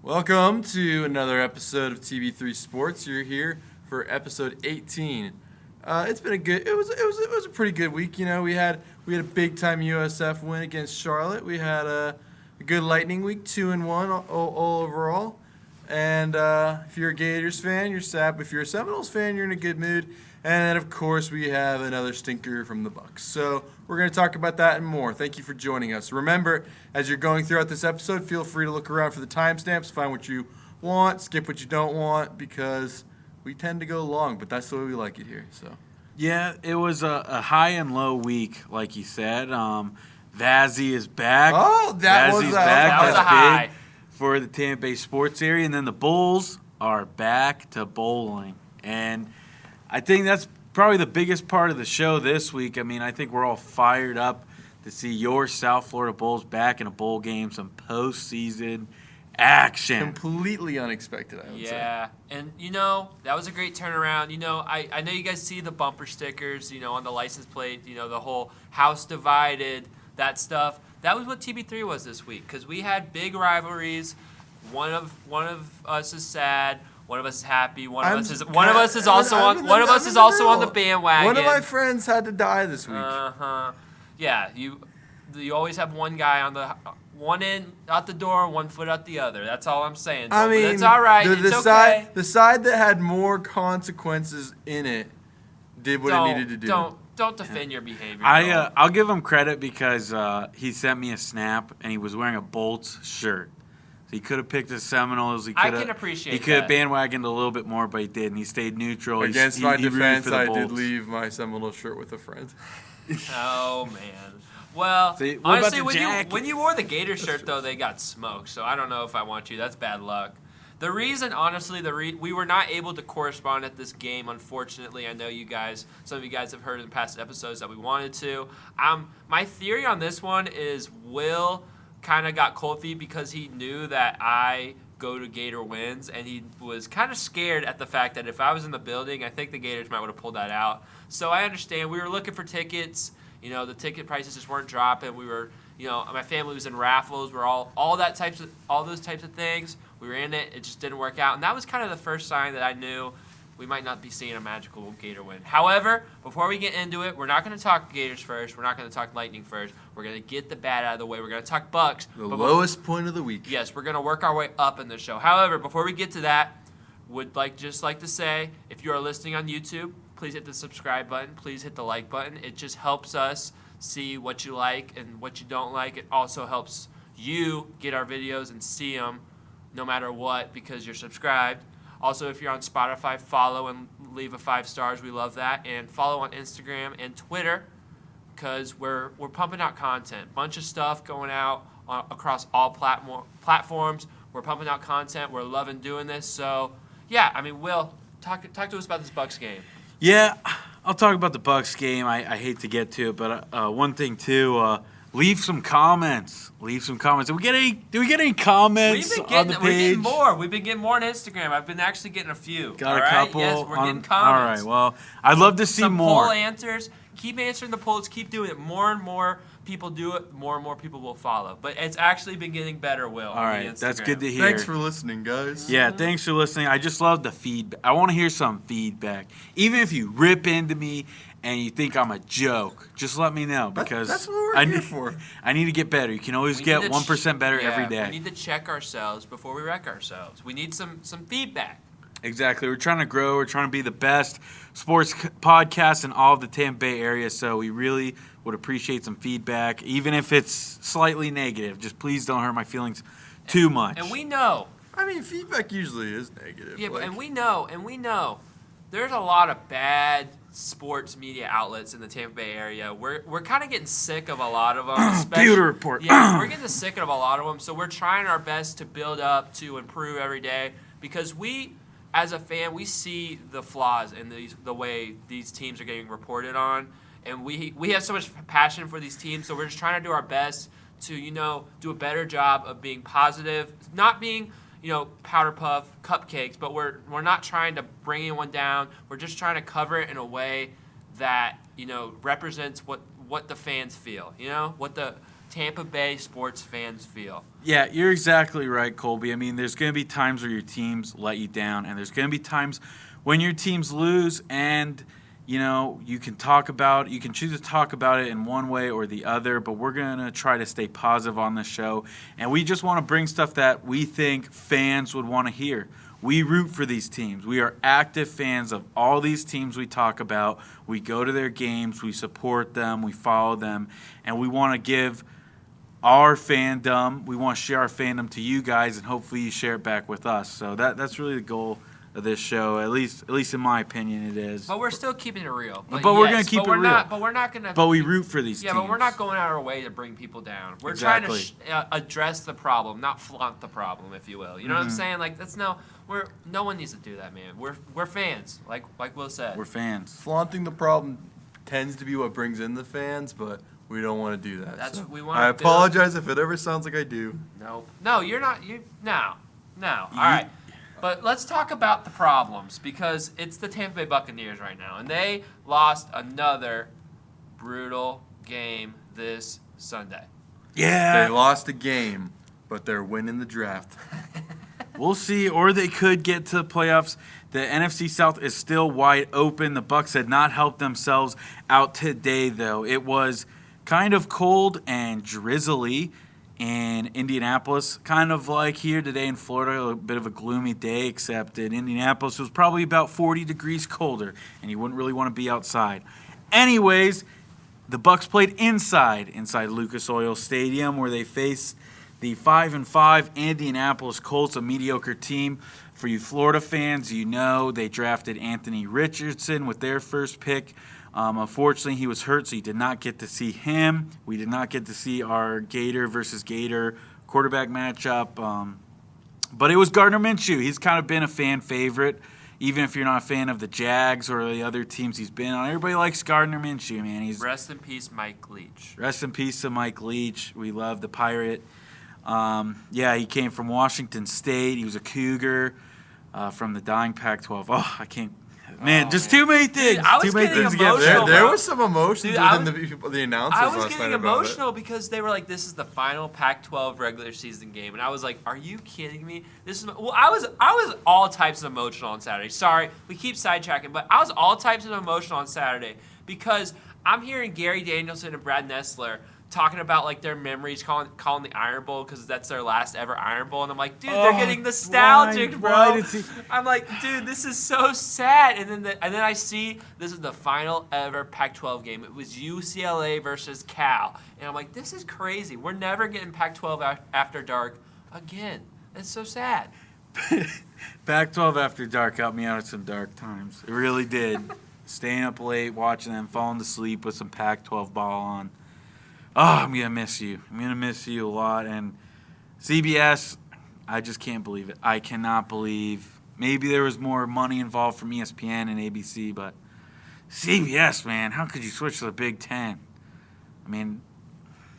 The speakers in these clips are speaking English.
Welcome to another episode of TB3 Sports. You're here for episode 18. It's been it was a pretty good week. You know, we had a big time USF win against Charlotte. We had a good Lightning week, 2-1 all overall. And if you're a Gators fan, you're sad. If you're a Seminoles fan, you're in a good mood. And then, of course, we have another stinker from the Bucs. So we're going to talk about that and more. Thank you for joining us. Remember, as you're going throughout this episode, feel free to look around for the timestamps, find what you want, skip what you don't want, because we tend to go long, but that's the way we like it here. So yeah, it was a high and low week, like you said. Vazzy is back. Oh, that was That's a high big for the Tampa Bay sports area. And then the Bulls are back to bowling. And I think that's probably the biggest part of the show this week. I mean, I think we're all fired up to see your South Florida Bulls back in a bowl game, some postseason action. Completely unexpected, I would say. Yeah, and that was a great turnaround. I know you guys see the bumper stickers, on the license plate, the whole house divided, that stuff. That was what TB3 was this week, because we had big rivalries. One of us is sad. One of us is happy. One of us is also on the bandwagon. One of my friends had to die this week. Yeah, you always have one guy on the one end out the door, one foot out the other. That's all I'm saying. I mean, it's all right. It's okay. The side that had more consequences in it did what it needed to do. Don't defend your behavior. I'll give him credit because he sent me a snap and he was wearing a Bolts shirt. He could have picked the Seminoles. I can appreciate that. He could have bandwagoned a little bit more, but he didn't. He stayed neutral. Against my defense, I Bolts. did leave my Seminole shirt with a friend. Oh, man. Well, honestly, when you wore the Gator shirt, though, they got smoked. So I don't know if I want you. That's bad luck. The reason, honestly, we were not able to correspond at this game, unfortunately. I know some of you guys have heard in past episodes that we wanted to. My theory on this one is Will kind of got cold feet because he knew that I go to Gator wins, and he was kind of scared at the fact that if I was in the building, I think the Gators might would have pulled that out. So I understand. We were looking for tickets. The ticket prices just weren't dropping. We were, my family was in raffles. We're all those types of things. We were in it. It just didn't work out, and that was kind of the first sign that I knew we might not be seeing a magical Gator win. However, before we get into it, we're not going to talk Gators first. We're not going to talk Lightning first. We're going to get the bad out of the way. We're going to talk Bucs. The lowest point of the week. Yes, we're going to work our way up in the show. However, before we get to that, would like to say, if you are listening on YouTube, please hit the subscribe button. Please hit the like button. It just helps us see what you like and what you don't like. It also helps you get our videos and see them no matter what because you're subscribed. Also, if you're on Spotify, follow and leave a 5 stars. We love that. And follow on Instagram and Twitter because we're pumping out content. Bunch of stuff going out across all platforms. We're pumping out content. We're loving doing this. So, yeah, I mean, Will, talk to us about this Bucs game. Yeah, I'll talk about the Bucs game. I hate to get to it, but one thing, too, leave some comments. Do we get any comments on the page? We're getting more. We've been getting more on Instagram. I've been actually getting a few. Got a couple. Yes, we're getting comments. All right. Well, I'd love to see some more. Poll answers. Keep answering the polls. Keep doing it. More and more people do it. More and more people will follow. But it's actually been getting better, Will. All right. That's good to hear. Thanks for listening, guys. Yeah, thanks for listening. I just love the feedback. I want to hear some feedback. Even if you rip into me and you think I'm a joke, just let me know because that's what we're here for. I need to get better. You can always get 1% better every day. We need to check ourselves before we wreck ourselves. We need some feedback. Exactly. We're trying to grow. We're trying to be the best sports podcast in all of the Tampa Bay area, so we really would appreciate some feedback, even if it's slightly negative. Just please don't hurt my feelings too much. And we know. I mean, feedback usually is negative. Yeah, and we know. There's a lot of bad sports media outlets in the Tampa Bay area. We're kind of getting sick of a lot of them. Beauty report. Yeah, we're getting sick of a lot of them. So we're trying our best to build up, to improve every day because we, as a fan, we see the flaws in the way these teams are getting reported on. And we have so much passion for these teams, so we're just trying to do our best to, do a better job of being positive, not being powder puff cupcakes, but we're not trying to bring anyone down. We're just trying to cover it in a way that represents what the fans feel, what the Tampa Bay sports fans feel. Yeah, you're exactly right, Colby. I mean, there's going to be times where your teams let you down, and there's going to be times when your teams lose, and you can choose to talk about it in one way or the other, but we're going to try to stay positive on the show, and we just want to bring stuff that we think fans would want to hear. We root for these teams. We are active fans of all these teams we talk about. We go to their games, we support them, we follow them, and we want to give our fandom, we want to share our fandom to you guys, and hopefully you share it back with us. So that's really the goal of this show, at least in my opinion, it is. But we're still keeping it real. But we're going to keep it real. But we're not going to. But we root for these teams. Yeah, but we're not going out of our way to bring people down. We're Exactly. trying to address the problem, not flaunt the problem, if you will. You know what I'm saying? Like no one needs to do that, man. We're fans, like Will said. We're fans. Flaunting the problem tends to be what brings in the fans, but we don't want to do that. That's so what we want. I apologize if it ever sounds like I do. No, you're not. No. All right. But let's talk about the problems, because it's the Tampa Bay Buccaneers right now, and they lost another brutal game this Sunday. Yeah. They lost a game, but they're winning the draft. We'll see, or they could get to the playoffs. The NFC South is still wide open. The Bucs had not helped themselves out today, though. It was kind of cold and drizzly in Indianapolis, kind of like here today in Florida, a bit of a gloomy day, except in Indianapolis it was probably about 40 degrees colder, and you wouldn't really want to be outside. Anyways, the Bucs played inside Lucas Oil Stadium, where they faced the 5-5 Indianapolis Colts, a mediocre team. For you Florida fans, they drafted Anthony Richardson with their first pick. Unfortunately, he was hurt, so you did not get to see him. We did not get to see our Gator versus Gator quarterback matchup. But it was Gardner Minshew. He's kind of been a fan favorite, even if you're not a fan of the Jags or the other teams he's been on. Everybody likes Gardner Minshew, man. Rest in peace, Mike Leach. Rest in peace to Mike Leach. We love the Pirate. He came from Washington State. He was a Cougar from the dying Pac-12. Oh, I can't. Man, too many things. Dude, I was getting emotional. There was some emotions within the announcers I was last getting night about emotional because they were like, "This is the final Pac-12 regular season game," and I was like, "Are you kidding me?" I was all types of emotional on Saturday. Sorry, we keep sidetracking, but I was all types of emotional on Saturday because I'm hearing Gary Danielson and Brad Nessler talking about like their memories, calling the Iron Bowl because that's their last ever Iron Bowl, and I'm like, dude, they're getting nostalgic, bro. I'm like, dude, this is so sad. And then I see this is the final ever Pac-12 game. It was UCLA versus Cal, and I'm like, this is crazy. We're never getting Pac-12 after dark again. It's so sad. Pac-12 after dark got me out of some dark times. It really did. Staying up late, watching them, falling to sleep with some Pac-12 ball on. Oh, I'm going to miss you. I'm going to miss you a lot. And CBS, I just can't believe it. I cannot believe. Maybe there was more money involved from ESPN and ABC, but CBS, man, how could you switch to the Big Ten? I mean,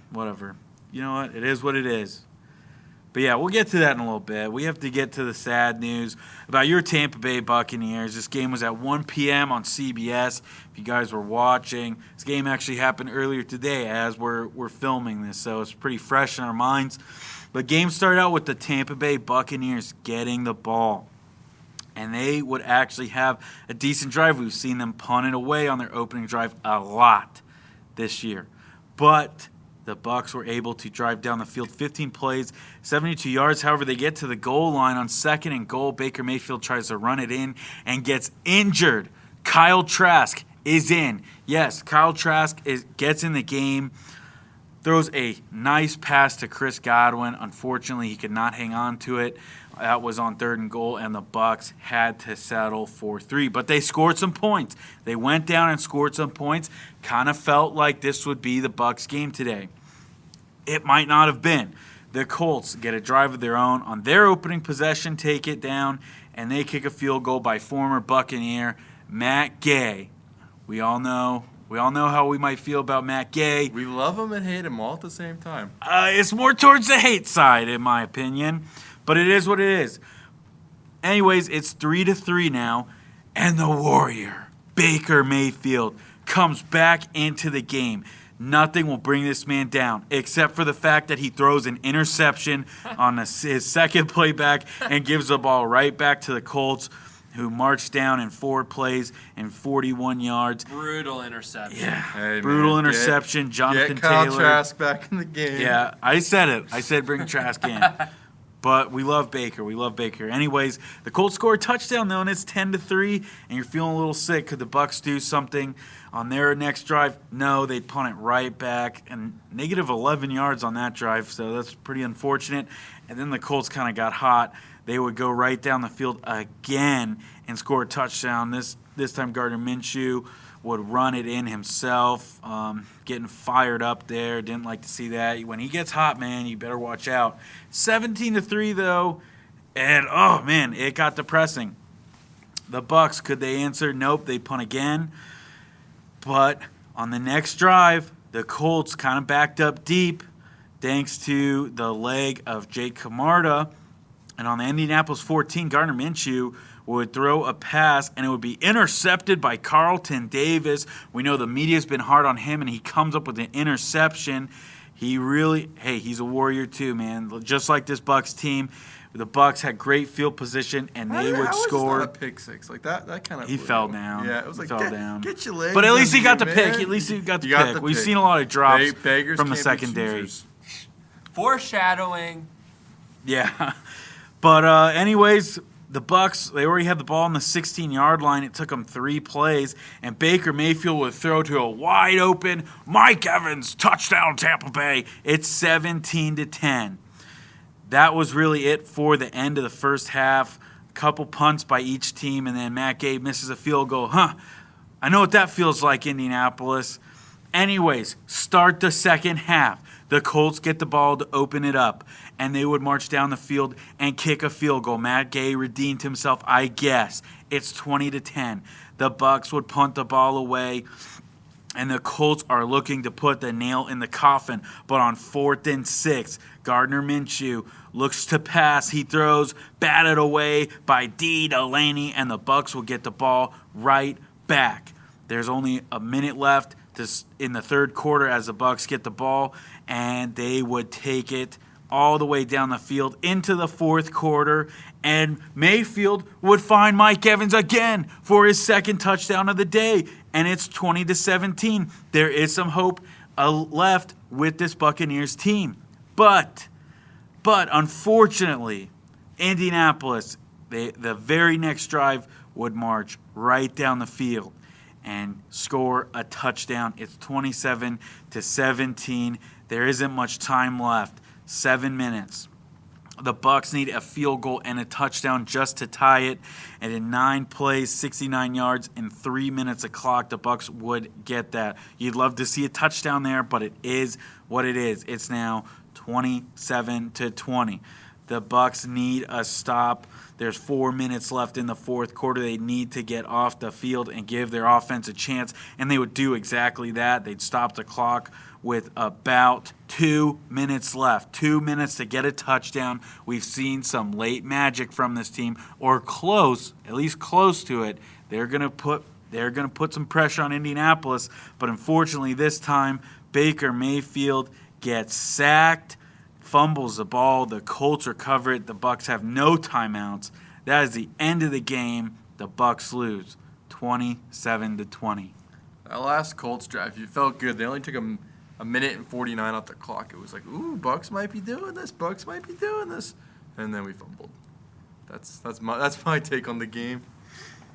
whatever. You know what? It is what it is. But, yeah, we'll get to that in a little bit. We have to get to the sad news about your Tampa Bay Buccaneers. This game was at 1 p.m. on CBS. If you guys were watching, this game actually happened earlier today as we're filming this, so it's pretty fresh in our minds. But game started out with the Tampa Bay Buccaneers getting the ball. And they would actually have a decent drive. We've seen them punt it away on their opening drive a lot this year. But the Bucs were able to drive down the field 15 plays, 72 yards. However, they get to the goal line on 2nd and goal. Baker Mayfield tries to run it in and gets injured. Kyle Trask is in. Yes, Kyle Trask gets in the game, throws a nice pass to Chris Godwin. Unfortunately, he could not hang on to it. That was on 3rd and goal, and the Bucs had to settle for 3. But they scored some points. They went down and scored some points. Kind of felt like this would be the Bucs game today. It might not have been. The Colts get a drive of their own on their opening possession, take it down, and they kick a field goal by former Buccaneer Matt Gay. We all know how we might feel about Matt Gay. We love him and hate him all at the same time. It's more towards the hate side, in my opinion. But it is what it is. Anyways, it's 3-3 now, and the Warrior, Baker Mayfield, comes back into the game. Nothing will bring this man down except for the fact that he throws an interception on his second play back and gives the ball right back to the Colts, who marched down in 4 plays and 41 yards. Brutal interception. Yeah, hey, brutal man, interception. Jonathan get Kyle Taylor. Trask back in the game. Yeah, I said it. I said bring Trask in. But we love Baker. We love Baker. Anyways, the Colts score a touchdown, though, and it's 10-3, and you're feeling a little sick. Could the Bucs do something on their next drive? No, they punt it right back, and negative 11 yards on that drive, so that's pretty unfortunate. And then the Colts kind of got hot. They would go right down the field again and score a touchdown. This time Gardner Minshew would run it in himself, getting fired up there. Didn't like to see that. When he gets hot, man, you better watch out. 17-3, though, and, oh, man, it got depressing. The Bucs, could they answer? Nope, they punt again. But on the next drive, the Colts kind of backed up deep thanks to the leg of Jake Camarda. And on the Indianapolis 14, Gardner Minshew would throw a pass, and it would be intercepted by Carlton Davis. We know the media's been hard on him, and he comes up with an interception. He's a warrior too, man. Just like this Bucs team, the Bucs had great field position, and they would score. Not a pick six like that kind of. He fell down. Yeah, it was Get your legs. But at least he got the man. pick. At least he got the pick. We've seen a lot of drops from the secondary. Foreshadowing. Yeah. But anyways, the Bucs, they already had the ball on the 16-yard line. It took them 3 plays, and Baker Mayfield would throw to a wide-open Mike Evans, touchdown Tampa Bay. It's 17-10. That was really it for the end of the first half. A couple punts by each team, and then Matt Gay misses a field goal. I know what that feels like, Indianapolis. Anyways, start the second half. The Colts get the ball to open it up, and they would march down the field and kick a field goal. Matt Gay redeemed himself, I guess. It's 20-10. The Bucs would punt the ball away, and the Colts are looking to put the nail in the coffin. But on 4th and 6, Gardner Minshew looks to pass. He throws, batted away by D. Delaney, and the Bucs will get the ball right back. There's only a minute left in the third quarter as the Bucs get the ball, and they would take it all the way down the field into the fourth quarter, and Mayfield would find Mike Evans again for his second touchdown of the day, and it's 20-17. There is some hope left with this Buccaneers team, but unfortunately, Indianapolis, the very next drive would march right down the field and score a touchdown. It's 27-17. There isn't much time left. 7 minutes. The Bucs need a field goal and a touchdown just to tie it. And in 9 plays, 69 yards, and 3 minutes of clock, the Bucs would get that. You'd love to see a touchdown there, but it is what it is. It's now 27-20. The Bucs need a stop. There's 4 minutes left in the fourth quarter. They need to get off the field and give their offense a chance, and they would do exactly that. They'd stop the clock with about 2 minutes left. 2 minutes to get a touchdown. We've seen some late magic from this team, or close, at least close to it. They're gonna put some pressure on Indianapolis, but unfortunately this time Baker Mayfield gets sacked, fumbles the ball. The Colts recover it. The Bucs have no timeouts. That is the end of the game. The Bucs lose 27-20. That last Colts drive, you felt good. They only took a minute and 49 off the clock. It was like, ooh, Bucs might be doing this. Bucs might be doing this. And then we fumbled. That's my take on the game.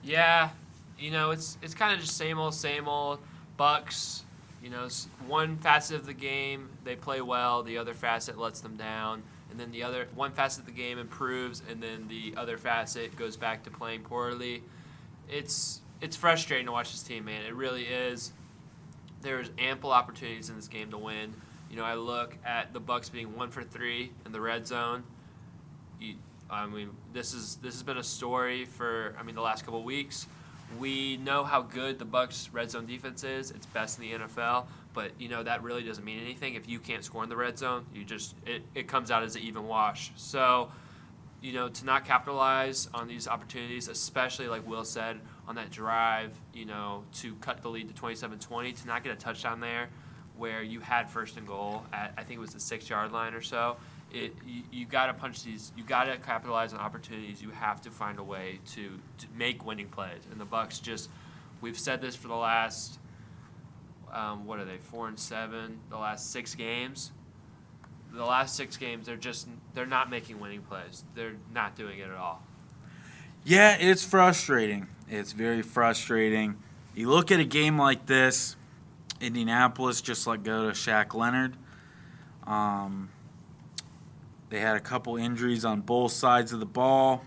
Yeah, it's kind of just same old Bucs. One facet of the game, they play well. The other facet lets them down. And then one facet of the game improves, and then the other facet goes back to playing poorly. It's frustrating to watch this team, man. It really is. There's ample opportunities in this game to win. I look at the Bucs being 1 for 3 in the red zone. This has been a story for the last couple of weeks. We know how good the Bucs red zone defense is. It's best in the NFL, but that really doesn't mean anything if you can't score in the red zone. It comes out as an even wash. So, to not capitalize on these opportunities, especially like Will said on that drive, to cut the lead to 27-20, to not get a touchdown there where you had first and goal at, I think it was the 6-yard line or so. You got to punch these. You got to capitalize on opportunities. You have to find a way to make winning plays. And the Bucs we've said this for the last, 4-7, the last 6 games. The last 6 games, they're not making winning plays. They're not doing it at all. Yeah, it's frustrating. It's very frustrating. You look at a game like this, Indianapolis just let go to Shaq Leonard. They had a couple injuries on both sides of the ball.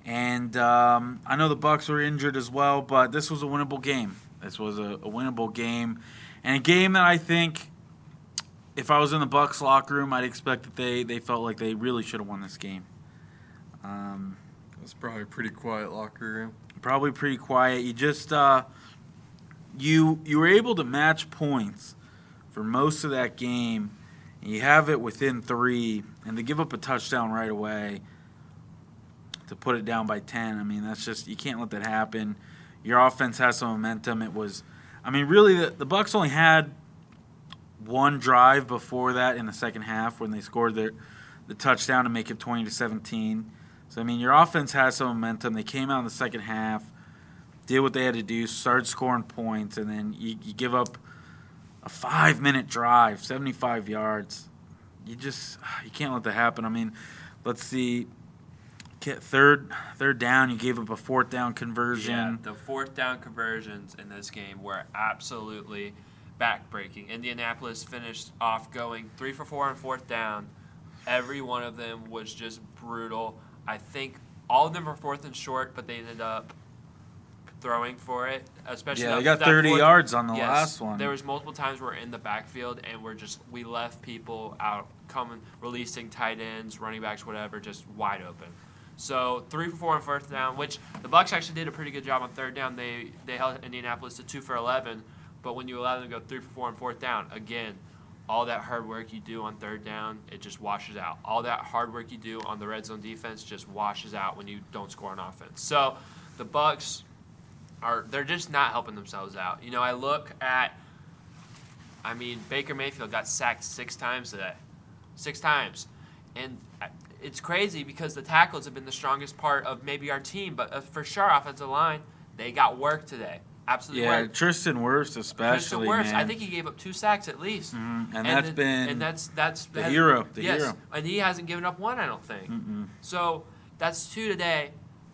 And I know the Bucs were injured as well, but this was a winnable game. This was a winnable game. And a game that I think, if I was in the Bucs locker room, I'd expect that they felt like they really should have won this game. It was probably a pretty quiet locker room. Probably pretty quiet. You just you were able to match points for most of that game. And you have it within 3, and to give up a touchdown right away to put it down by 10. I mean, that's just, you can't let that happen. Your offense has some momentum. Really the Bucs only had one drive before that in the second half when they scored the touchdown to make it 20-17. So, your offense has some momentum. They came out in the second half, did what they had to do, started scoring points, and then you give up a 5-minute drive, 75 yards. You can't let that happen. Let's see. Third down, you gave up a 4th down conversion. Yeah, the 4th down conversions in this game were absolutely backbreaking. Indianapolis finished off going 3 for 4 on 4th down. Every one of them was just brutal. I think all of them were 4th and short, but they ended up throwing for it. Especially they got 30 yards on the last one. There was multiple times we're in the backfield and we left people out releasing tight ends, running backs, whatever, just wide open. So 3 for 4 on 4th down, which the Bucs actually did a pretty good job on 3rd down. They held Indianapolis to 2 for 11, but when you allow them to go 3 for 4 on 4th down, again, all that hard work you do on 3rd down, it just washes out. All that hard work you do on the red zone defense just washes out when you don't score on offense. So the Bucs they're just not helping themselves out. I look at, Baker Mayfield got sacked 6 times today. 6 times. And it's crazy because the tackles have been the strongest part of maybe our team, but for sure, offensive line, they got work today. Absolutely work. Yeah, Tristan Wirfs especially, man. I think he gave up 2 sacks at least. Mm-hmm. And that's the hero. Hero. And he hasn't given up 1, I don't think. Mm-mm. So that's 2 today.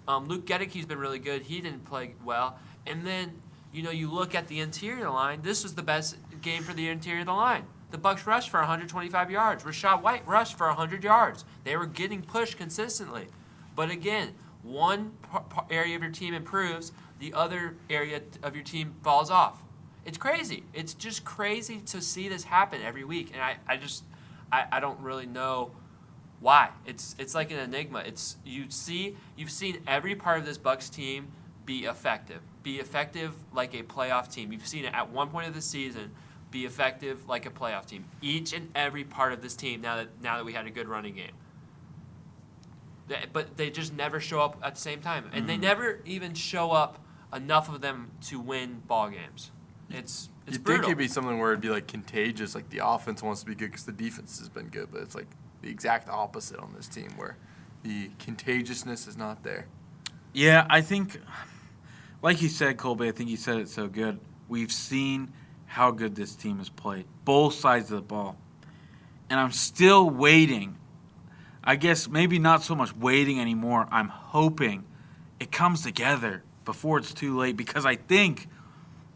Luke Gedicke's been really good. He didn't play well. And then, you look at the interior line. This was the best game for the interior of the line. The Bucs rushed for 125 yards. Rashad White rushed for 100 yards. They were getting pushed consistently. But again, one area of your team improves, the other area of your team falls off. It's crazy. It's just crazy to see this happen every week. And I don't really know why. It's like an enigma. You've seen every part of this Bucs team be effective. Be effective like a playoff team. You've seen it at one point of the season be effective like a playoff team. Each and every part of this team now that we had a good running game. But they just never show up at the same time. And they never even show up enough of them to win ball games. It's You'd brutal. think it'd be something where it'd be like contagious, like the offense wants to be good because the defense has been good, but it's like the exact opposite on this team where the contagiousness is not there. Yeah, I think, like you said, Colby, I think you said it so good. We've seen how good this team has played, both sides of the ball. And I'm still waiting. I guess maybe not so much waiting anymore. I'm hoping it comes together before it's too late, because I think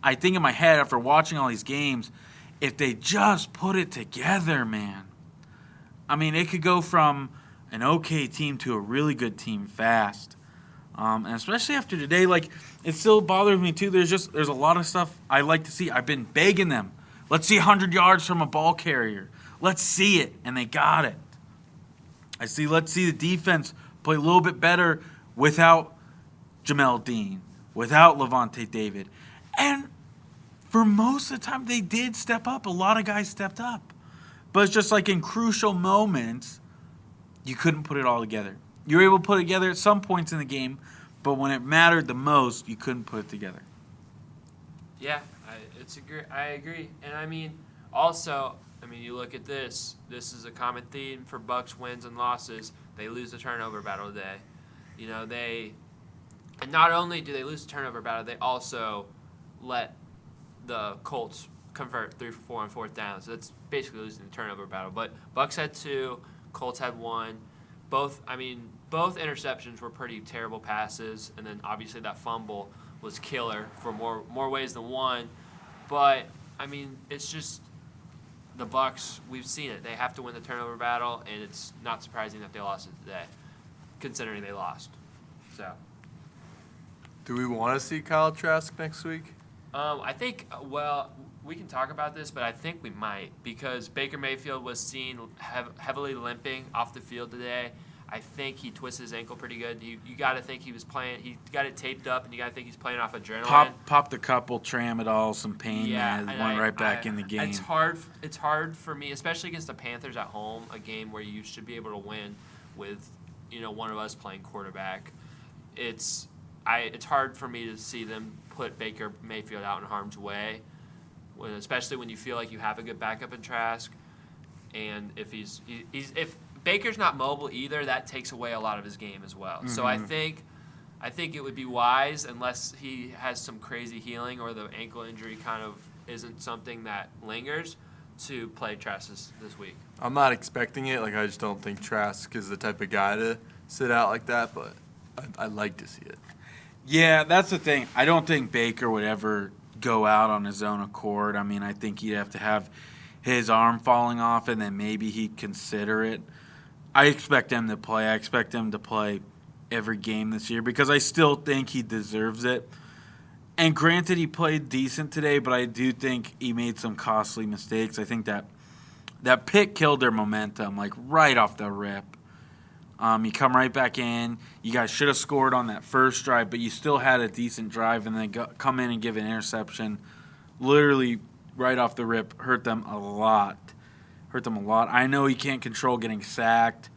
in my head after watching all these games, if they just put it together, man. It could go from an okay team to a really good team fast. And especially after today, it still bothers me too. There's a lot of stuff I like to see. I've been begging them. Let's see 100 yards from a ball carrier. Let's see it. And they got it. Let's see the defense play a little bit better without Jamel Dean, without Levante David. And for most of the time, they did step up. A lot of guys stepped up. But it's just like in crucial moments, you couldn't put it all together. You were able to put it together at some points in the game, but when it mattered the most, you couldn't put it together. Yeah, I agree, and I mean, also, you look at this. This is a common theme for Bucs wins and losses. They lose the turnover battle today. And not only do they lose the turnover battle, they also let the Colts convert 3 for 4 on fourth down. So that's basically losing the turnover battle. But Bucs had 2, Colts had 1. Both interceptions were pretty terrible passes, and then obviously that fumble was killer for more ways than one. But it's just the Bucs. We've seen it. They have to win the turnover battle, and it's not surprising that they lost it today, considering they lost. So. Do we want to see Kyle Trask next week? I think, we can talk about this, but I think we might because Baker Mayfield was seen heavily limping off the field today. I think he twisted his ankle pretty good. You got to think he was playing. He got it taped up, and you got to think he's playing off adrenaline. Popped a couple tramadol, some pain meds, went right back in the game. It's hard for me, especially against the Panthers at home, a game where you should be able to win with one of us playing quarterback. It's hard for me to see them put Baker Mayfield out in harm's way, especially when you feel like you have a good backup in Trask, and if if Baker's not mobile either, that takes away a lot of his game as well. Mm-hmm. So I think it would be wise, unless he has some crazy healing or the ankle injury kind of isn't something that lingers, to play Trask this week. I'm not expecting it. I just don't think Trask is the type of guy to sit out like that, but I'd like to see it. Yeah, that's the thing. I don't think Baker would ever go out on his own accord. I think he'd have to have his arm falling off, and then maybe he'd consider it. I expect him to play. I expect him to play every game this year because I still think he deserves it. And granted, he played decent today, but I do think he made some costly mistakes. I think that pick killed their momentum, right off the rip. You come right back in. You guys should have scored on that first drive, but you still had a decent drive, and then come in and give an interception. Literally, right off the rip, hurt them a lot. I know he can't control getting sacked.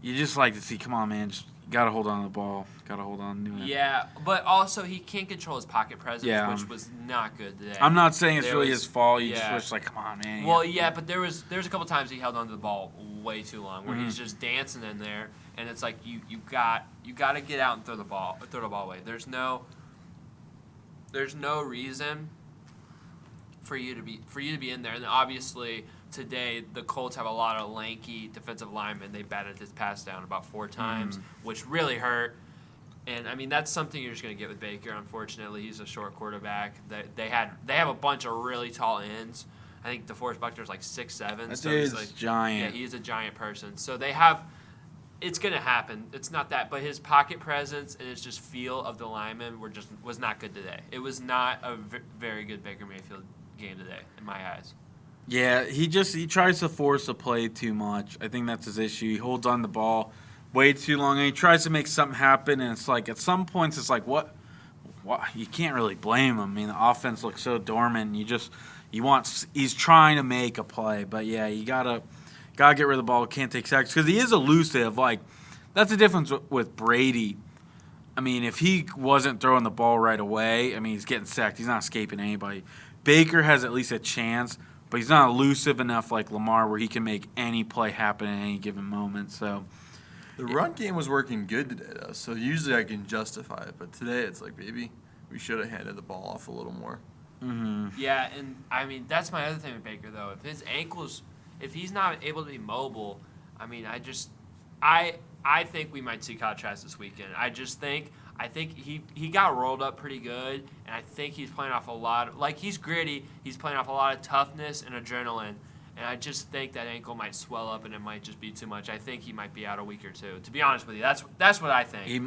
You just like to see, come on, man, just got to hold on to the ball. Got to hold on to it. Yeah, but also he can't control his pocket presence, which was not good today. I'm not saying it's really his fault. You just wish, come on, man. Well, but there's a couple times he held onto the ball way too long, where he's just dancing in there, and it's like you got to get out and throw the ball away. There's no reason for you to be in there, and obviously today the Colts have a lot of lanky defensive linemen. They batted this pass down about 4 times, which really hurt. And that's something you're just going to get with Baker. Unfortunately, he's a short quarterback. They have a bunch of really tall ends. I think DeForest Buckner's 6'7". That dude's giant. Yeah, he's a giant person. So it's going to happen. It's not that, but his pocket presence and his just feel of the linemen was not good today. It was not a very good Baker Mayfield game today, in my eyes. Yeah, he tries to force a play too much. I think that's his issue. He holds on the ball way too long, and he tries to make something happen, and it's at some points it's what? You can't really blame him. The offense looks so dormant. He's trying to make a play, but yeah, you gotta get rid of the ball. Can't take sacks because he is elusive. That's the difference with Brady. If he wasn't throwing the ball right away, he's getting sacked. He's not escaping anybody. Baker has at least a chance, but he's not elusive enough like Lamar where he can make any play happen at any given moment. So the run game was working good today, though, so usually I can justify it. But today it's maybe we should have handed the ball off a little more. Mm-hmm. Yeah, and that's my other thing with Baker, though. If he's not able to be mobile, I think we might see Kyle Trask this weekend. I think he got rolled up pretty good, and I think he's playing off a lot of, he's gritty. He's playing off a lot of toughness and adrenaline, and I just think that ankle might swell up and it might just be too much. I think he might be out a week or two. To be honest with you, that's what I think. I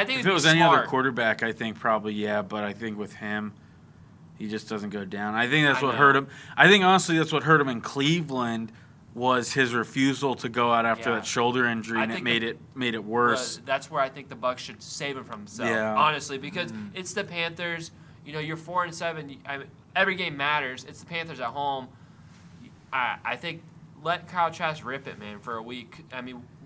think if it was any other quarterback, I think probably but I think with him, he just doesn't go down. I think that's what hurt him. I think honestly that's what hurt him in Cleveland. Was his refusal to go out after that shoulder injury, and it made it worse. That's where I think the Bucs should save him from himself, honestly, because it's the Panthers. You're 4-7. Every game matters. It's the Panthers at home. I think let Kyle Trask rip it, man, for a week.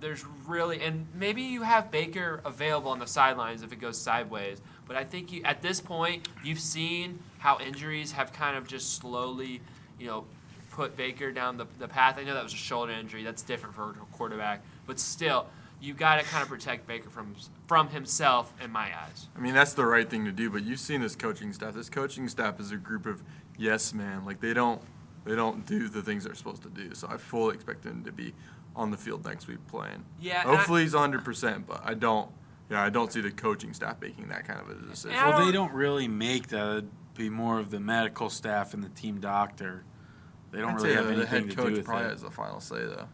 there's really, and maybe you have Baker available on the sidelines if it goes sideways, but I think at this point, you've seen how injuries have kind of just slowly, put Baker down the path. I know that was a shoulder injury. That's different for a quarterback, but still, you got to kind of protect Baker from himself in my eyes. I mean, that's the right thing to do, but you've seen this coaching staff. This coaching staff is a group of yes men. Like, they don't do the things they're supposed to do. So I fully expect him to be on the field next week playing. Yeah. Hopefully he's 100%, but I don't see the coaching staff making that kind of a decision. Well, they don't really make that. It'd be more of the medical staff and the team doctor. They don't really have anything to do with it. The head coach probably has the final say, though.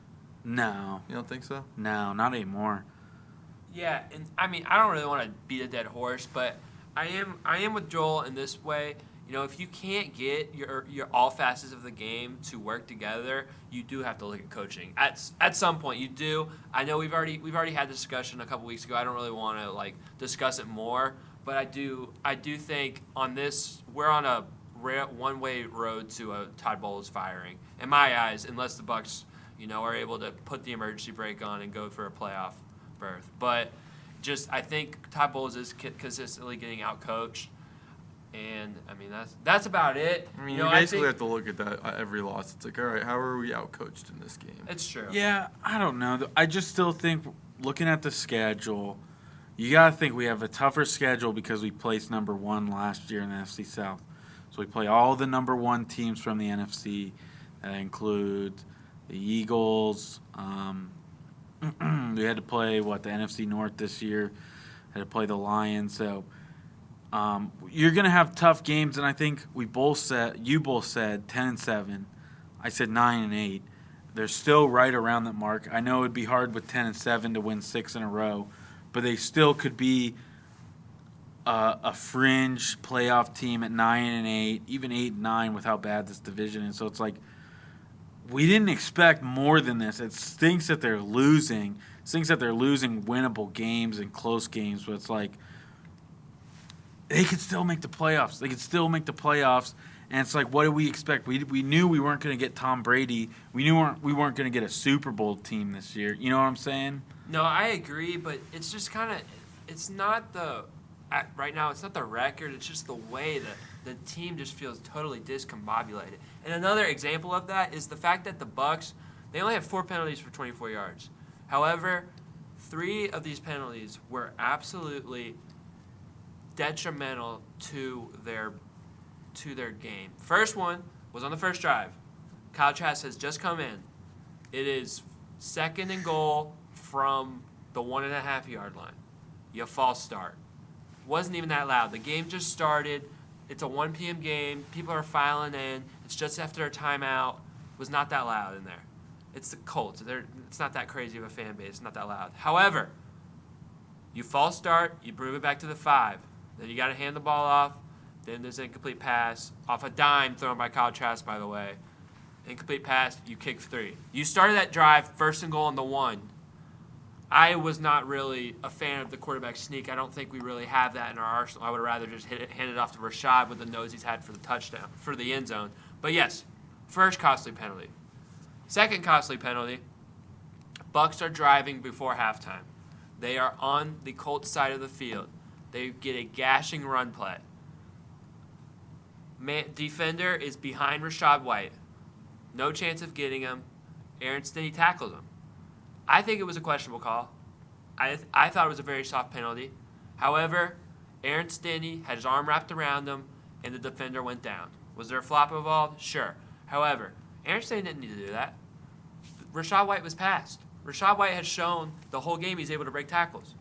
No. You don't think so? No, not anymore. Yeah, and I mean, I don't really want to beat a dead horse, but I am with Joel in this way. If you can't get your all facets of the game to work together, you do have to look at coaching. At some point, you do. I know we've already had this discussion a couple weeks ago. I don't really want to discuss it more, but I do think on this we're on a one-way road to a Todd Bowles firing. In my eyes, unless the Bucs, are able to put the emergency brake on and go for a playoff berth. But I think Todd Bowles is consistently getting outcoached. And, I mean, that's about it. I mean, you basically have to look at that every loss. It's like, all right, how are we outcoached in this game? It's true. Yeah, I don't know. I just still think, looking at the schedule, you got to think we have a tougher schedule because we placed number 1 last year in the NFC South. So we play all the number 1 teams from the NFC. That includes the Eagles. We had to play, the NFC North this year. Had to play the Lions. So you're going to have tough games, and I think you both said 10-7. I said 9-8. They're still right around that mark. I know it'd be hard with 10-7 to win 6 in a row, but they still could be a fringe playoff team at 9-8, even 8-9 with how bad this division is. So it's like we didn't expect more than this. It stinks that they're losing. It stinks that they're losing winnable games and close games, but it's like they could still make the playoffs. And it's like, what did we expect? We knew we weren't going to get Tom Brady. We knew we weren't going to get a Super Bowl team this year. You know what I'm saying? No, I agree, but it's just kind of – it's not right now, it's not the record. It's just the way that the team just feels totally discombobulated. And another example of that is the fact that the Bucs, they only have 4 penalties for 24 yards. However, 3 of these penalties were absolutely detrimental to their game. First one was on the first drive. Kyle Trask has just come in. It is 2nd and goal from the 1.5-yard line. You false start. Wasn't even that loud. The game just started. It's a 1 p.m. game. People are filing in. It's just after a timeout. It was not that loud in there. It's the Colts. It's not that crazy of a fan base. It's not that loud. However, you false start. You move it back to the 5. Then you got to hand the ball off. Then there's an incomplete pass off a dime thrown by Kyle Trask, by the way. Incomplete pass, you kick 3. You started that drive, 1st and goal on the 1. I was not really a fan of the quarterback sneak. I don't think we really have that in our arsenal. I would rather just hand it off to Rashad with the nose he's had for the touchdown, for the end zone. But yes, first costly penalty. Second costly penalty, Bucs are driving before halftime. They are on the Colts side of the field. They get a gashing run play. Defender is behind Rashad White. No chance of getting him. Aaron Stinney tackles him. I think it was a questionable call. I thought it was a very soft penalty. However, Aaron Stinney had his arm wrapped around him, and the defender went down. Was there a flop involved? Sure. However, Aaron Stinney didn't need to do that. Rashad White was passed. Rashad White has shown the whole game he's able to break tackles.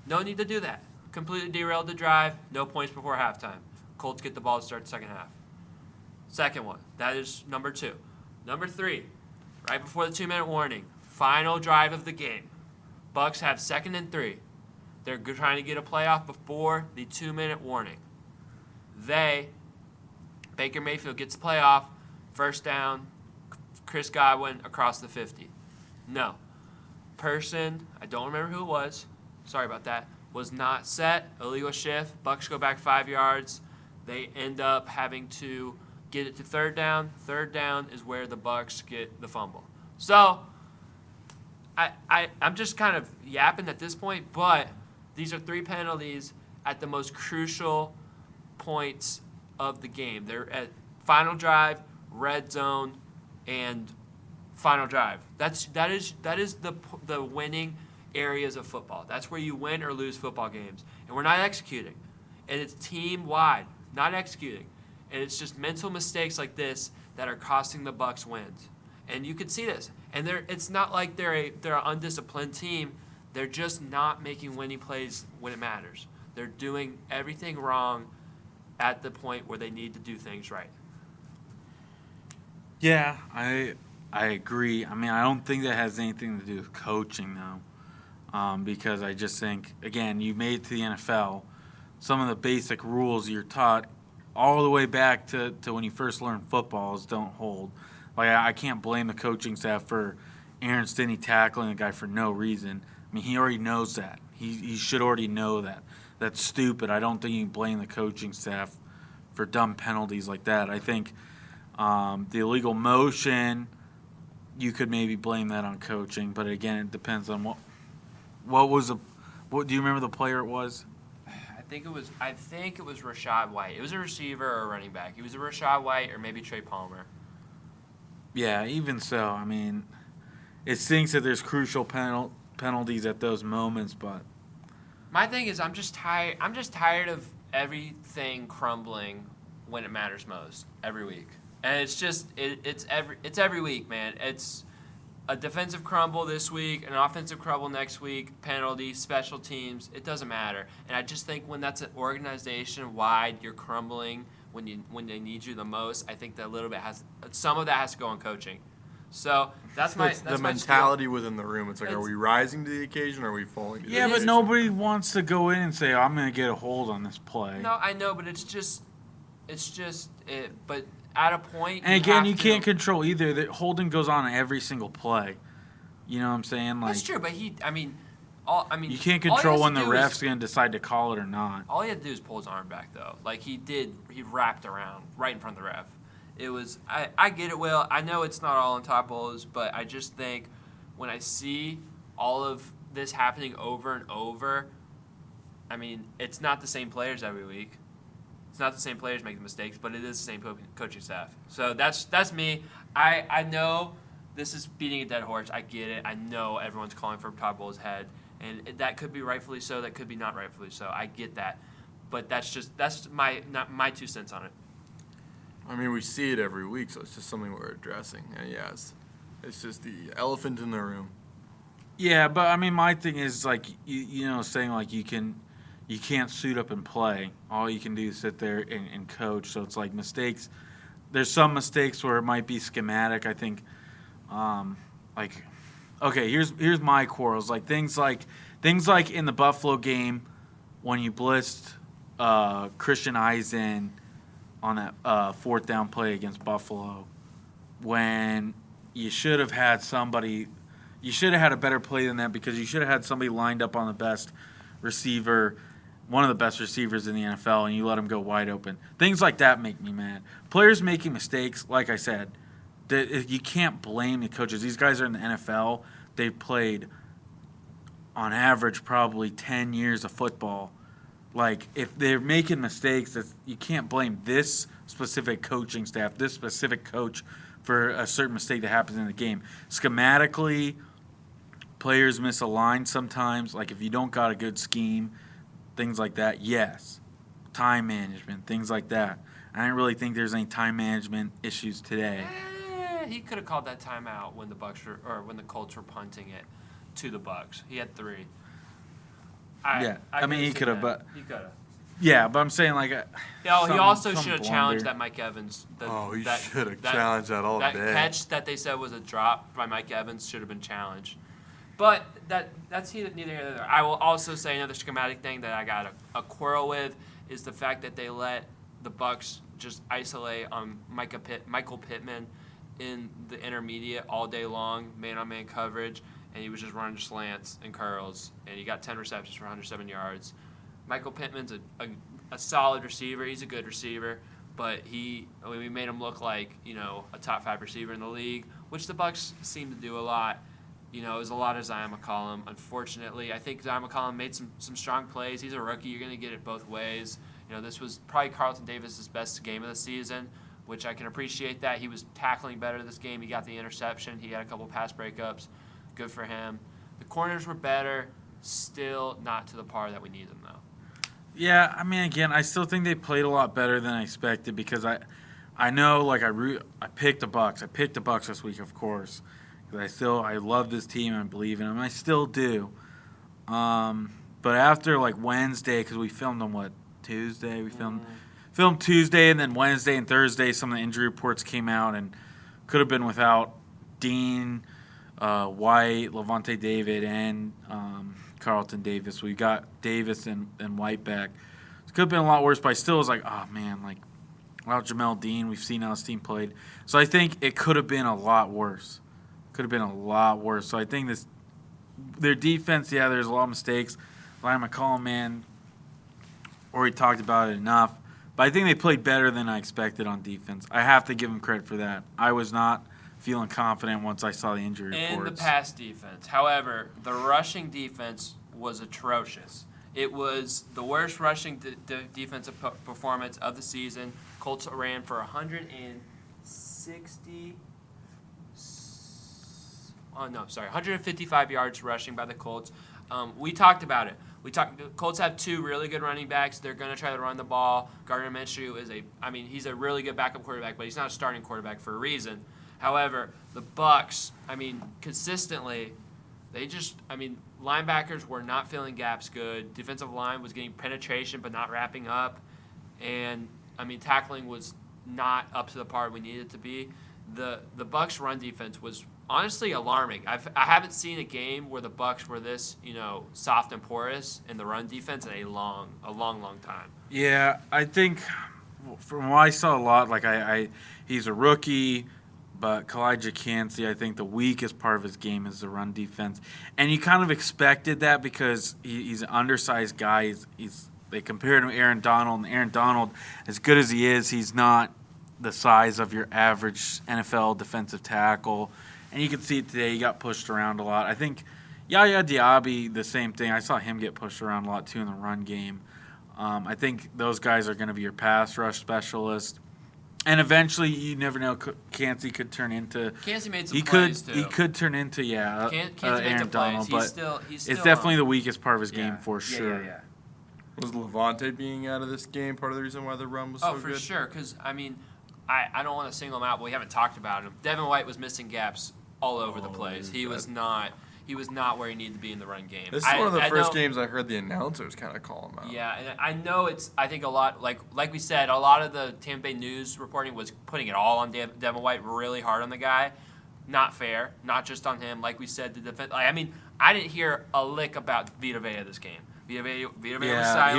No need to do that. Completely derailed the drive. No points before halftime. Colts get the ball to start the second half. Second one. That is number 2. Number 3. Right before the 2-minute warning. Final drive of the game. Bucs have 2nd and 3. They're trying to get a playoff before the 2-minute warning. Baker Mayfield gets the playoff. First down. Chris Godwin across the 50. No. Person, I don't remember who it was. Sorry about that. Was not set. Illegal shift. Bucs go back 5 yards. They end up having to get it to 3rd down. 3rd down is where the Bucs get the fumble. So, I'm just kind of yapping at this point, but these are 3 penalties at the most crucial points of the game. They're at final drive, red zone, and final drive. That is the winning areas of football. That's where you win or lose football games. And we're not executing. And it's team-wide, not executing. And it's just mental mistakes like this that are costing the Bucs wins. And you can see this. And it's not like they're an undisciplined team. They're just not making winning plays when it matters. They're doing everything wrong at the point where they need to do things right. Yeah, I agree. I mean, I don't think that has anything to do with coaching, though, because I just think, again, you made it to the NFL. Some of the basic rules you're taught all the way back to when you first learned football don't hold. Like, I can't blame the coaching staff for Aaron Stinney tackling a guy for no reason. I mean, he already knows that. He should already know that. That's stupid. I don't think you can blame the coaching staff for dumb penalties like that. I think the illegal motion, you could maybe blame that on coaching, but again, it depends on what do you remember the player it was? I think it was Rashad White. It was a receiver or a running back. It was a Rashad White or maybe Trey Palmer. Yeah, even so, I mean, it stinks that there's crucial penalties at those moments, but my thing is I'm just tired of everything crumbling when it matters most every week. And it's just it's every week, man. It's a defensive crumble this week, an offensive crumble next week, penalty, special teams. It doesn't matter. And I just think when that's an organization wide, you're crumbling when they need you the most. I think that some of that has to go on coaching. So that's the mentality within the room. It's like, are we rising to the occasion or are we falling? Yeah, but nobody wants to go in and say, I'm going to get a hold on this play. No, I know, but it's just it. But at a point, and again, you can't control either. The holding goes on every single play. You know what I'm saying? Like, that's true, but you can't control when the ref's going to decide to call it or not. All he had to do is pull his arm back, though. Like he wrapped around right in front of the ref. It was. I get it, Will. I know it's not all on top Bulls, but I just think when I see all of this happening over and over, I mean, it's not the same players every week. It's not the same players making mistakes, but it is the same coaching staff. So that's me. I know this is beating a dead horse. I get it. I know everyone's calling for Todd Bowles' head, and that could be rightfully so. That could be not rightfully so. I get that, but that's my 2 cents on it. I mean, we see it every week, so it's just something we're addressing. And yes, it's just the elephant in the room. Yeah, but I mean, my thing is like saying like you can't suit up and play. All you can do is sit there and coach. So it's like mistakes. There's some mistakes where it might be schematic. I think, okay, here's my quarrels. Like things like in the Buffalo game when you blitzed Christian Eisen on that 4th down play against Buffalo, when you should have had somebody. You should have had a better play than that because you should have had somebody lined up on the best receiver, one of the best receivers in the NFL, and you let him go wide open. Things like that make me mad. Players making mistakes, like I said, you can't blame the coaches. These guys are in the NFL. They've played, on average, probably 10 years of football. Like, if they're making mistakes, you can't blame this specific coaching staff, this specific coach, for a certain mistake that happens in the game. Schematically, players miss a line sometimes. Like, if you don't got a good scheme, things like that, yes. Time management, things like that. I don't really think there's any time management issues today. He could have called that timeout when when the Colts were punting it to the Bucs. He had 3. I mean, he could have, but he could have. Yeah, but I'm saying like. He also should have challenged that Mike Evans. He should have challenged that all day. That catch that they said was a drop by Mike Evans should have been challenged. But that's neither here nor there. I will also say another schematic thing that I got a quarrel with is the fact that they let the Bucs just isolate on Michael Pittman in the intermediate all day long, man-on-man coverage, and he was just running slants and curls, and he got 10 receptions for 107 yards. Michael Pittman's a solid receiver. He's a good receiver, but we made him look like a top 5 receiver in the league, which the Bucs seem to do a lot. it was a lot of Zion McCollum. Unfortunately, I think Zion McCollum made some strong plays. He's a rookie. You're going to get it both ways. This was probably Carlton Davis' best game of the season, which I can appreciate that. He was tackling better this game. He got the interception. He had a couple pass breakups. Good for him. The corners were better. Still not to the par that we need them, though. Yeah, I mean, again, I still think they played a lot better than I expected because I know, like, I picked the Bucs. I picked the Bucs this week, of course. Because I love this team and I believe in them. I still do. But after, like, Wednesday, because we filmed on, Tuesday? We filmed Tuesday, and then Wednesday and Thursday some of the injury reports came out and could have been without Dean, White, Levante David, and Carlton Davis. We got Davis and White back. It could have been a lot worse, but I still was like, oh, man, without Jamel Dean, we've seen how this team played. So I think it could have been a lot worse. So I think their defense, yeah, there's a lot of mistakes. Ryan McCollum, man, already talked about it enough. But I think they played better than I expected on defense. I have to give them credit for that. I was not feeling confident once I saw the injury reports. And the pass defense. However, the rushing defense was atrocious. It was the worst rushing defensive performance of the season. Colts ran for 155 yards rushing by the Colts. We talked about it. Colts have two really good running backs. They're going to try to run the ball. Gardner Minshew he's a really good backup quarterback, but he's not a starting quarterback for a reason. However, the Bucs, consistently, linebackers were not filling gaps good. Defensive line was getting penetration but not wrapping up. And, tackling was not up to the par we needed it to be. The Bucs' run defense was honestly alarming. I haven't seen a game where the Bucs were this, soft and porous in the run defense in a long time. Yeah, I think from what I saw a lot, he's a rookie, but Kalijah Kancey, I think the weakest part of his game is the run defense. And you kind of expected that because he's an undersized guy. They compared him to Aaron Donald, and Aaron Donald, as good as he is, he's not the size of your average NFL defensive tackle. And you can see it today. He got pushed around a lot. I think Yaya Diaby, the same thing. I saw him get pushed around a lot, too, in the run game. I think those guys are going to be your pass rush specialist. And eventually, you never know, Kancey could turn into... Kancey made some plays, too. He could turn into, Aaron Donald. But it's definitely the weakest part of his game, for sure. Yeah. Was Levante being out of this game part of the reason why the run was so good? Oh, for sure, because, I don't want to single him out, but we haven't talked about him. Devin White was missing gaps all over the place. He was not where he needed to be in the run game. This is one of the first games I heard the announcers kind of call him out. Yeah, and I know I think a lot, like we said, a lot of the Tampa Bay news reporting was putting it all on Devin White really hard on the guy. Not fair, not just on him. Like we said, the defense. I didn't hear a lick about Vita Vea this game. Vita Vea was silent.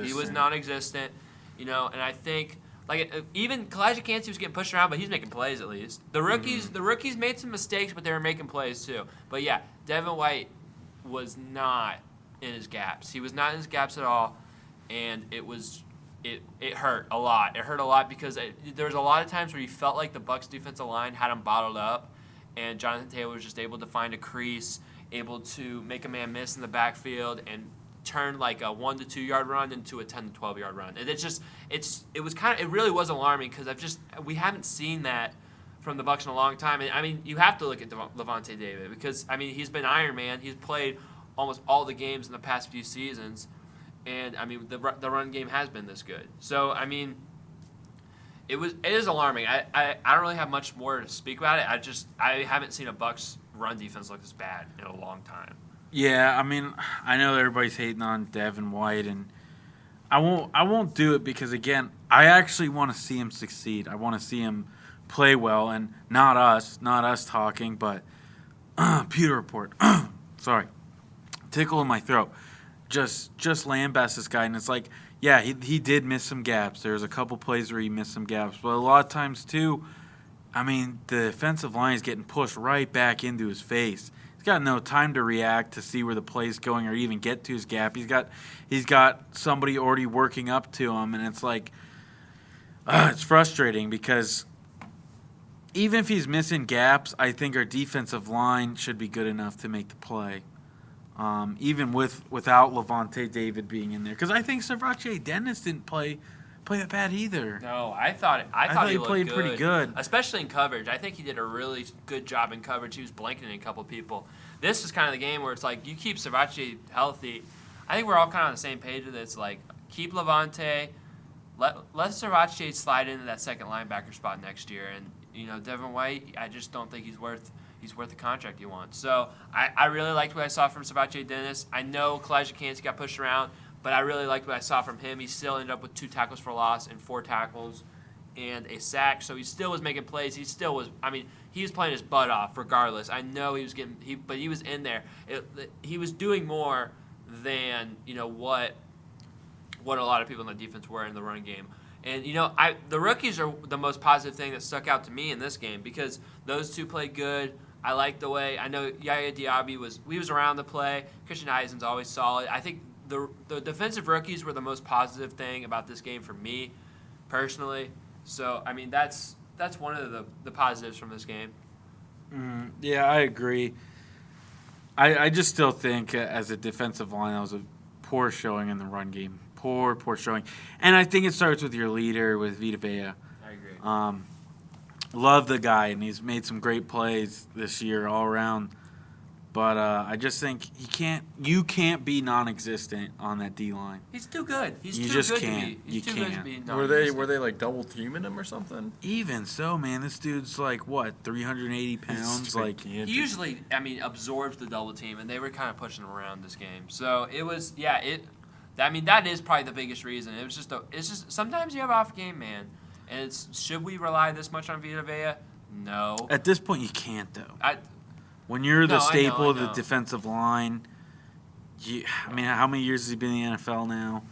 He was non-existent. And I think... even Kalijah Kancey was getting pushed around, but he's making plays at least. The rookies made some mistakes, but they were making plays too. But yeah, Devin White was not in his gaps. He was not in his gaps at all, and it hurt a lot. It hurt a lot because there was a lot of times where you felt like the Bucs defensive line had him bottled up, and Jonathan Taylor was just able to find a crease, able to make a man miss in the backfield, and turn like a 1 to 2 yard run into a 10 to 12 yard run. And it really was alarming because we haven't seen that from the Bucs in a long time. And you have to look at Levante David because he's been Iron Man. He's played almost all the games in the past few seasons, and the run game has been this good. So it is alarming. I don't really have much more to speak about it. I haven't seen a Bucs run defense look this bad in a long time. Yeah, I know everybody's hating on Devin White, and I won't do it because, again, I actually want to see him succeed. I want to see him play well, and not us talking, but Pewter Report. Sorry, tickle in my throat. Just lambast this guy, and it's like, yeah, he did miss some gaps. There's a couple plays where he missed some gaps, but a lot of times too, the defensive line is getting pushed right back into his face. Got no time to react to see where the play's going or even get to his gap. He's got somebody already working up to him, and it's like it's frustrating because even if he's missing gaps, I think our defensive line should be good enough to make the play. Even without Levante David being in there. Because I think Servace Dennis didn't play that bad either. No, I thought he played pretty good. Especially in coverage. I think he did a really good job in coverage. He was blanketing a couple people. This is kind of the game where it's like you keep Servace healthy. I think we're all kind of on the same page with this. Like, keep Levante, let Servace slide into that second linebacker spot next year. And, Devin White, I just don't think he's worth the contract you want. So I really liked what I saw from Servace Dennis. I know Kalijah Kancey got pushed around, but I really liked what I saw from him. He still ended up with 2 tackles for loss and 4 tackles and a sack. So he still was making plays. He still was. I mean, he was playing his butt off regardless. I know he was but he was in there. He was doing more than what a lot of people in the defense were in the running game. And, the rookies are the most positive thing that stuck out to me in this game because those 2 played good. I like the way. I know Yaya Diaby was around the play. Christian Eisen's always solid. I think the defensive rookies were the most positive thing about this game for me, personally. So, I mean, that's one of the positives from this game. Yeah, I agree. I just still think as a defensive line, that was a poor showing in the run game. Poor showing. And I think it starts with your leader, with Vita Vea. I agree. Love the guy, and he's made some great plays this year all around. But I just think you can't be non-existent on that D-line. He's too good. He's you too just good can't. to be. You He's too can't. good to be Were they like double teaming him or something? Even so, man, this dude's like, what, 380 pounds? Like, he usually, absorbs the double team, and they were kind of pushing him around this game. So it was, that is probably the biggest reason. It's just sometimes you have off game, man. And should we rely this much on Vita Vea? No. At this point, you can't, though. When you're the staple of the defensive line, how many years has he been in the NFL now?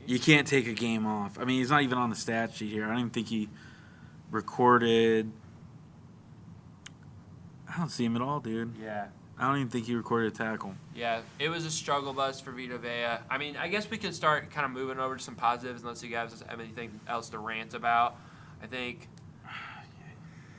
You can't take a game off. I mean, he's not even on the stat sheet here. I don't even think he recorded. I don't see him at all, dude. Yeah. I don't even think he recorded a tackle. Yeah, it was a struggle bus for Vita Vea. I mean, I guess we can start kind of moving over to some positives unless you guys have anything else to rant about. I think.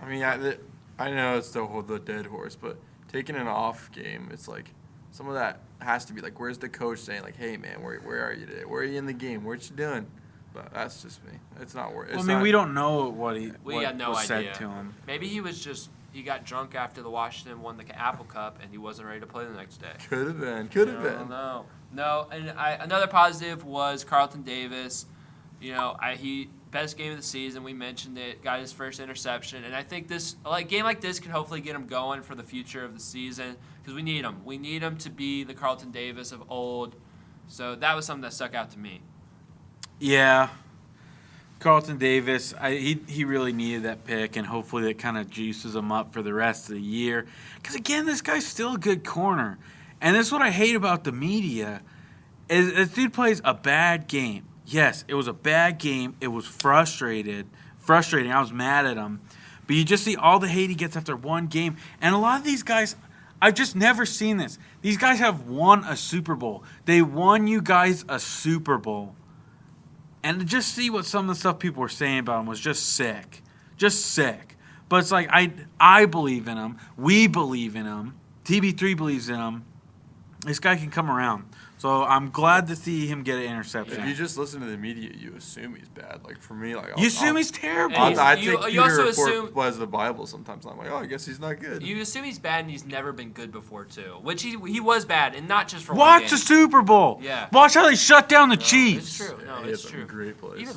I mean, I know it's still the dead horse, but taking an off game, it's like some of that has to be like, where's the coach saying like, hey man, where are you today? Where are you in the game? What you doing? But that's just me. It's not worth. We don't know what had no was idea. said to him. Maybe he got drunk after the Washington won the Apple Cup and he wasn't ready to play the next day. Could have been. No. And another positive was Carlton Davis. He best game of the season. We mentioned it. Got his first interception, and I think this game like this can hopefully get him going for the future of the season because we need him. We need him to be the Carlton Davis of old. So that was something that stuck out to me. Yeah. Carlton Davis, he really needed that pick, and hopefully that kind of juices him up for the rest of the year. Because, again, this guy's still a good corner. And this is what I hate about the media, is this dude plays a bad game. Yes, it was a bad game. It was frustrating. I was mad at him. But you just see all the hate he gets after one game. And a lot of these guys, I've just never seen this. These guys have won a Super Bowl. They won you guys a Super Bowl. And to just see what some of the stuff people were saying about him was just sick. Just sick. But it's like, I believe in him. We believe in him. TB3 believes in him. This guy can come around. So I'm glad to see him get an interception. If you just listen to the media, you assume he's bad. Like for me, you assume he's terrible. I take Peter report was the Bible sometimes. I'm like, I guess he's not good. You assume he's bad, and he's never been good before too. Which he was bad, and not just for watch one game. The Super Bowl. Yeah. Watch how they shut down the Chiefs. It's true. No, it's true. Great plays.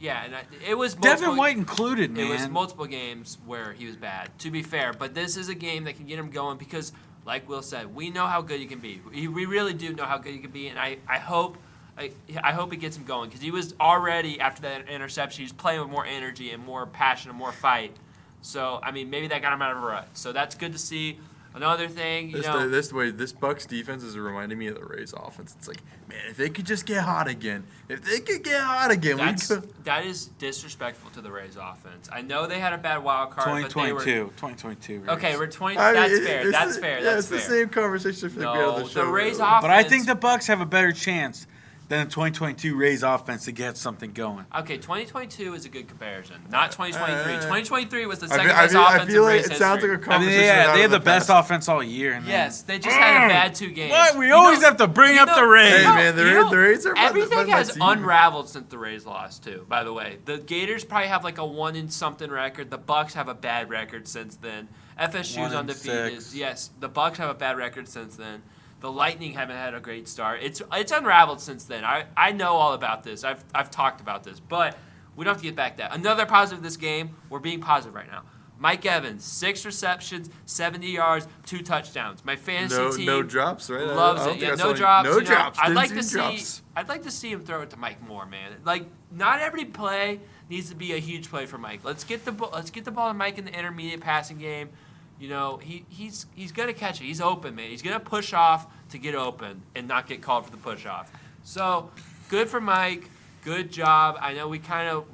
It was Devin White included, man. It was multiple games where he was bad. To be fair, but this is a game that can get him going because. Like Will said, we know how good he can be. We really do know how good he can be, and I hope it gets him going because he was already after that interception. He was playing with more energy and more passion and more fight. So I mean, maybe that got him out of a rut. So that's good to see. Another thing, this Bucs defense is reminding me of the Rays offense. It's like, man, if they could just get hot again. That is disrespectful to the Rays offense. I know they had a bad wild card, 2022. Rays. Okay, we're 20. That's fair. That's fair. Yeah, it's the same conversation. No, the Rays offense. But I think the Bucs have a better chance than the 2022 Rays offense to get something going. Okay, 2022 is a good comparison. Not 2023. 2023 was the second best offense I feel in like Rays it sounds history. like a conversation. They had the best offense all year. And yes, they just had a bad 2 games. What? We always have to bring up the Rays. Hey, man, the Rays are everything has team. unraveled since the Rays lost, too, by the way. The Gators probably have like a 1-something record. The Bucs have a bad record since then. FSU's undefeated. 6. Yes, the Bucs have a bad record since then. The Lightning haven't had a great start. It's unraveled since then. I know all about this. I've talked about this, but we don't have to get back to that. Another positive this game, we're being positive right now. Mike Evans, 6 receptions, 70 yards, 2 touchdowns. My fantasy team no drops, right? Loves it. Yeah, no drops. No drops. I'd like to see him throw it to Mike more, man. Like, not every play needs to be a huge play for Mike. Let's get the ball to Mike in the intermediate passing game. You know, he's gonna catch it. He's open, man. He's gonna push off to get open and not get called for the push off. So good for Mike. Good job. I know we kind of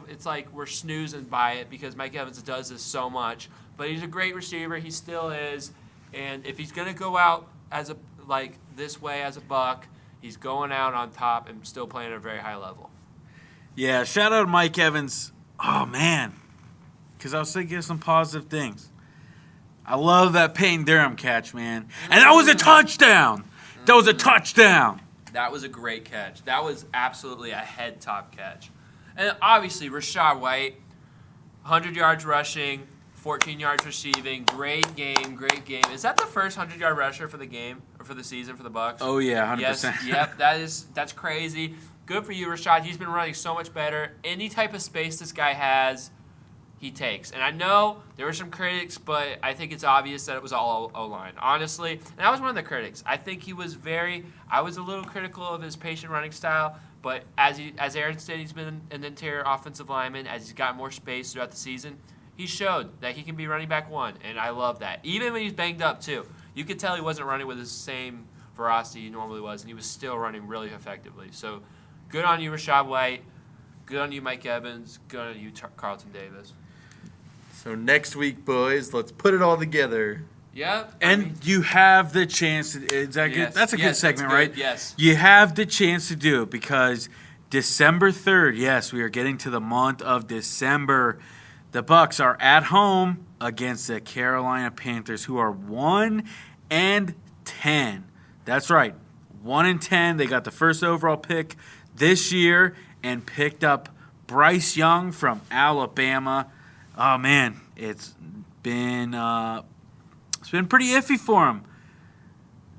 it's like we're snoozing by it because Mike Evans does this so much, but he's a great receiver. He still is, and if he's gonna go out as this way as a Buck, he's going out on top and still playing at a very high level. Yeah, shout out to Mike Evans. Oh man, because I was thinking of some positive things. I love that Peyton Durham catch, man. And that was a touchdown. That was a touchdown. That was a great catch. That was absolutely a head-top catch. And obviously, Rachaad White, 100 yards rushing, 14 yards receiving. Great game, great game. Is that the first 100-yard rusher for the game or for the season for the Bucs? Oh, yeah, 100%. Yes, yep, that's crazy. Good for you, Rachaad. He's been running so much better. Any type of space this guy has, he takes. And I know there were some critics, but I think it's obvious that it was all O-line. Honestly, and I was one of the critics. I think I was a little critical of his patient running style, but as Aaron said, he's been an interior offensive lineman. As he's got more space throughout the season, he showed that he can be running back 1, and I love that. Even when he's banged up, too. You could tell he wasn't running with his same ferocity he normally was, and he was still running really effectively. So good on you, Rachaad White. Good on you, Mike Evans. Good on you, Carlton Davis. So next week, boys, let's put it all together. Yeah. And you have the chance to, is that good? That's a good segment, right? Yes. You have the chance to do it because December 3rd, yes, we are getting to the month of December. The Bucs are at home against the Carolina Panthers, who are 1-10. That's right, 1-10. They got the first overall pick this year and picked up Bryce Young from Alabama. Oh man, it's been pretty iffy for him.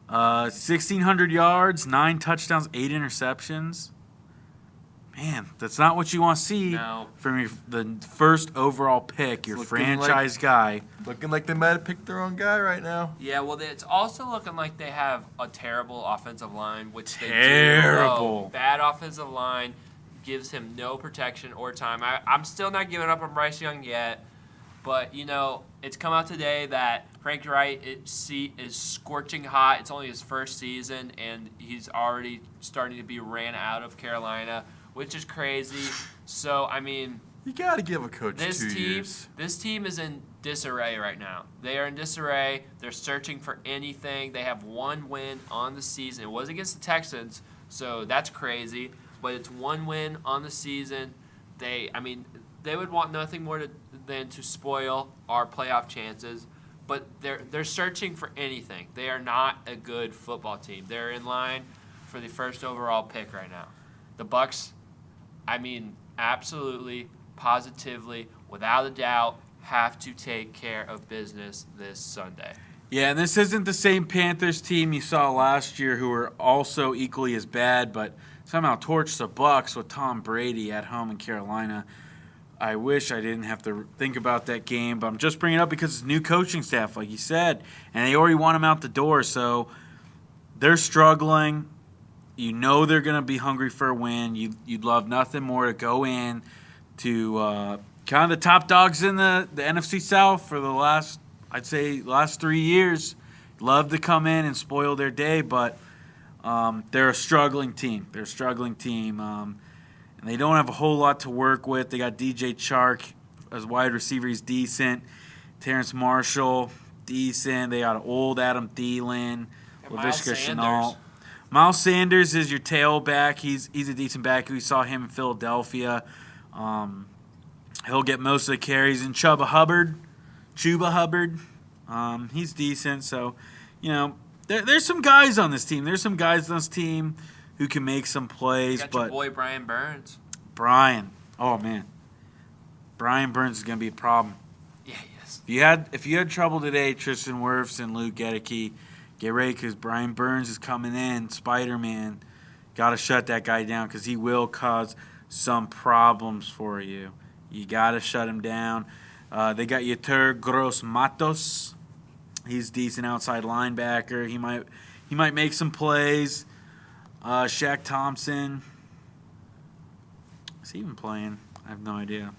1,600 yards, 9 touchdowns, 8 interceptions. Man, that's not what you want to see from the first overall pick, your franchise guy. Looking like they might have picked their own guy right now. Yeah, well, it's also looking like they have a terrible offensive line, which they do. Terrible. Bad offensive line gives him no protection or time. I'm still not giving up on Bryce Young yet, but, you know, it's come out today that Frank Wright is scorching hot. It's only his first season, and he's already starting to be ran out of Carolina, which is crazy. So, I mean, you got to give a coach 2 years. This team is in disarray right now. They are in disarray. They're searching for anything. They have 1 win on the season. It was against the Texans, so that's crazy. But it's 1 win on the season. They would want nothing more than to spoil our playoff chances. But they're searching for anything. They are not a good football team. They're in line for the first overall pick right now. The Bucs, absolutely, positively, without a doubt, have to take care of business this Sunday. Yeah, and this isn't the same Panthers team you saw last year who were also equally as bad, but somehow torched the Bucs with Tom Brady at home in Carolina. I wish I didn't have to think about that game, but I'm just bringing it up because it's new coaching staff, like you said, and they already want him out the door, so they're struggling. You know they're going to be hungry for a win. You'd love nothing more to go in to kind of the top dogs in the NFC South for the last 3 years. Love to come in and spoil their day, but they're a struggling team. And they don't have a whole lot to work with. They got DJ Chark as wide receiver. He's decent. Terrence Marshall, decent. They got old Adam Thielen. Miles Laviska Sanders. Shenault. Miles Sanders is your tailback. He's a decent back. We saw him in Philadelphia. He'll get most of the carries. And Chuba Hubbard, he's decent. So, there's some guys on this team. There's some guys on this team who can make some plays. You got your boy Brian Burns. Oh man, Brian Burns is gonna be a problem. Yeah, he is. If you had trouble today, Tristan Wirfs and Luke Gedeke, get ready because Brian Burns is coming in. Spider-Man, got to shut that guy down because he will cause some problems for you. You got to shut him down. They got Yetur Gross-Matos. He's decent outside linebacker. He might make some plays. Shaq Thompson. Is he even playing? I have no idea.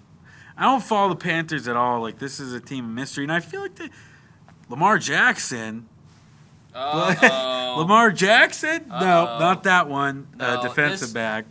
I don't follow the Panthers at all. Like, this is a team of mystery. And I feel like Lamar Jackson. Lamar Jackson? No, not that one. Defensive back.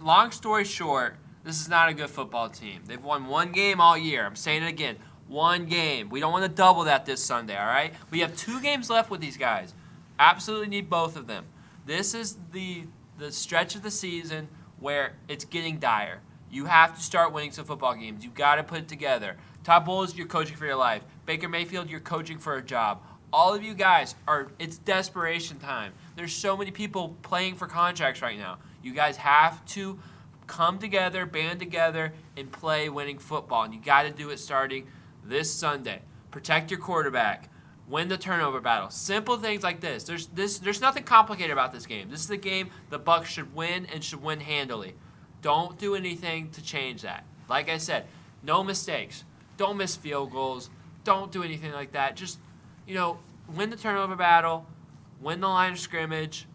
Long story short, this is not a good football team. They've won one game all year. I'm saying it again. One game. We don't want to double that this Sunday, all right? We have 2 games left with these guys. Absolutely need both of them. This is the stretch of the season where it's getting dire. You have to start winning some football games. You've got to put it together. Todd Bowles, you're coaching for your life. Baker Mayfield, you're coaching for a job. All of you guys it's desperation time. There's so many people playing for contracts right now. You guys have to come together, band together, and play winning football. And you got to do it starting this Sunday. Protect your quarterback. Win the turnover battle. Simple things like this. There's nothing complicated about this game. This is the game the Bucs should win and should win handily. Don't do anything to change that. Like I said, no mistakes. Don't miss field goals. Don't do anything like that. Just, win the turnover battle, win the line of scrimmage,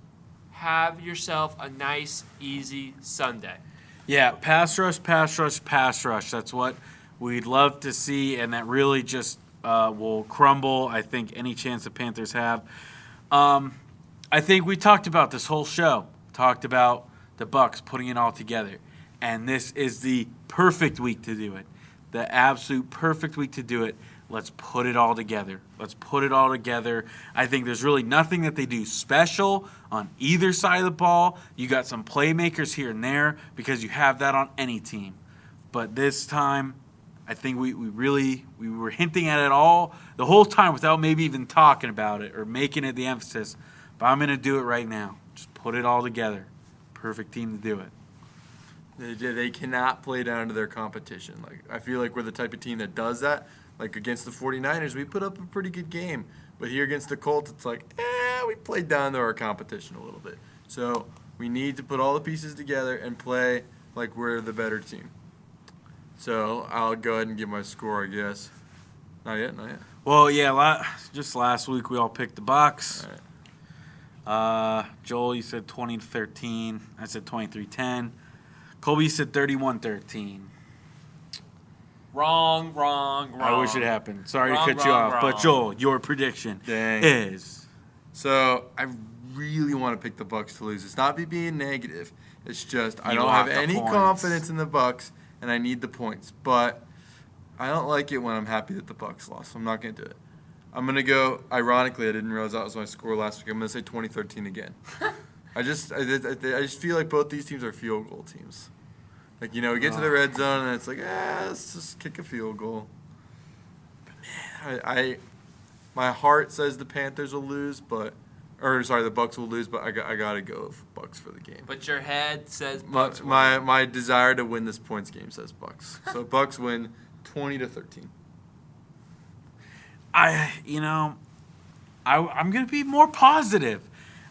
have yourself a nice, easy Sunday. Yeah, pass rush. That's what we'd love to see, and that really just will crumble, I think, any chance the Panthers have. I think we talked about this whole show, talked about the Bucs putting it all together, and this is the perfect week to do it, the absolute perfect week to do it. Let's put it all together. I think there's really nothing that they do special on either side of the ball. You got some playmakers here and there because you have that on any team. But this time, I think we were hinting at it all the whole time without maybe even talking about it or making it the emphasis. But I'm going to do it right now. Just put it all together. Perfect team to do it. They cannot play down to their competition. I feel like we're the type of team that does that. Like against the 49ers, we put up a pretty good game. But here against the Colts, it's like, we played down to our competition a little bit. So we need to put all the pieces together and play like we're the better team. So I'll go ahead and give my score, I guess. Not yet. Well, yeah, just last week we all picked the Bucs. All right. Joel, you said 20-13. I said 23-10. Colby said 31-13. Wrong. I wish it happened. Sorry to cut you off. But Joel, your prediction is? So I really want to pick the Bucs to lose. It's not me being negative. It's just I don't have any confidence in the Bucs, and I need the points. But I don't like it when I'm happy that the Bucs lost. So I'm not going to do it. I'm going to go, ironically, I didn't realize that was my score last week. I'm going to say 2013 again. I just feel like both these teams are field goal teams. Like, we get to the red zone, and it's like, let's just kick a field goal. But man, my heart says the Panthers will lose, the Bucs will lose, but I got to go with Bucs for the game. But your head says Bucs win. My desire to win this points game says Bucs. So Bucs win 20-13. I'm going to be more positive.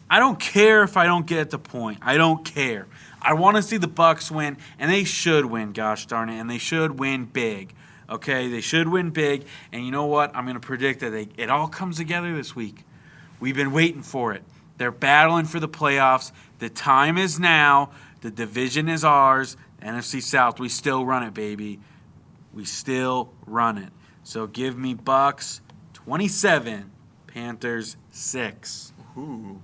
I don't care if I don't get the point. I don't care. I want to see the Bucs win, and they should win, gosh darn it, and they should win big. Okay, they should win big, and you know what? I'm going to predict that it all comes together this week. We've been waiting for it. They're battling for the playoffs. The time is now. The division is ours. NFC South, we still run it, baby. We still run it. So give me Bucs 27, Panthers 6. Ooh.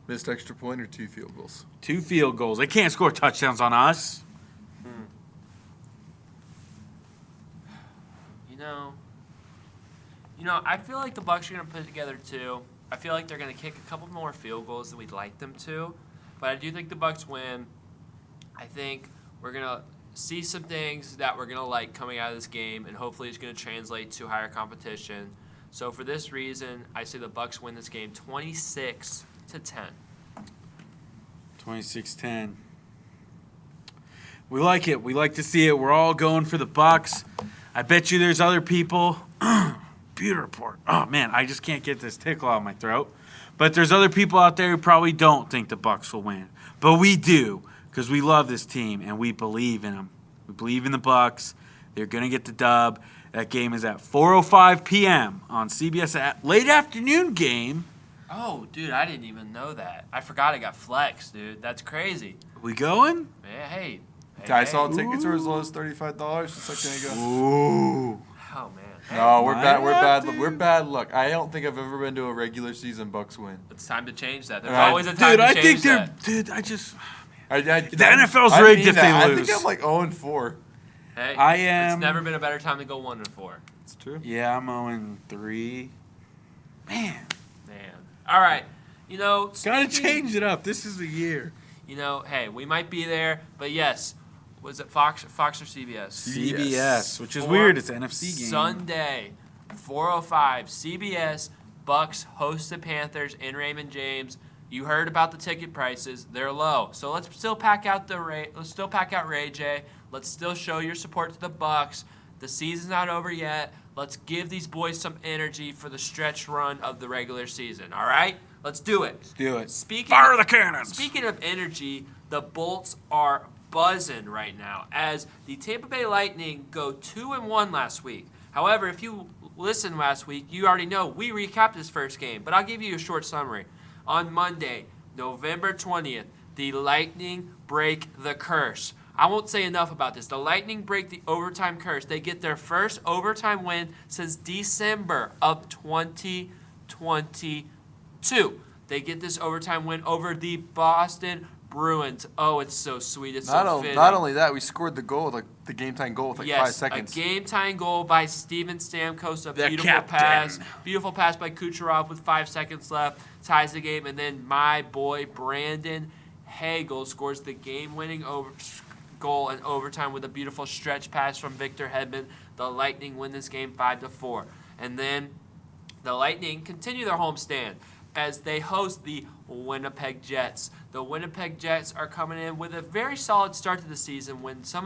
Missed extra point or 2 field goals? 2 field goals. They can't score touchdowns on us. I feel like the Bucs are going to put it together too. I feel like they're going to kick a couple more field goals than we'd like them to. But I do think the Bucs win. I think we're going to see some things that we're going to like coming out of this game, and hopefully it's going to translate to higher competition. So for this reason, I say the Bucs win this game 26-10. 26-10. We like it. We like to see it. We're all going for the Bucs. I bet you there's other people. Beauty report. Oh, man, I just can't get this tickle out of my throat. But there's other people out there who probably don't think the Bucs will win. But we do, because we love this team, and we believe in them. We believe in the Bucs. They're going to get the dub. That game is at 4:05 p.m. on CBS. Late afternoon game. Oh, dude, I didn't even know that. I forgot it got flexed, dude. That's crazy. We going? Yeah, hey. I saw tickets are as low as $35. Just like gonna go. Ooh. Oh, man. Hey, No, we're bad. We're bad luck. I don't think I've ever been to a regular season Bucs win. It's time to change that. There's always a time dude, to I change think they're. that. Dude, I just. The NFL's rigged if they lose. I think I'm like 0-4. Hey, I am. It's never been a better time to go 1-4. It's true. Yeah, I'm 0-3. Man. All right. You know, Gotta change it up. This is the year. You know, hey, we might be there, but yes. Was it Fox or CBS? CBS, which is weird. It's an NFC game. Sunday, 4:05, CBS. Bucs host the Panthers in Raymond James. You heard about the ticket prices; they're low. So let's still pack out Ray J. Let's still show your support to the Bucs. The season's not over yet. Let's give these boys some energy for the stretch run of the regular season. All right, let's do it. Let's do it. Fire the cannons. Speaking of energy, the Bolts are buzzing right now as the Tampa Bay Lightning go 2-1 last week. However, if you listened last week, you already know we recapped this first game, but I'll give you a short summary. On Monday, November 20th, the Lightning break the curse. I won't say enough about this. The Lightning break the overtime curse. They get their first overtime win since December of 2022. They get this overtime win over the Boston Bruins. Oh, it's so sweet. It's so fitting. Not only that, we scored the goal, like the game-tying goal with 5 seconds. A game-tying goal by Steven Stamkos. A beautiful captain. pass. Beautiful pass by Kucherov with 5 seconds left. Ties the game. And then my boy Brandon Hagel scores the game-winning goal in overtime with a beautiful stretch pass from Victor Hedman. The Lightning win this game 5-4. And then the Lightning continue their homestand as they host the Winnipeg Jets. The Winnipeg Jets are coming in with a very solid start to the season when some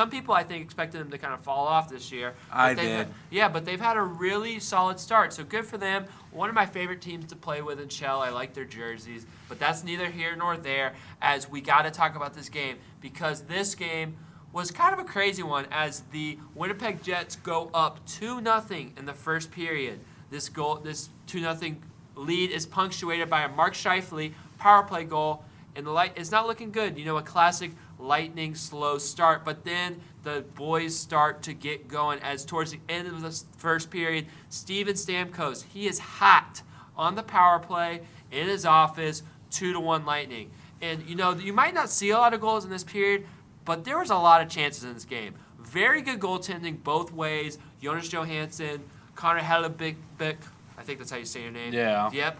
people I think expected them to kind of fall off this year. I did. But they've had a really solid start, so good for them. One of my favorite teams to play with in Shell. I like their jerseys, but that's neither here nor there as we got to talk about this game because this game was kind of a crazy one as the Winnipeg Jets go up 2-0 in the first period. This 2-0 lead is punctuated by a Mark Scheifele power play goal, and it's not looking good. You know, a classic Lightning slow start, but then the boys start to get going as towards the end of the first period, Steven Stamkos, he is hot on the power play in his office, 2-1 Lightning. And, you know, you might not see a lot of goals in this period, but there was a lot of chances in this game. Very good goaltending both ways. Jonas Johansson, Connor Hellebuck, I think that's how you say your name. Yeah. Yep.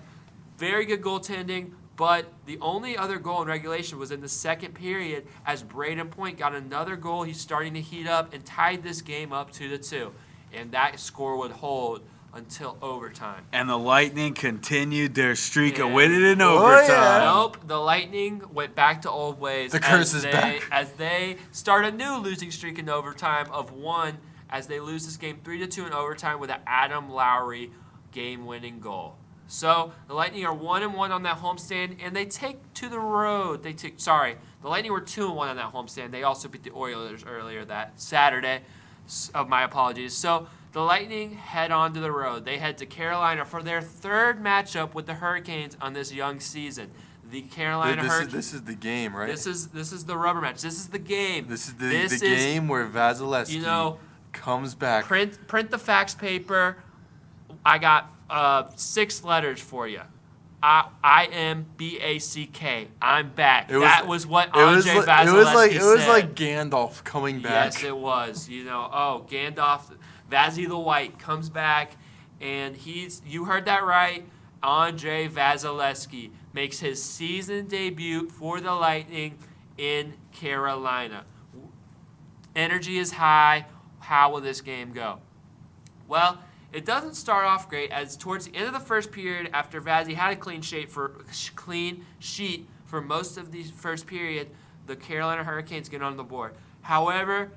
Very good goaltending, but the only other goal in regulation was in the second period as Braden Point got another goal. He's starting to heat up and tied this game up 2-2. And that score would hold until overtime. And the Lightning continued their streak of winning in overtime. Yeah. Nope, the Lightning went back to old ways. The curse is back. As they start a new losing streak in overtime of 1 as they lose this game 3-2 in overtime with an Adam Lowry game-winning goal. So the Lightning are 1-1 on that homestand, and they take to the road. The Lightning were 2-1 on that homestand. They also beat the Oilers earlier that Saturday. My apologies. So the Lightning head on to the road. They head to Carolina for their third matchup with the Hurricanes on this young season. The Carolina Hurricanes. This is the game, right? This is the rubber match. This is the game. This is the game where Vasilevskiy comes back. Print the fax paper. I got 6 letters for you. I-am-B-A-C-K. I'm back. That was what Andrei Vasilevskiy said. It was like Gandalf coming back. Yes, it was. Gandalf, Vazzy the White comes back, and you heard that right. Andrei Vasilevskiy makes his season debut for the Lightning in Carolina. Energy is high. How will this game go? Well, it doesn't start off great, as towards the end of the first period, after Vazzy had a clean sheet for most of the first period, the Carolina Hurricanes get on the board. However,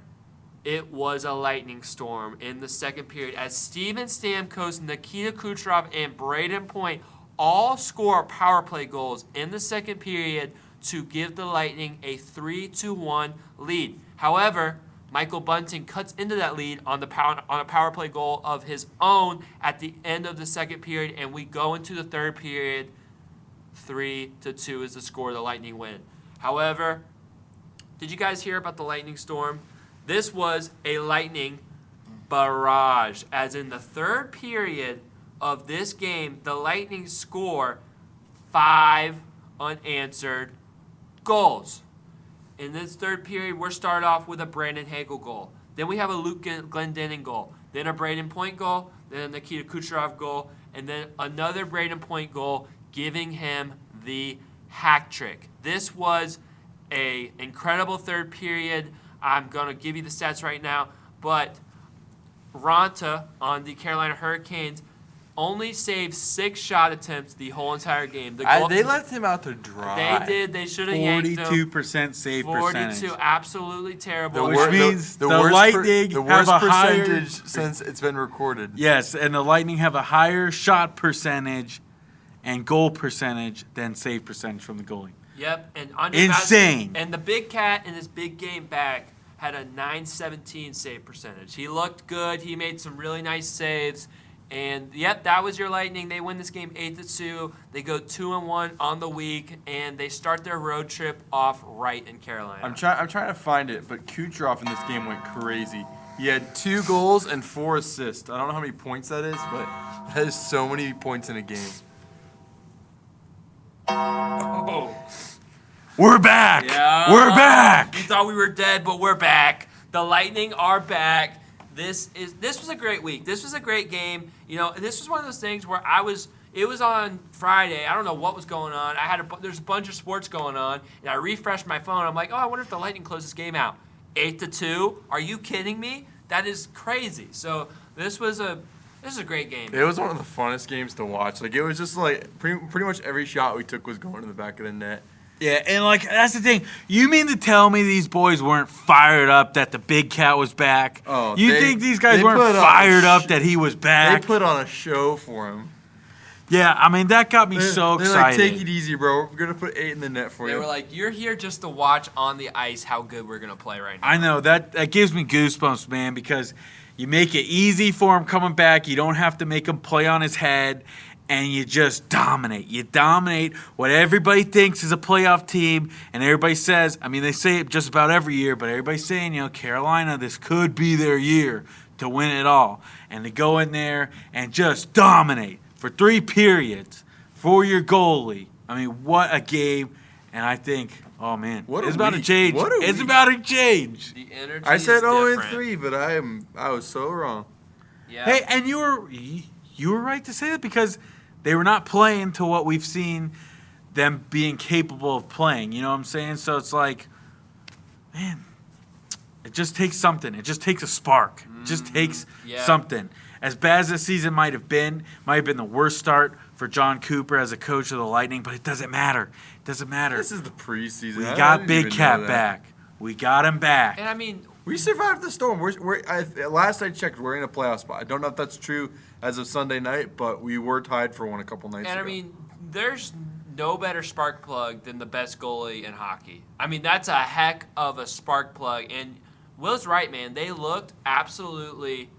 it was a lightning storm in the second period, as Steven Stamkos, Nikita Kucherov, and Braden Point all score power play goals in the second period to give the Lightning a 3-1 lead. However, Michael Bunting cuts into that lead on a power play goal of his own at the end of the second period, and we go into the third period. 3-2 is the score. The Lightning win. However, did you guys hear about the lightning storm? This was a lightning barrage, as in the third period of this game, the Lightning score 5 unanswered goals. In this third period, we're started off with a Brandon Hagel goal. Then we have a Luke Glendening goal. Then a Braden Point goal. Then a Nikita Kucherov goal. And then another Braden Point goal, giving him the hat trick. This was an incredible third period. I'm going to give you the stats right now. But Ronta on the Carolina Hurricanes only saved 6 shot attempts the whole entire game. They left him out to dry. They did. They should have yanked him. 42% save percentage. 42, absolutely terrible. Which means the Lightning the have worst a higher percentage since it's been recorded. Yes, and the Lightning have a higher shot percentage and goal percentage than save percentage from the goalie. Yep, and insane. And the Big Cat in his big game back had a .917 save percentage. He looked good. He made some really nice saves. And, yep, that was your Lightning. They win this game 8-2. They go 2-1 on the week, and they start their road trip off right in Carolina. I'm trying to find it, but Kucherov in this game went crazy. He had 2 goals and 4 assists. I don't know how many points that is, but that is so many points in a game. Oh. We're back. Yeah. We're back. You thought we were dead, but we're back. The Lightning are back. This was a great week. This was a great game. You know, this was one of those things where it was on Friday. I don't know what was going on. There's a bunch of sports going on, and I refreshed my phone. I'm like, oh, I wonder if the Lightning close this game out. 8-2. Are you kidding me? That is crazy. So this was a great game. It was one of the funnest games to watch. Like, it was just like pretty much every shot we took was going in the back of the net. Yeah, and like that's the thing. You mean to tell me these boys weren't fired up that the Big Cat was back? Oh, you think these guys weren't fired up that he was back? They put on a show for him. Yeah, I mean that got me so excited. They're like, take it easy, bro. We're gonna put 8 in the net for you. They were like, you're here just to watch on the ice how good we're gonna play right now. I know that gives me goosebumps, man, because you make it easy for him coming back. You don't have to make him play on his head. And you just dominate. You dominate what everybody thinks is a playoff team. And everybody says, I mean, they say it just about every year, but everybody's saying, you know, Carolina, this could be their year to win it all. And to go in there and just dominate for 3 periods for your goalie. I mean, what a game. And I think, oh, man, it's about to change. It's about to change. The energy I said is 0-3, but I was so wrong. Yeah. Hey, and you were right to say that because they were not playing to what we've seen them being capable of playing. You know what I'm saying? So it's like, man, it just takes something. It just takes a spark. It just takes something. As bad as the season might have been the worst start for John Cooper as a coach of the Lightning, but it doesn't matter. It doesn't matter. This is the preseason. We got Big Cat back. We got him back. And I mean, we survived the storm. Last I checked, we're in a playoff spot. I don't know if that's true as of Sunday night, but we were tied for one a couple nights ago. And I mean, there's no better spark plug than the best goalie in hockey. I mean, that's a heck of a spark plug. And Will's right, man. They looked absolutely.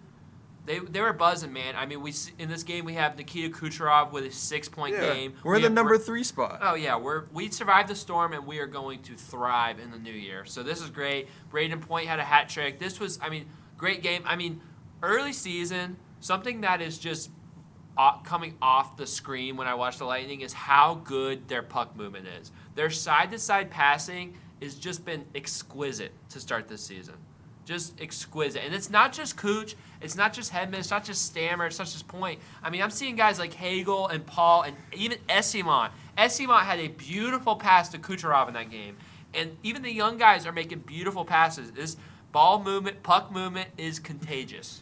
They were buzzing, man. I mean, in this game we have Nikita Kucherov with a 6-point game. We're in the number 3 spot. Oh yeah, we survived the storm and we are going to thrive in the new year. So this is great. Braden Point had a hat trick. This was, I mean, great game. I mean, early season, something that is just coming off the screen when I watch the Lightning is how good their puck movement is. Their side-to-side passing has just been exquisite to start this season. just exquisite. And it's not just Cooch, it's not just Hedman, it's not just Stammer, it's not just Point. I mean, I'm seeing guys like Hagel and Paul and even Esimont. Esimont had a beautiful pass to Kucherov in that game. And even the young guys are making beautiful passes. This ball movement, puck movement is contagious.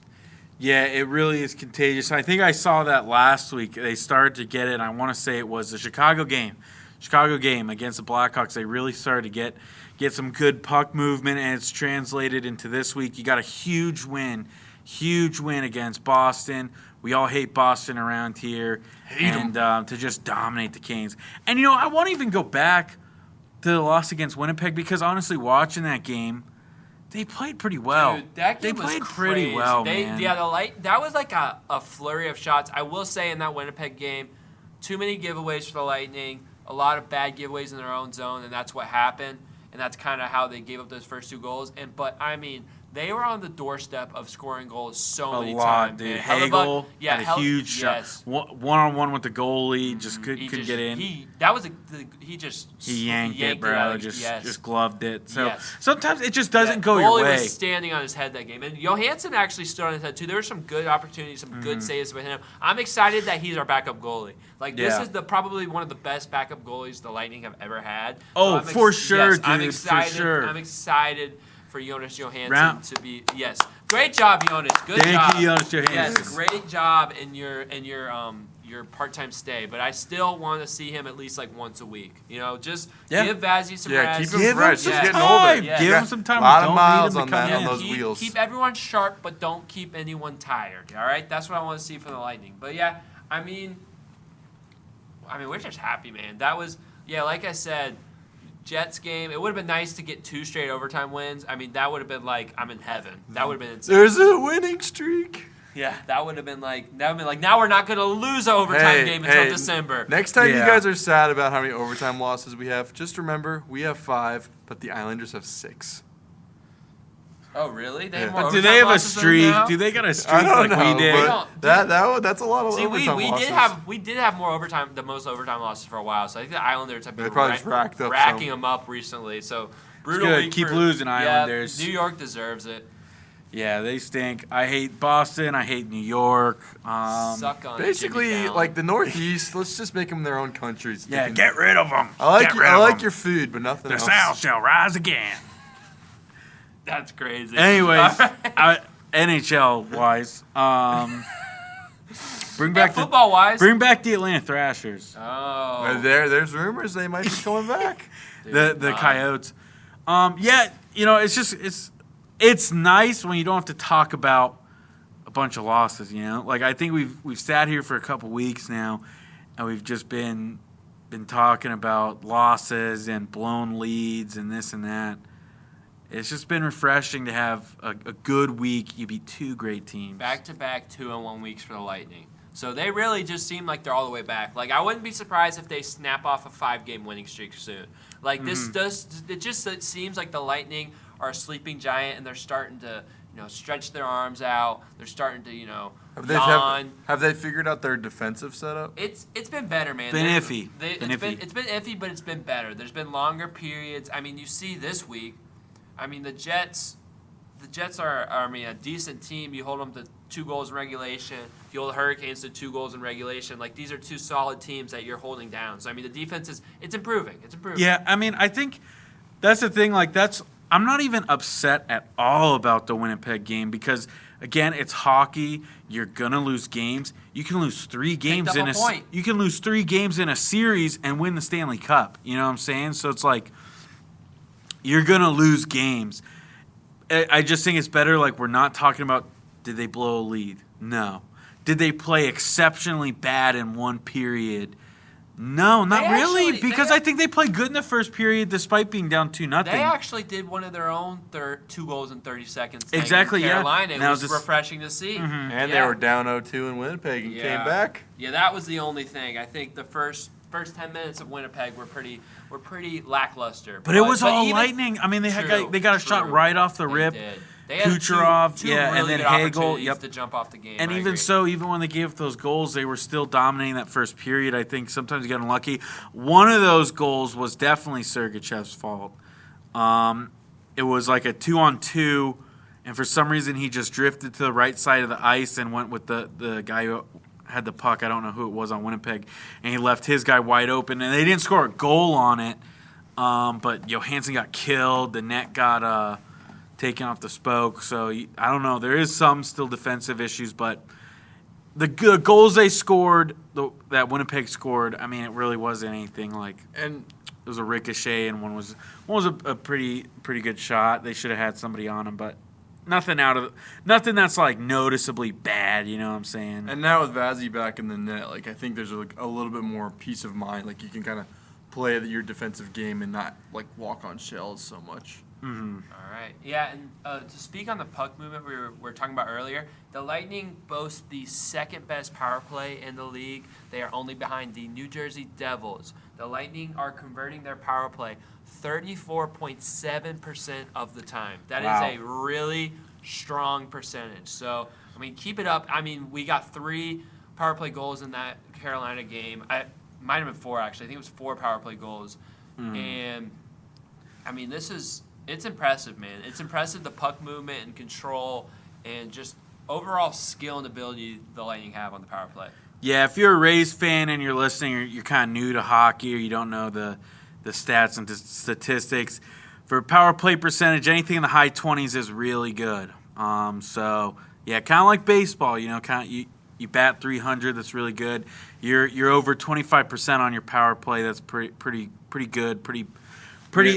Yeah, it really is contagious. I think I saw that last week. They started to get it. I want to say it was the Chicago game against the Blackhawks. They really started to get some good puck movement, and it's translated into this week. You got a huge win against Boston. We all hate Boston around here, to just dominate the Canes. And, I won't even go back to the loss against Winnipeg because, honestly, watching that game, they played pretty well. Dude, that game was crazy. Pretty well, man. Yeah, that was like a flurry of shots. I will say in that Winnipeg game, too many giveaways for the Lightning, a lot of bad giveaways in their own zone, and that's what happened. And that's kind of how they gave up those first 2 goals. But I mean, they were on the doorstep of scoring goals so many times. Dude. Hagel had a huge shot. One-on-one with the goalie, just couldn't get in. He yanked it, bro. Just gloved it. So sometimes it just doesn't go your way. The goalie was standing on his head that game. And Johansson actually stood on his head, too. There were some good opportunities, some good saves with him. I'm excited that he's our backup goalie. This is probably one of the best backup goalies the Lightning have ever had. Oh, for sure, dude. I'm excited. For sure. I'm excited for Jonas Johansson to be great job, Jonas. Good job. Thank you, Jonas Johansson. Yes, great job in your part-time stay, but I still want to see him at least like once a week. Just give Vazzy some rest. Keep him fresh. He's getting older. Give him some time. A lot of miles on those wheels. Keep everyone sharp, but don't keep anyone tired. All right, that's what I want to see from the Lightning. But yeah, I mean, we're just happy, man. That was like I said. Jets game, it would have been nice to get 2 straight overtime wins. I mean, that would have been like I'm in heaven. That would have been insane. There's a winning streak. Yeah, that would have been like now we're not going to lose an overtime game until December. Next time you guys are sad about how many overtime losses we have, just remember we have 5, but the Islanders have 6. Oh, really? They have more do they have a streak? Do they got a streak like we did? That's a lot of overtime losses. We did have the most overtime losses for a while. So I think the Islanders have been racking them up recently. So brutal. Good. Keep losing, Islanders. New York deserves it. Yeah, they stink. I hate Boston. I hate New York. Suck on basically, like the Northeast, let's just make them their own countries. Yeah, get rid of them. I like your food, but nothing else. The South shall rise again. That's crazy. Anyways, NHL-wise, football-wise, bring back the Atlanta Thrashers. Oh, there's rumors they might be coming back. the Coyotes. It's nice when you don't have to talk about a bunch of losses. Like I think we've sat here for a couple weeks now, and we've just been talking about losses and blown leads and this and that. It's just been refreshing to have a good week. You beat 2 great teams. Back-to-back 2-1 weeks for the Lightning. So they really just seem like they're all the way back. Like, I wouldn't be surprised if they snap off a 5-game winning streak soon. Like, it seems like the Lightning are a sleeping giant, and they're starting to, stretch their arms out. They're starting to, yawn. Have they figured out their defensive setup? It's been better, man. It's been iffy, but it's been better. There's been longer periods. I mean, you see this week, the Jets are a decent team. You hold them to 2 goals in regulation. You hold the Hurricanes to 2 goals in regulation. Like, these are 2 solid teams that you're holding down. So, the defense it's improving. It's improving. Yeah, I think that's the thing. Like, I'm not even upset at all about the Winnipeg game because, again, it's hockey. You're gonna lose games. You can lose 3 games You can lose 3 games in a series and win the Stanley Cup. You know what I'm saying? So it's like you're gonna lose games. I just think it's better. Like, we're not talking about did they blow a lead? No. Did they play exceptionally bad in one period? No, not really, because I think they played good in the first period despite being down 2-0. They actually did one of their own 2 goals in 30 seconds. Exactly, Carolina. It was refreshing to see. Mm-hmm. And they were down 0-2 in Winnipeg and came back. Yeah, that was the only thing. I think the first 10 minutes of Winnipeg were pretty lackluster. But it was all Lightning. They got a shot right off the rip. They had Kucherov, two really and then good Hagel, to jump off the game. And even when they gave up those goals, they were still dominating that first period. I think sometimes you get unlucky. One of those goals was definitely Sergachev's fault. It was like a 2-on-2, and for some reason he just drifted to the right side of the ice and went with the guy who had the puck. I don't know who it was on Winnipeg, and he left his guy wide open, and they didn't score a goal on it. But Johansson got killed. The net got taken off the spoke. So I don't know. There is some still defensive issues, but the goals they scored, that Winnipeg scored, I mean, it really wasn't anything like. And it was a ricochet, and one was a pretty good shot. They should have had somebody on him, but nothing that's like noticeably bad. You know what I'm saying? And now with Vazzy back in the net, like I think there's like a little bit more peace of mind. Like you can kind of play your defensive game and not like walk on shells so much. Mm-hmm. All right. Yeah, and to speak on the puck movement we were talking about earlier, the Lightning boast the second best power play in the league. They are only behind the New Jersey Devils. The Lightning are converting their power play 34.7% of the time. That is a really strong percentage. So, I mean, keep it up. I mean, we got 3 power play goals in that Carolina game. Might have been 4, actually. I think it was 4 power play goals. And, I mean, it's impressive, man. It's impressive, the puck movement and control and just overall skill and ability the Lightning have on the power play. Yeah, if you're a Rays fan and you're listening, or you're kind of new to hockey or you don't know the stats and statistics, for power play percentage, anything in the high 20s is really good. So, yeah, kind of like baseball, you you bat 300, that's really good. You're over 25% on your power play, that's pretty good, pretty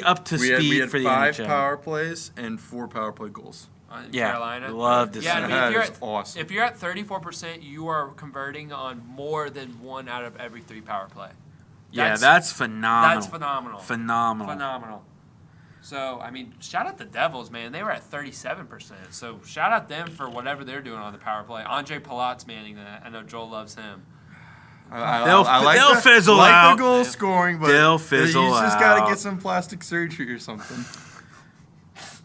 up to speed for the NHL. We had 5 power plays and 4 power play goals. Carolina. Love to see that. I mean, awesome. If you're at 34%, you are converting on more than 1 out of every 3 power play. That's phenomenal. That's phenomenal. Phenomenal. So, I mean, shout out the Devils, man. They were at 37%. So, shout out them for whatever they're doing on the power play. Andrei Palat's manning that. I know Joel loves him. They'll fizzle out. The goal scoring, but they'll fizzle out. You just got to get some plastic surgery or something.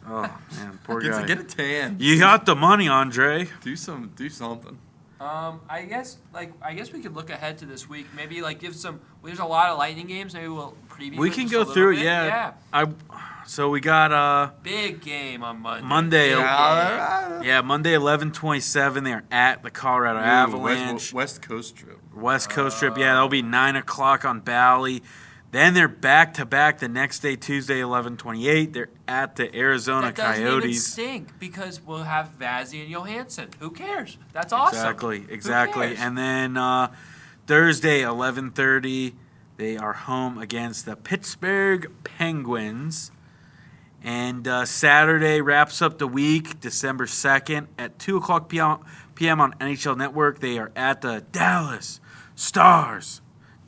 Oh man, poor guy. Get a tan. You got the money, Andre. Do something. I guess we could look ahead to this week. Maybe give some. There's a lot of Lightning games. Maybe we'll preview. We can go through it. Yeah. So we got big game on Monday. Monday 11/27. They're at the Colorado Avalanche. West Coast trip. Yeah, that'll be 9:00 on Bally. Then they're back-to-back the next day, Tuesday, 11/28. They're at the Arizona Coyotes. That doesn't even stink because we'll have Vazzy and Johansson. Who cares? That's awesome. Exactly. And then Thursday, 11:30, they are home against the Pittsburgh Penguins. And Saturday wraps up the week, December 2nd, at 2:00 p.m. on NHL Network. They are at the Dallas Stars.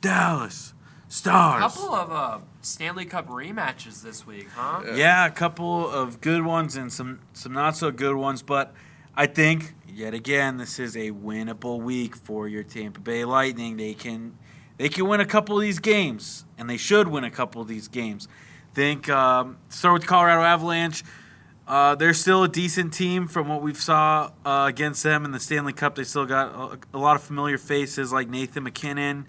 A couple of Stanley Cup rematches this week, huh? Yeah, a couple of good ones and some not so good ones, but I think yet again this is a winnable week for your Tampa Bay Lightning. They can win a couple of these games, and they should win a couple of these games. Think start with the Colorado Avalanche. They're still a decent team from what we've saw against them in the Stanley Cup. They still got a lot of familiar faces like Nathan McKinnon.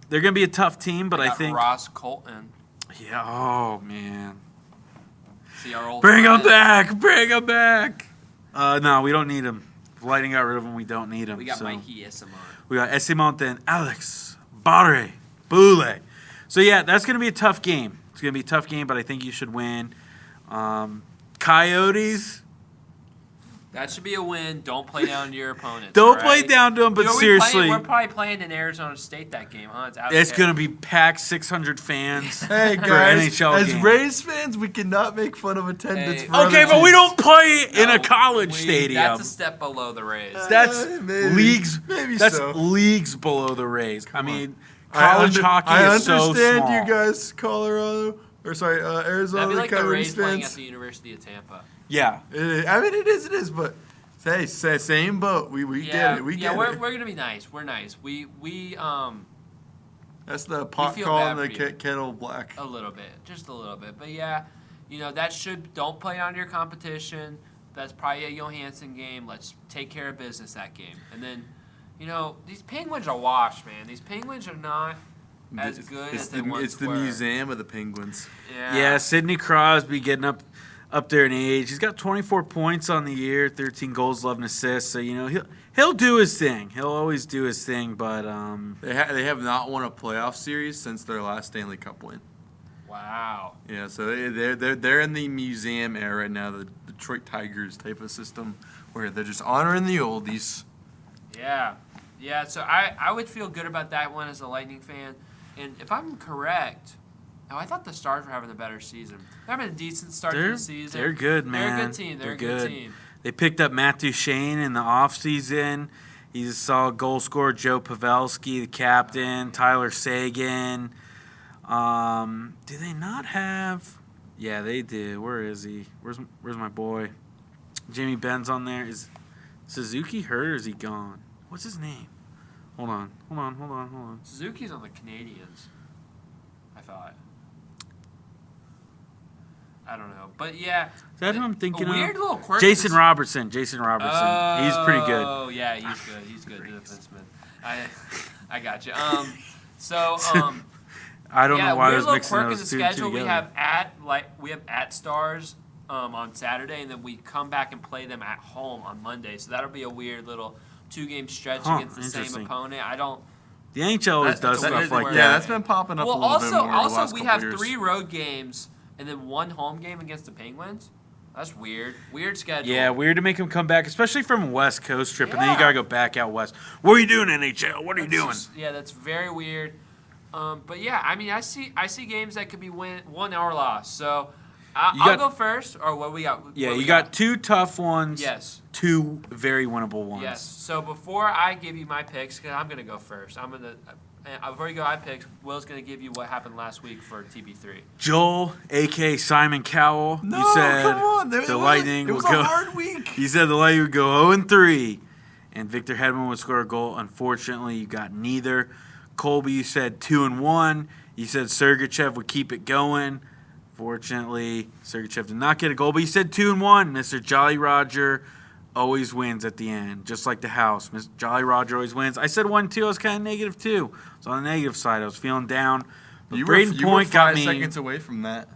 They're going to be a tough team, but I think Ross Colton. Yeah. Oh man. See our old. Bring him back. No, we don't need him. If Lightning got rid of him, we don't need him. We got Mikey Esimont. We got Esimont and Alex Barre Boule. So yeah, that's going to be a tough game. It's going to be a tough game, but I think you should win. Coyotes. That should be a win. Don't play down to your opponents. Don't play down to them, but seriously. We're probably playing in Arizona State that game, huh? It's going to be packed 600 fans. Hey, guys, as Rays fans, we cannot make fun of attendance. Okay, but we don't play in a college stadium. That's a step below the Rays. That's leagues. Maybe that's leagues below the Rays. I mean, college hockey is so small. I understand you guys, Arizona That'd be like the Rays fans playing at the University of Tampa. Yeah. It is, but hey, same boat. We get it. We get it. We're gonna be nice. We're nice. We That's the pot calling the kettle black. A little bit, just a little bit. But yeah, don't play on your competition. That's probably a Johansson game. Let's take care of business that game. And then, these Penguins are washed, man. These Penguins are not as good as they once were. It's the museum of the Penguins. Yeah. Yeah, Sidney Crosby getting up up there in age. He's got 24 points on the year, 13 goals, 11 assists. So, he'll do his thing. He'll always do his thing. But they have not won a playoff series since their last Stanley Cup win. Wow. Yeah, so they're in the museum era right now, the Detroit Tigers type of system, where they're just honoring the oldies. Yeah. Yeah, so I would feel good about that one as a Lightning fan. And if I'm correct, I thought the Stars were having a better season. They're having a decent start to the season. They're good, man. They're a good team. They're a good team. They picked up Matt Duchene in the offseason. He's a solid goal scorer. Joe Pavelski, the captain. Tyler Seguin. Do they not have? Yeah, they do. Where is he? Where's my boy? Jamie Ben's on there. Is Suzuki hurt or is he gone? What's his name? Hold on. Suzuki's on the Canadians, I thought. I don't know. But, yeah. Is that who I'm thinking of? Weird little quirk. Jason Robertson. He's pretty good. Oh, yeah, he's good. Defenseman. I got you. I don't know why I was mixing quirk those in the two schedule. together. We have at Stars on Saturday, and then we come back and play them at home on Monday. So that'll be a weird little 2-game stretch against the same opponent. The NHL always does stuff like that. Yeah, that's been popping up a little bit more. Also, we have 3 road games and then 1 home game against the Penguins. That's weird. Weird schedule. Yeah, weird to make them come back, especially from a West Coast trip, and then you got to go back out west. What are you doing, NHL? What are you doing? That's very weird. But, yeah, I see games that could be 1 hour loss. So I'll go first, or what we got? Yeah, you got 2 tough ones. Yes. 2 very winnable ones. Yes. So before I give you my picks, because I'm going to go first, before you go, I picked. Will's going to give you what happened last week for TB3. Joel, a.k.a. Simon Cowell, No, you said come on. the Lightning would go. It was a hard week. He said the Lightning would go 0-3, and Victor Hedman would score a goal. Unfortunately, you got neither. Colby, you said 2-1. You said Sergachev would keep it going. Fortunately, Sergachev did not get a goal, but you said 2-1. Mr. Jolly Roger always wins at the end, just like the house. Mr. Jolly Roger always wins. I said 1-2. I was kind of -2. I was on the negative side. I was feeling down. But You Braden were Point 5 got me. seconds away from that.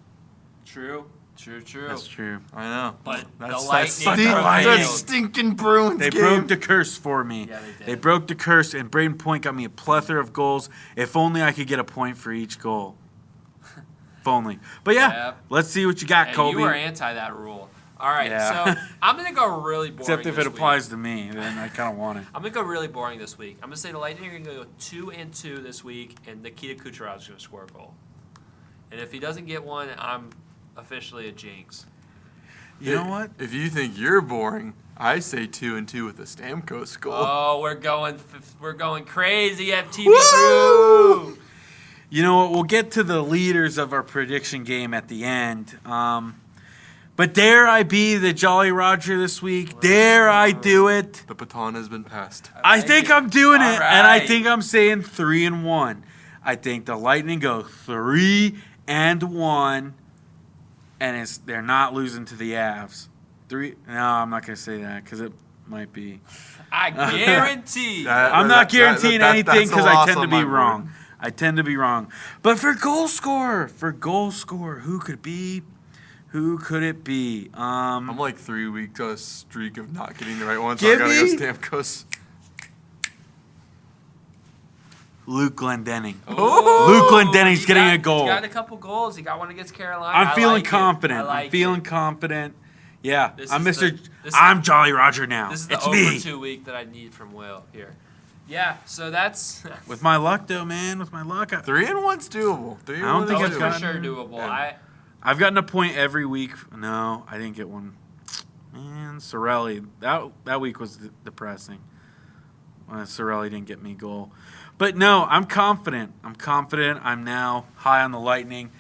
True. That's true. I know. But That's the Lightning that stinking Bruins They game. broke the curse for me. Yeah, they did. They broke the curse, and Braden Point got me a plethora of goals. If only I could get a point for each goal. If only. But Yep. Let's see what you got, And Colby. you were anti that rule. All right, Yeah. so I'm going to go really boring Except if this it week. applies to me, then I kind of want it. I'm going to go really boring this week. I'm going to say the Lightning are going to go 2-2 this week, and Nikita Kucherov's going to score a goal. And if he doesn't get one, I'm officially a jinx. You know what? If you think you're boring, I say 2-2 with a Stamkos goal. Oh, we're going crazy at TV3. You know what? We'll get to the leaders of our prediction game at the end. But dare I be the Jolly Roger this week? Dare I do it? The baton has been passed. I think I'm doing it, All and I right. think I'm saying 3-1. I think the Lightning go 3-1, and they're not losing to the Avs. No, I'm not going to say that because it might be. I guarantee. I'm not guaranteeing anything because I tend to be board. wrong. I tend to be wrong. But for goal scorer, who could it be? Who could it be? I'm like 3 weeks on a streak of not getting the right one, so Give I gotta me- go Stamkos. Luke Glendening. Oh, Luke Glendening's he getting got- a goal. He got a couple goals. He got one against Carolina. I'm I feeling like it. confident. I like I'm feeling it. confident. Yeah, This I'm is Mr. this- I'm Jolly Roger now. This is the it's over me. 2 week that I need from Will here. Yeah, so that's With my luck, though, man. With my luck, 3-1's doable. 3-1 I don't think is I've for gotten- sure doable. Yeah. I've gotten a point every week. No, I didn't get one. Man, Sorelli. That week was depressing. Sorelli didn't get me a goal. But no, I'm confident. I'm now high on the Lightning.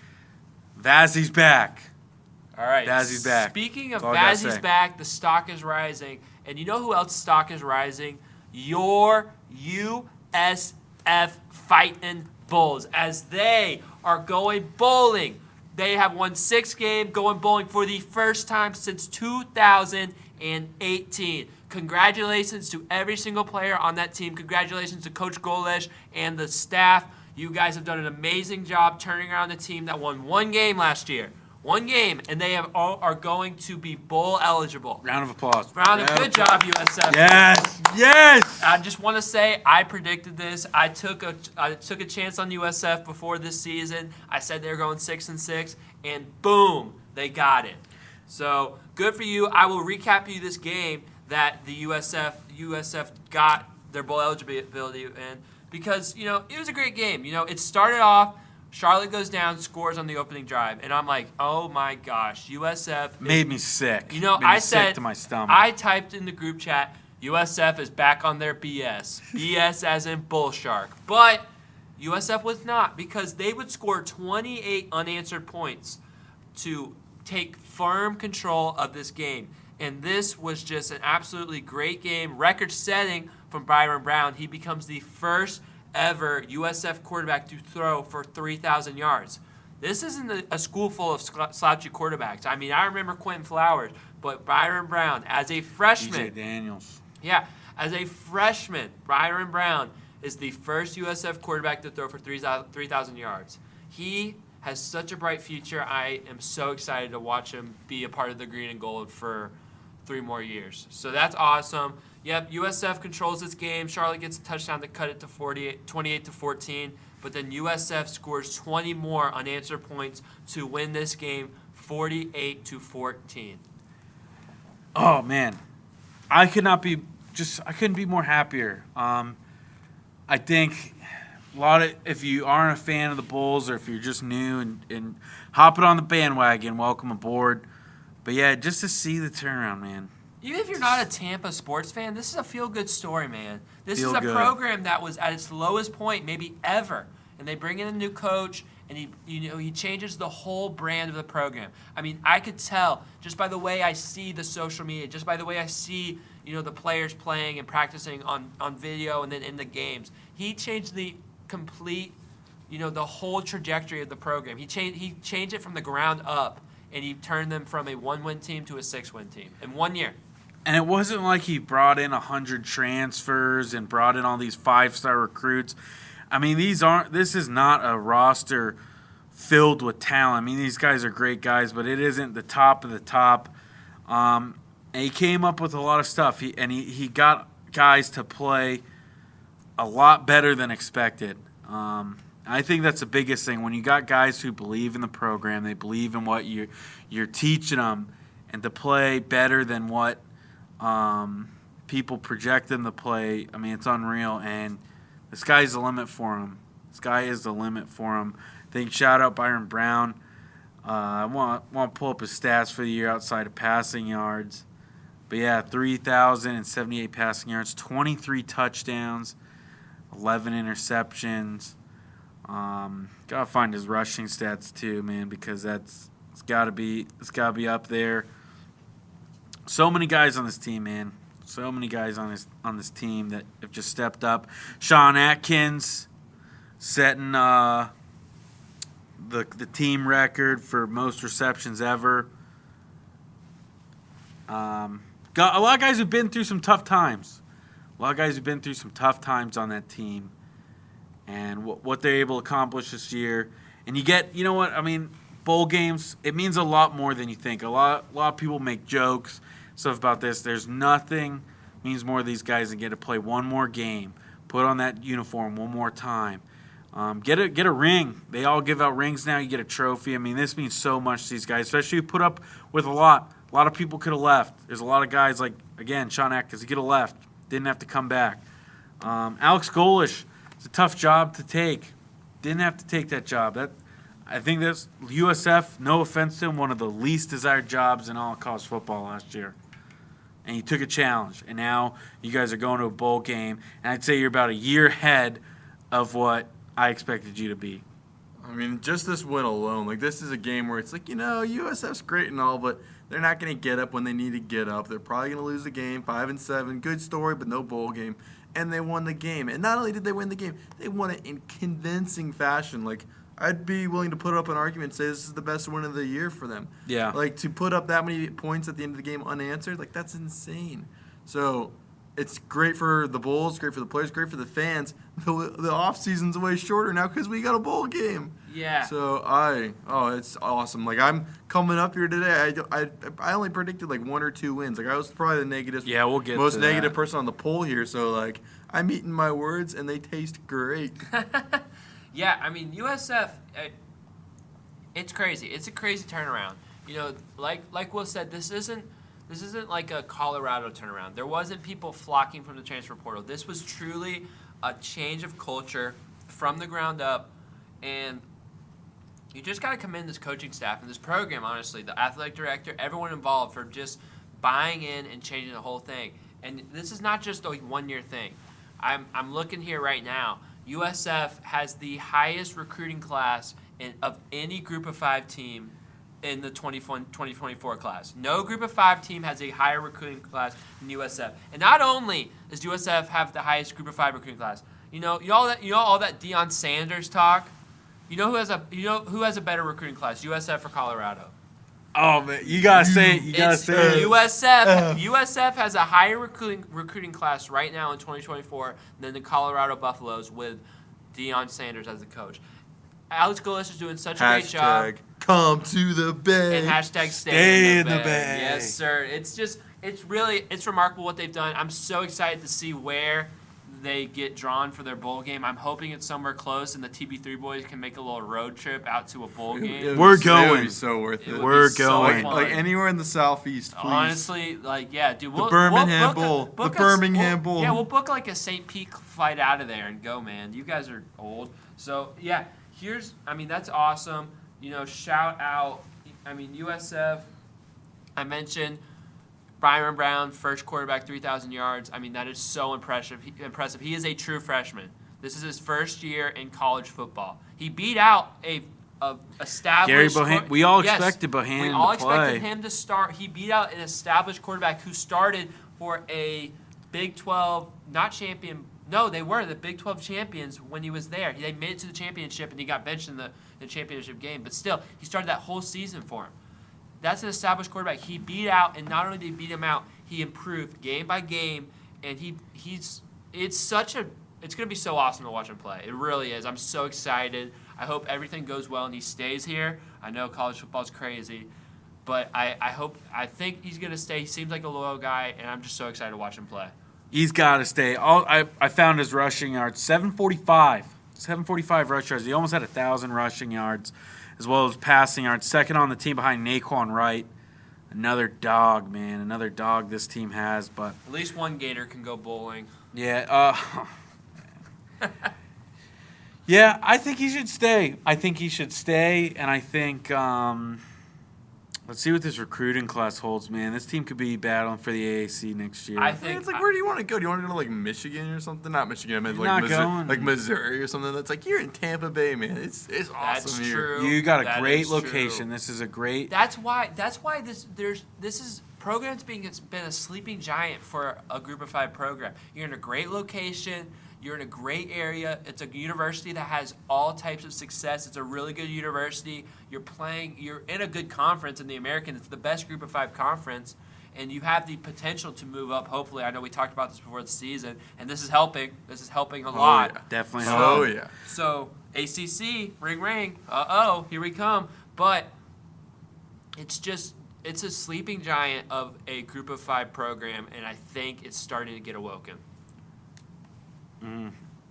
Vazzy's back. All right. Vazzy's back. Speaking of That's all I gotta Vazzy's say. back, the stock is rising. And you know who else's stock is rising? Your USF Fightin' Bulls, as they are going bowling. They have won 6 games going bowling for the first time since 2018. Congratulations to every single player on that team. Congratulations to Coach Golish and the staff. You guys have done an amazing job turning around the team that won 1 game last year. One game, and they are going to be bowl eligible. Round of applause. Good job, USF. Yes. I just want to say I predicted this. I took a chance on USF before this season. I said they were going 6-6, and boom, they got it. So good for you. I will recap you this game that the USF got their bowl eligibility in because it was a great game. It started off. Charlotte goes down, scores on the opening drive, and I'm like, oh my gosh, USF made me sick. I said sick to my stomach. I typed in the group chat, USF is back on their BS. BS as in bull shark. But USF was not because they would score 28 unanswered points to take firm control of this game. And this was just an absolutely great game, record-setting from Byron Brown. He becomes the first ever USF quarterback to throw for 3,000 yards. This isn't a school full of slouchy quarterbacks. I mean, I remember Quentin Flowers, but Byron Brown, as a freshman. DJ Daniels. Yeah, as a freshman, Byron Brown is the first USF quarterback to throw for 3,000 yards. He has such a bright future. I am so excited to watch him be a part of the green and gold for 3 more years. So that's awesome. Yep, USF controls this game. Charlotte gets a touchdown to cut it to 28-14. But then USF scores 20 more unanswered points to win this game 48-14. Oh man, I couldn't be more happier. I think if you aren't a fan of the Bulls or if you're just new and hopping on the bandwagon, welcome aboard. But yeah, just to see the turnaround, man. Even if you're not a Tampa sports fan, this is a feel-good story, man. This is a Feel-good. program that was at its lowest point maybe ever, and they bring in a new coach, and he changes the whole brand of the program. I mean, I could tell just by the way I see the social media, just by the way I see the players playing and practicing on video and then in the games. He changed the complete, the whole trajectory of the program. He changed it from the ground up, and he turned them from a 1-win team to a 6-win team in 1 year. And it wasn't like he brought in 100 transfers and brought in all these 5-star recruits. I mean, this is not a roster filled with talent. I mean, these guys are great guys, but it isn't the top of the top. And he came up with a lot of stuff. He got guys to play a lot better than expected. I think that's the biggest thing. When you got guys who believe in the program, they believe in what you're teaching them, and to play better than what people project them to play, I mean, it's unreal. And the sky's the limit for him. The sky is the limit for him. I think shout out Byron Brown. I want to pull up his stats for the year outside of passing yards. But yeah, 3,078 passing yards, 23 touchdowns, 11 interceptions. Gotta find his rushing stats too, man, because it's gotta be up there. So many guys on this team, man. So many guys on this team that have just stepped up. Sean Atkins setting the team record for most receptions ever. Got a lot of guys who've been through some tough times. A lot of guys who've been through some tough times on that team. And what they're able to accomplish this year. And you get, I mean, bowl games, it means a lot more than you think. A lot of people make jokes, stuff about this. There's nothing means more to these guys than get to play one more game, put on that uniform one more time. Get a ring. They all give out rings now. You get a trophy. I mean, this means so much to these guys, especially you put up with a lot. A lot of people could have left. There's a lot of guys like, again, Sean Atkins, he could have left. Didn't have to come back. Alex Golish, it's a tough job to take. Didn't have to take that job. I think that's USF, no offense to him, one of the least desired jobs in all of college football last year. And he took a challenge. And now you guys are going to a bowl game. And I'd say you're about a year ahead of what I expected you to be. I mean, just this win alone, like this is a game where it's like, USF's great and all, but they're not going to get up when they need to get up. They're probably going to lose the game, 5-7. Good story, but no bowl game. And they won the game. And not only did they win the game, they won it in convincing fashion. Like, I'd be willing to put up an argument and say this is the best win of the year for them. Yeah. Like, to put up that many points at the end of the game unanswered, like, that's insane. So, it's great for the Bulls, great for the players, great for the fans. The offseason's way shorter now because we got a bowl game. Yeah. So it's awesome. Like I'm coming up here today. I only predicted like 1 or 2 wins. Like I was probably the negative. Yeah, we'll get most to negative that. person on the poll here. So like I'm eating my words and they taste great. Yeah, I mean USF. It's crazy. It's a crazy turnaround. You know, like Will said, this isn't like a Colorado turnaround. There wasn't people flocking from the transfer portal. This was truly a change of culture from the ground up, and you just got to commend this coaching staff and this program, honestly, the athletic director, everyone involved for just buying in and changing the whole thing. And this is not just a one-year thing. I'm looking here right now. USF has the highest recruiting class of any Group of 5 team in the 2024 class. No Group of 5 team has a higher recruiting class than USF. And not only does USF have the highest Group of 5 recruiting class, you know all that Deion Sanders talk. You know who has a better recruiting class, USF or Colorado? Oh man, you gotta say it. USF. USF has a higher recruiting class right now in 2024 than the Colorado Buffaloes with Deion Sanders as the coach. Alex Gillis is doing such a great job. Come to the Bay. And hashtag stay in the Bay. Yes, sir. It's remarkable what they've done. I'm so excited to see where they get drawn for their bowl game. I'm hoping it's somewhere close and the TB3 boys can make a little road trip out to a bowl game. We're going. It would going. be so worth it. We're So going. like anywhere in the Southeast, please. Honestly, like, yeah, dude. The Birmingham Bowl. The Birmingham Bowl. Yeah, we'll book like a St. Pete flight out of there and go, man. You guys are old. So, yeah, that's awesome. You know, shout out, USF. I mentioned Byron Brown, first quarterback, 3,000 yards. I mean, that is so impressive. He is a true freshman. This is his first year in college football. He beat out a established. Gary Bohan. We all expected Bohan to play. We all expected him to start. He beat out an established quarterback who started for a Big 12, not champion. No, they were the Big 12 champions when he was there. They made it to the championship, and he got benched in the championship game. But still, he started that whole season for him. That's an established quarterback. He beat out, and not only did he beat him out, he improved game by game, and it's going to be so awesome to watch him play. It really is. I'm so excited. I hope everything goes well and he stays here. I know college football's crazy, but I think he's going to stay. He seems like a loyal guy, and I'm just so excited to watch him play. He's got to stay. I found his rushing yards, 745 rush yards. He almost had 1,000 rushing yards, as well as passing yards. Second on the team behind Naquan Wright. Another dog, man. Another dog this team has. But at least one Gator can go bowling. Yeah. Yeah, I think he should stay. And I think let's see what this recruiting class holds, man. This team could be battling for the AAC next year. I think it's like, where do you want to go? Do you want to go to like Michigan or something? Not Michigan, I meant like Missouri or something. That's like, you're in Tampa Bay, man. It's awesome. That's here. True. You got a that great location. True. This is a great. That's why this program's been a sleeping giant for a Group of 5 program. You're in a great location. You're in a great area. It's a university that has all types of success. It's a really good university. You're in a good conference in the American. It's the best Group of 5 conference, and you have the potential to move up. Hopefully, I know we talked about this before the season, and this is helping. This is helping a lot. Yeah. Definitely. Oh yeah. So ACC, ring. Here we come. But it's a sleeping giant of a Group of 5 program, and I think it's starting to get awoken.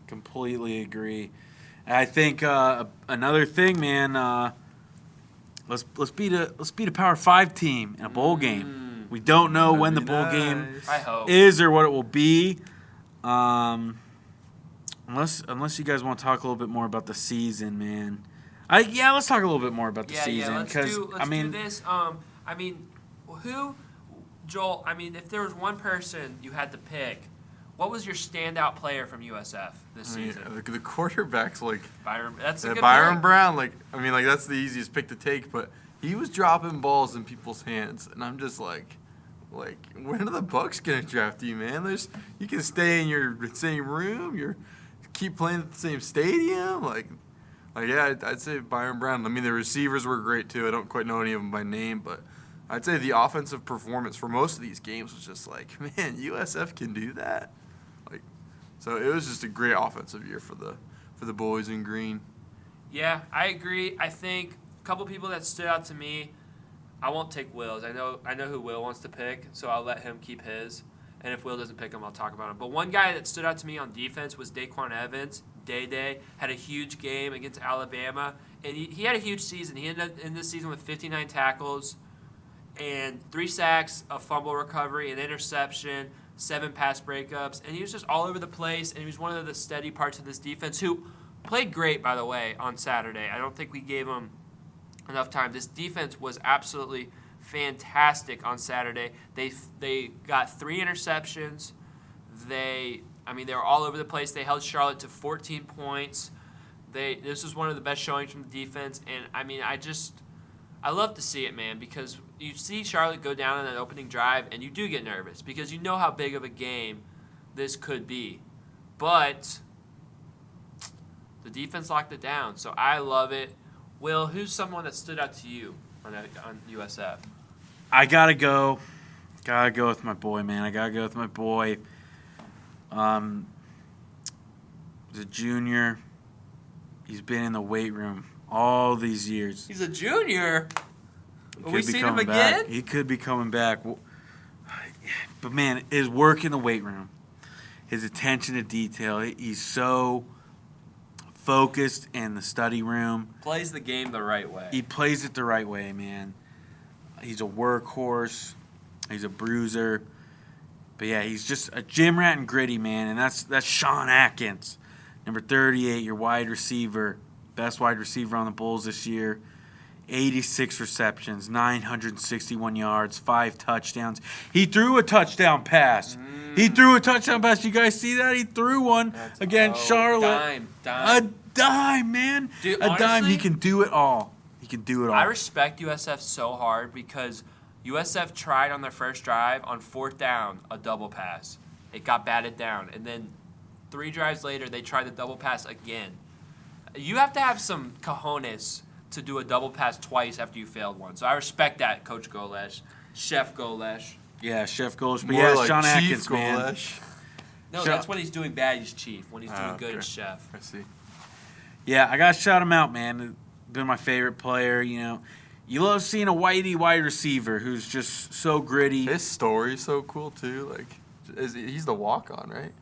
Completely agree. And I think another thing, man. Let's beat a Power 5 team in a bowl game. We don't know when the bowl game is or what it will be. Unless you guys want to talk a little bit more about the season, man. Let's talk a little bit more about the season. Let's do this. Joel? If there was one person you had to pick, what was your standout player from USF this season? The quarterback's like Byron. That's a good Byron pick. Brown. That's the easiest pick to take, but he was dropping balls in people's hands, and I'm just like, when are the Bucs gonna draft you, man? You can stay in your same room. Keep playing at the same stadium. I'd say Byron Brown. The receivers were great too. I don't quite know any of them by name, but I'd say the offensive performance for most of these games was just like, man, USF can do that. So it was just a great offensive year for the boys in green. Yeah, I agree. I think a couple people that stood out to me, I won't take Will's. I know who Will wants to pick, so I'll let him keep his. And if Will doesn't pick him, I'll talk about him. But one guy that stood out to me on defense was Daquan Evans. Day had a huge game against Alabama, and he had a huge season. He ended up in this season with 59 tackles and 3 sacks, a fumble recovery, an interception, 7 pass breakups, and he was just all over the place, and he was one of the steady parts of this defense who played great, by the way, on Saturday. I don't think we gave him enough time. This defense was absolutely fantastic on Saturday. They got 3 interceptions. They were all over the place. They held Charlotte to 14 points. This was one of the best showings from the defense, and I love to see it, man, because you see Charlotte go down on that opening drive, and you do get nervous because you know how big of a game this could be. But the defense locked it down, so I love it. Will, who's someone that stood out to you on USF? I gotta go with my boy, man. I gotta go with my boy. He's a junior. He's been in the weight room all these years. He's a junior? Will we see him again? He could be coming back. But, man, his work in the weight room, his attention to detail, he's so focused in the study room. Plays the game the right way. He plays it the right way, man. He's a workhorse. He's a bruiser. But, yeah, he's just a gym rat and gritty, man. And that's Sean Atkins, number 38, your wide receiver, best wide receiver on the Bulls this year. 86 receptions, 961 yards, 5 touchdowns. He threw a touchdown pass. You guys see that? He threw one against Charlotte. Dime. A dime, man. Dude, a dime. He can do it all. I respect USF so hard because USF tried on their first drive on 4th down a double pass. It got batted down. And then 3 drives later, they tried the double pass again. You have to have some cojones to do a double pass twice after you failed one. So I respect that, Coach Golesh. Chef Golesh. Yeah, Chef Golesh. But More yeah, like Sean Chief Atkins, Golesh. man. No, that's when he's doing bad, he's Chief. When he's doing good, okay. he's Chef. I see. Yeah, I got to shout him out, man. Been my favorite player, you know. You love seeing a whitey wide receiver who's just so gritty. His story's so cool, too. He's the walk-on, right?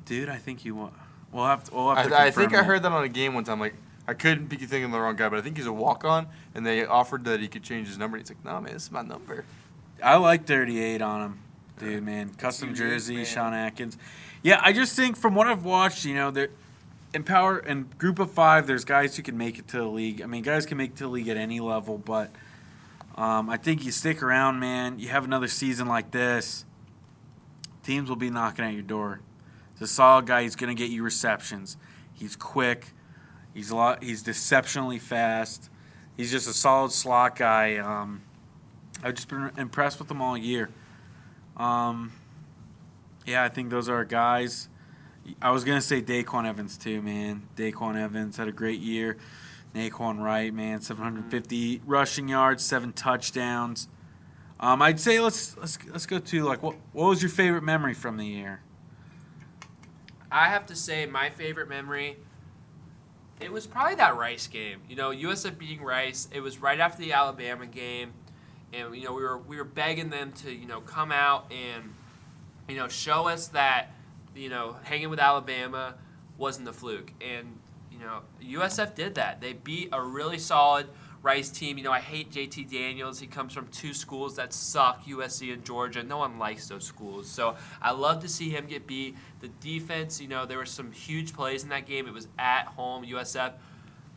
Dude, I think you want. We'll have to I think I that. heard that on a game one time. I couldn't be thinking of the wrong guy, but I think he's a walk-on, and they offered that he could change his number. He's like, no, man, this is my number. I like 38 on him, dude, man. Custom jersey, man. Sean Atkins. Yeah, I just think from what I've watched, you know, in Group of 5, there's guys who can make it to the league. I mean, guys can make it to the league at any level, but I think you stick around, man. You have another season like this, teams will be knocking at your door. He's a solid guy. He's going to get you receptions. He's quick. He's deceptionally fast. He's just a solid slot guy. I've just been impressed with him all year. Yeah, I think those are our guys. I was going to say Daquan Evans too, man. Daquan Evans had a great year. Naquan Wright, man, 750 rushing yards, 7 touchdowns. I'd say let's go to what was your favorite memory from the year? I have to say my favorite memory, it was probably that Rice game. You know, USF beating Rice. It was right after the Alabama game, and you know we were begging them to come out and show us that hanging with Alabama wasn't a fluke. And USF did that. They beat a really solid Rice team. I hate JT Daniels. He comes from 2 schools that suck, USC and Georgia. No one likes those schools. So I love to see him get beat. The defense, there were some huge plays in that game. It was at home, USF.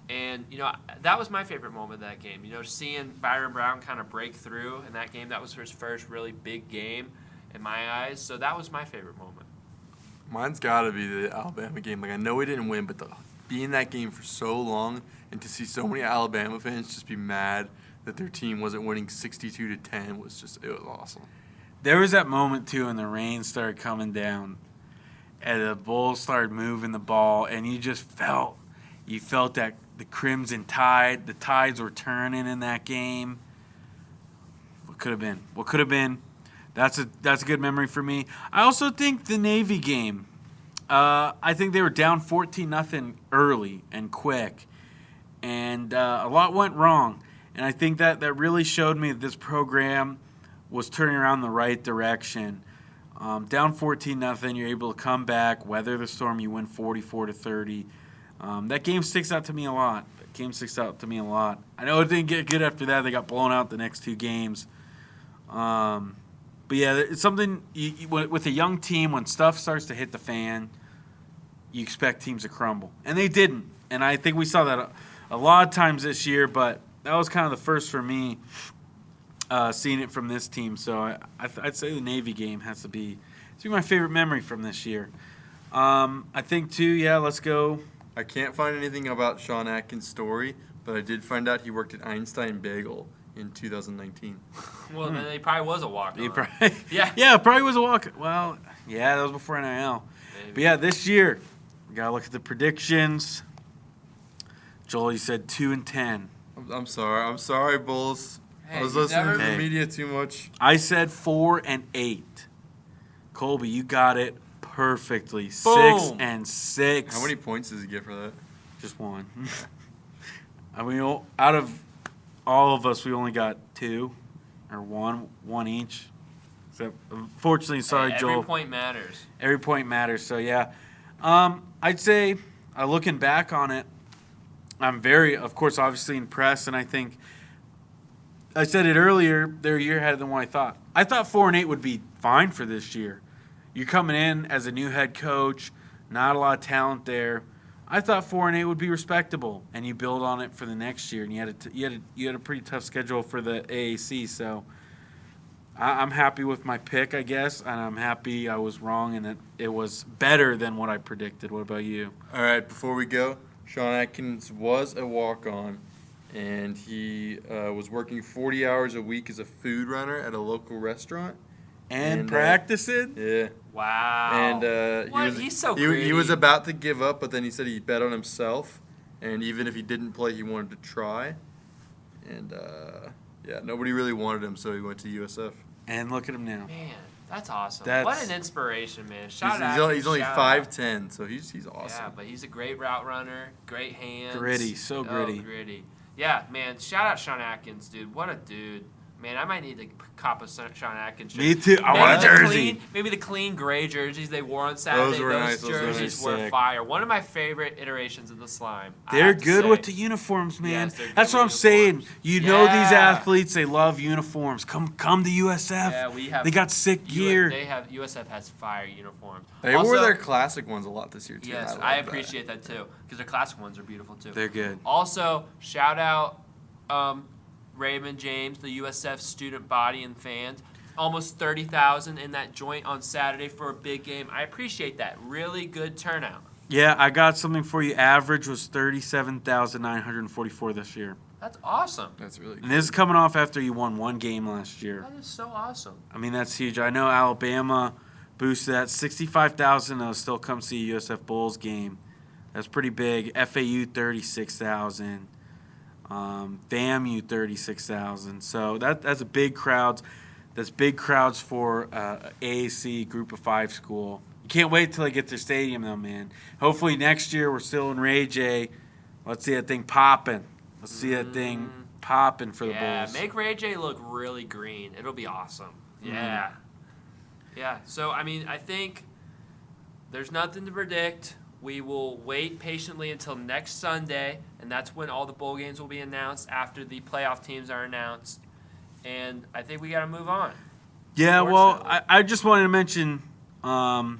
And, that was my favorite moment of that game. Seeing Byron Brown kind of break through in that game. That was his first really big game in my eyes. So that was my favorite moment. Mine's got to be the Alabama game. I know we didn't win, but be in that game for so long and to see so many Alabama fans just be mad that their team wasn't winning 62-10 it was awesome. There was that moment, too, when the rain started coming down and the Bulls started moving the ball, and you felt that the Crimson Tide, the tides were turning in that game. What could have been? That's a good memory for me. I also think the Navy game I think they were down 14-0 early and quick, and a lot went wrong. And I think that really showed me that this program was turning around the right direction. Down 14-0, you're able to come back, weather the storm, you win 44-30. That game sticks out to me a lot. I know it didn't get good after that. They got blown out the next two games. But yeah, it's something with a young team, when stuff starts to hit the fan, you expect teams to crumble. And they didn't. And I think we saw that a lot of times this year, but that was kind of the first for me seeing it from this team. So I'd say the Navy game has to be my favorite memory from this year. I think, too, yeah, let's go. I can't find anything about Sean Atkins' story, but I did find out he worked at Einstein Bagel in 2019. Well, then he probably was a walk-on. Yeah, probably was a walk. Well, yeah, that was before NIL. Maybe. But yeah, this year, we got to look at the predictions. Joel, you said 2-10. I'm sorry, Bulls. Hey, I was listening to the media too much. I said 4-8. Colby, you got it perfectly. Boom. 6-6. How many points does he get for that? Just one. I mean, out of all of us, we only got 2 or one each. So, unfortunately, sorry, Joel. Every point matters. Every point matters. So yeah, I'd say looking back on it, I'm very, of course, obviously impressed, and I think I said it earlier. They're a year ahead than what I thought. I thought 4-8 would be fine for this year. You're coming in as a new head coach, not a lot of talent there. I thought 4-8 would be respectable, and you build on it for the next year. And you had a pretty tough schedule for the AAC, so I'm happy with my pick, I guess, and I'm happy I was wrong and that it was better than what I predicted. What about you? All right, before we go, Sean Atkins was a walk-on, and he was working 40 hours a week as a food runner at a local restaurant. And practicing? Yeah. Wow. And he's so he was about to give up, but then he said he bet on himself, and even if he didn't play, he wanted to try. And yeah, nobody really wanted him, so he went to USF. And look at him now. Man, that's awesome. What an inspiration, man. He's only 5'10", so he's awesome. Yeah, but he's a great route runner, great hands. Gritty, so gritty. Oh, gritty. Yeah, man, shout out Sean Atkins, dude. What a dude. Man, I might need to cop a Sean Atkins shirt. Me too. I want a jersey. Maybe the clean gray jerseys they wore on Saturday. Those were nice. Jerseys were fire. One of my favorite iterations of the slime. They're good with the uniforms, man. Yes, that's what I'm saying. You know these athletes, they love uniforms. Come to USF. Yeah, they got sick gear. USF has fire uniforms. They wore their classic ones a lot this year, too. Yes, I appreciate that, too, because their classic ones are beautiful, too. They're good. Also, shout out Raymond James, the USF student body and fans. Almost 30,000 in that joint on Saturday for a big game. I appreciate that. Really good turnout. Yeah, I got something for you. Average was 37,944 this year. That's awesome. That's really good. And this is coming off after you won one game last year. That is so awesome. I mean, that's huge. I know Alabama boosted that. 65,000 will still come see a USF Bulls game. That's pretty big. FAU, 36,000. FAMU 36,000. So that's a big crowds. That's big crowds for AAC Group of 5 school. You can't wait till they get their stadium though, man. Hopefully next year we're still in Ray J. Let's see that thing popping. Let's see that thing popping for the Bulls. Yeah, make Ray J look really green. It'll be awesome. Yeah. Yeah. So I mean, I think there's nothing to predict. We will wait patiently until next Sunday, and that's when all the bowl games will be announced after the playoff teams are announced. And I think we got to move on. Yeah, well, I just wanted to mention a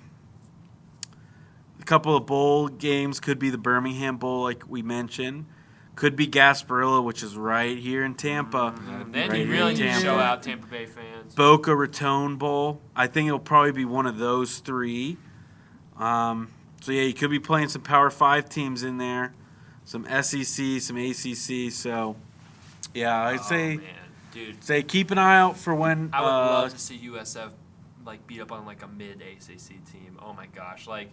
couple of bowl games. Could be the Birmingham Bowl, like we mentioned. Could be Gasparilla, which is right here in Tampa. Then you really need to show out Tampa Bay fans. Boca Raton Bowl. I think it'll probably be one of those three. So, yeah, you could be playing some Power 5 teams in there, some SEC, some ACC. So, yeah, I'd say keep an eye out for when I would love to see USF, beat up on, a mid-ACC team. Oh, my gosh. I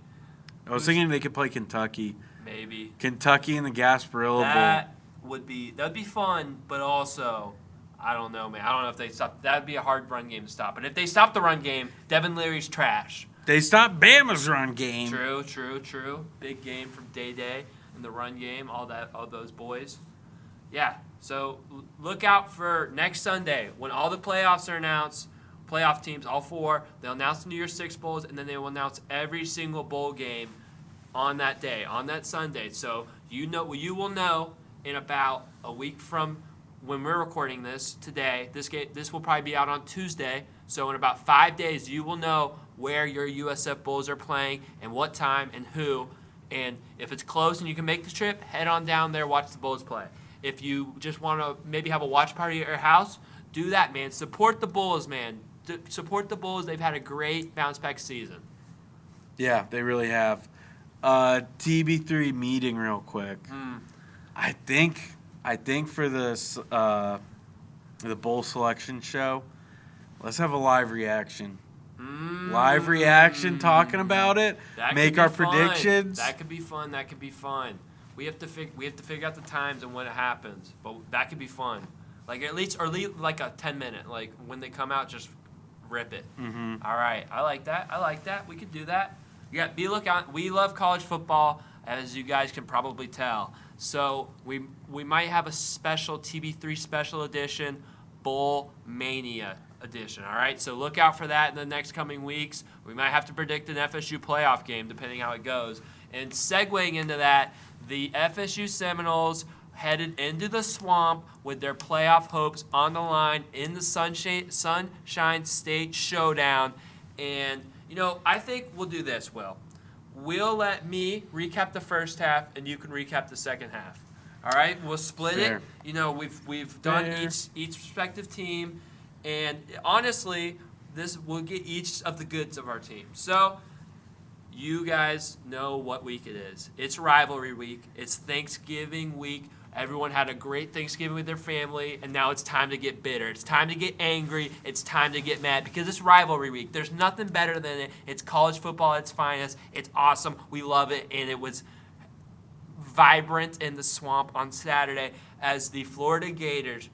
was thinking they could play Kentucky. Maybe. Kentucky in the Gasparilla Bowl. That would be fun, but also, I don't know, man. I don't know if they stop. That would be a hard run game to stop. But if they stop the run game, Devin Leary's trash. They stopped Bama's run game. True. Big game from Day and the run game, all those boys. Yeah, so look out for next Sunday when all the playoffs are announced. Playoff teams, all 4, they'll announce the New Year's Six Bowls, and then they will announce every single bowl game on that day, on that Sunday. So you will know in about a week from when we're recording this today. This will probably be out on Tuesday. So in about 5 days, you will know where your USF Bulls are playing and what time and who. And if it's close and you can make the trip, head on down there, watch the Bulls play. If you just want to maybe have a watch party at your house, do that, man. Support the Bulls, man. Support the Bulls. They've had a great bounce-back season. Yeah, they really have. TB3 meeting real quick. I think for this the bowl selection show, let's have a live reaction. Live reaction, talking about it. Make our predictions. That could be fun. We have to figure out the times and when it happens. But that could be fun. Like at least like a 10-minute. Like when they come out, just rip it. All right, I like that. We could do that. Yeah, be lookout. We love college football, as you guys can probably tell. So we might have a special TB3 special edition, Bowl Mania edition. All right, so look out for that in the next coming weeks. We might have to predict an FSU playoff game depending how it goes. And segueing into that, the FSU Seminoles headed into the swamp with their playoff hopes on the line in the Sunshine State Showdown. And, I think we'll do this, Will. We'll let me recap the first half, and you can recap the second half. All right? We'll split Fair. it. We've done each respective team. And, honestly, we'll get each of the goods of our team. So, you guys know what week it is. It's rivalry week. It's Thanksgiving week. Everyone had a great Thanksgiving with their family, and now it's time to get bitter. It's time to get angry. It's time to get mad because it's rivalry week. There's nothing better than it. It's college football at its finest. It's awesome. We love it, and it was vibrant in the swamp on Saturday as the Florida Gators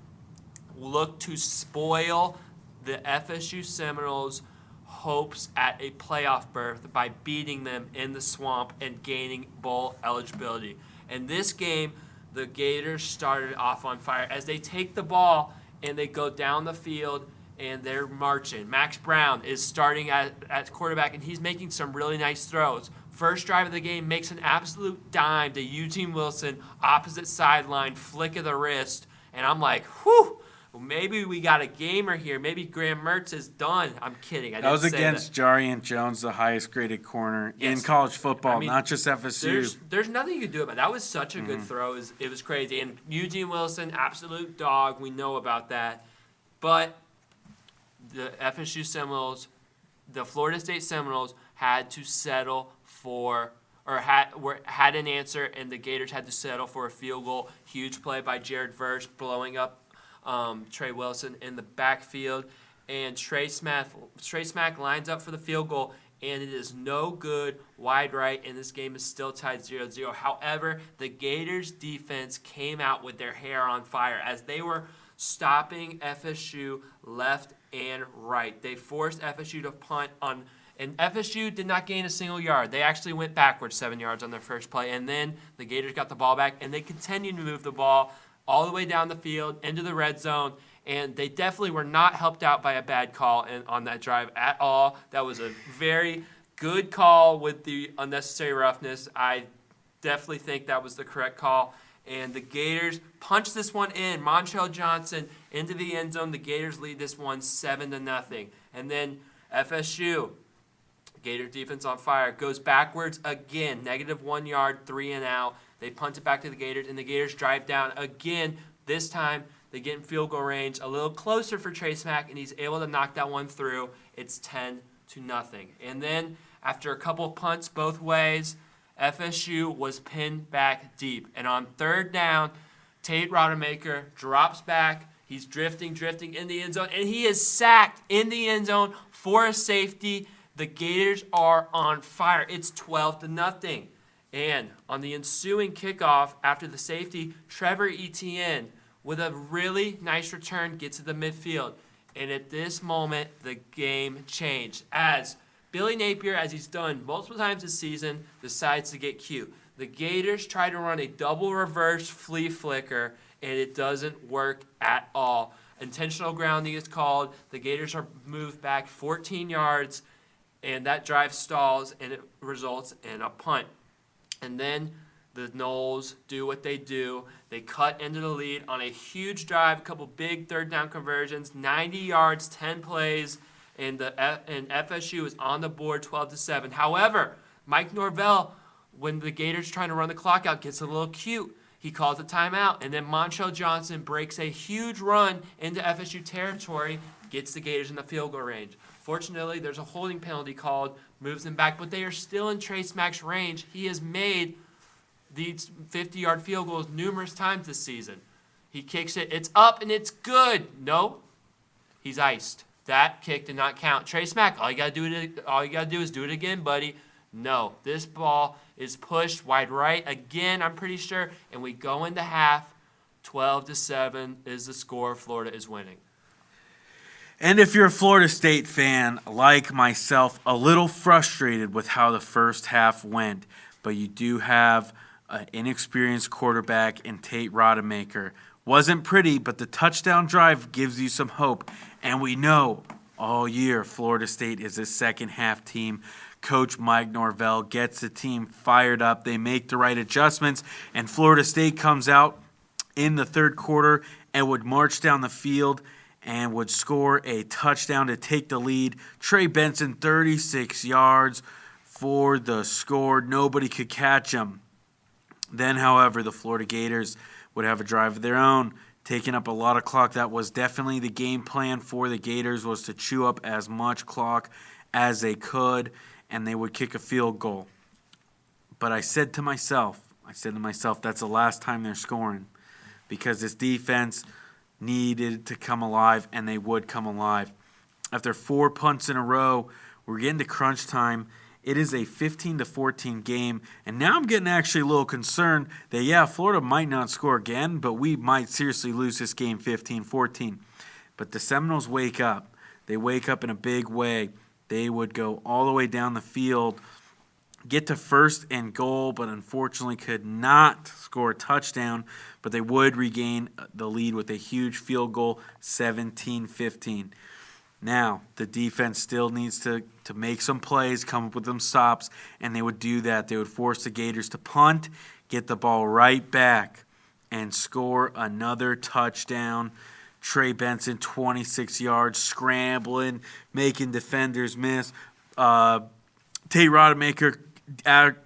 look to spoil the FSU Seminoles' hopes at a playoff berth by beating them in the swamp and gaining bowl eligibility. In this game, the Gators started off on fire as they take the ball and they go down the field and they're marching. Max Brown is starting at quarterback, and he's making some really nice throws. First drive of the game makes an absolute dime to Eugene Wilson, opposite sideline, flick of the wrist, and I'm like, whew. Maybe we got a gamer here. Maybe Graham Mertz is done. I'm kidding. That was against Jarian Jones, the highest graded corner in college football, not just FSU. There's nothing you can do about it. That was such a good throw. It was crazy. And Eugene Wilson, absolute dog. We know about that. But the FSU Seminoles, the Florida State Seminoles, had to settle for had an answer, and the Gators had to settle for a field goal. Huge play by Jared Verse, blowing up Trey Wilson in the backfield, and Trey Smack lines up for the field goal, and it is no good, wide right, and this game is still tied 0-0. However, the Gators defense came out with their hair on fire as they were stopping FSU left and right. They forced FSU to punt on, and FSU did not gain a single yard. They actually went backwards 7 yards on their first play, and then the Gators got the ball back, and they continued to move the ball all the way down the field into the red zone, and they definitely were not helped out by a bad call on that drive at all. That was a very good call with the unnecessary roughness. I definitely think that was the correct call, and the Gators punched this one in. Montrell Johnson into the end zone. The Gators lead this one 7-0, and then FSU, Gator defense on fire, goes backwards again, -1 yard, 3 and out. They punt it back to the Gators, and the Gators drive down again. This time, they get in field goal range, a little closer for Trey Smack, and he's able to knock that one through. It's 10-0. And then, after a couple of punts both ways, FSU was pinned back deep. And on third down, Tate Rodemaker drops back. He's drifting in the end zone, and he is sacked in the end zone for a safety. The Gators are on fire. It's 12-0. And on the ensuing kickoff after the safety, Trevor Etienne, with a really nice return, gets to the midfield. And at this moment, the game changed as Billy Napier, as he's done multiple times this season, decides to get cute. The Gators try to run a double reverse flea flicker, and it doesn't work at all. Intentional grounding is called. The Gators are moved back 14 yards, and that drive stalls, and it results in a punt. And then the Noles do what they do. They cut into the lead on a huge drive, a couple big third down conversions, 90 yards, 10 plays, and FSU is on the board 12-7. However, Mike Norvell, when the Gators trying to run the clock out, gets a little cute. He calls a timeout, and then Montrell Johnson breaks a huge run into FSU territory, gets the Gators in the field goal range. Fortunately, there's a holding penalty called, moves them back, but they are still in Trace Mack's range. He has made these 50-yard field goals numerous times this season. He kicks it. It's up, and it's good. No, he's iced. That kick did not count. Trace Mack, all you gotta do is do it again, buddy. No, this ball is pushed wide right again, I'm pretty sure, and we go into half. 12-7 is the score. Florida is winning. And if you're a Florida State fan, like myself, a little frustrated with how the first half went, but you do have an inexperienced quarterback in Tate Rodemaker. Wasn't pretty, but the touchdown drive gives you some hope. And we know all year Florida State is a second-half team. Coach Mike Norvell gets the team fired up. They make the right adjustments, and Florida State comes out in the third quarter and would march down the field and would score a touchdown to take the lead. Trey Benson, 36 yards for the score. Nobody could catch him. Then, however, the Florida Gators would have a drive of their own, taking up a lot of clock. That was definitely the game plan for the Gators, was to chew up as much clock as they could, and they would kick a field goal. But I said to myself, that's the last time they're scoring, because this defense needed to come alive, and they would come alive. After 4 punts in a row, we're getting to crunch time. It is a 15-14 game, and now I'm getting actually a little concerned that, Florida might not score again, but we might seriously lose this game 15-14. But the Seminoles wake up. They wake up in a big way. They would go all the way down the field, get to first and goal, but unfortunately could not score a touchdown, but they would regain the lead with a huge field goal, 17-15. Now, the defense still needs to make some plays, come up with some stops, and they would do that. They would force the Gators to punt, get the ball right back, and score another touchdown. Trey Benson, 26 yards, scrambling, making defenders miss. Tate Rodemaker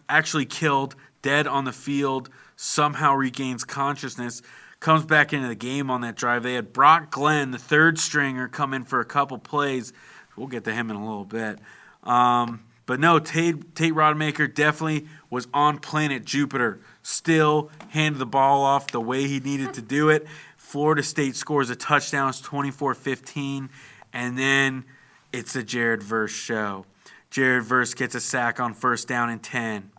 actually killed, dead on the field, somehow regains consciousness, comes back into the game on that drive. They had Brock Glenn, the third stringer, come in for a couple plays. We'll get to him in a little bit. But no, Tate Rodemaker definitely was on planet Jupiter. Still handed the ball off the way he needed to do it. Florida State scores a touchdown. It's 24-15. And then it's a Jared Verse show. Jared Verse gets a sack on first down and 10.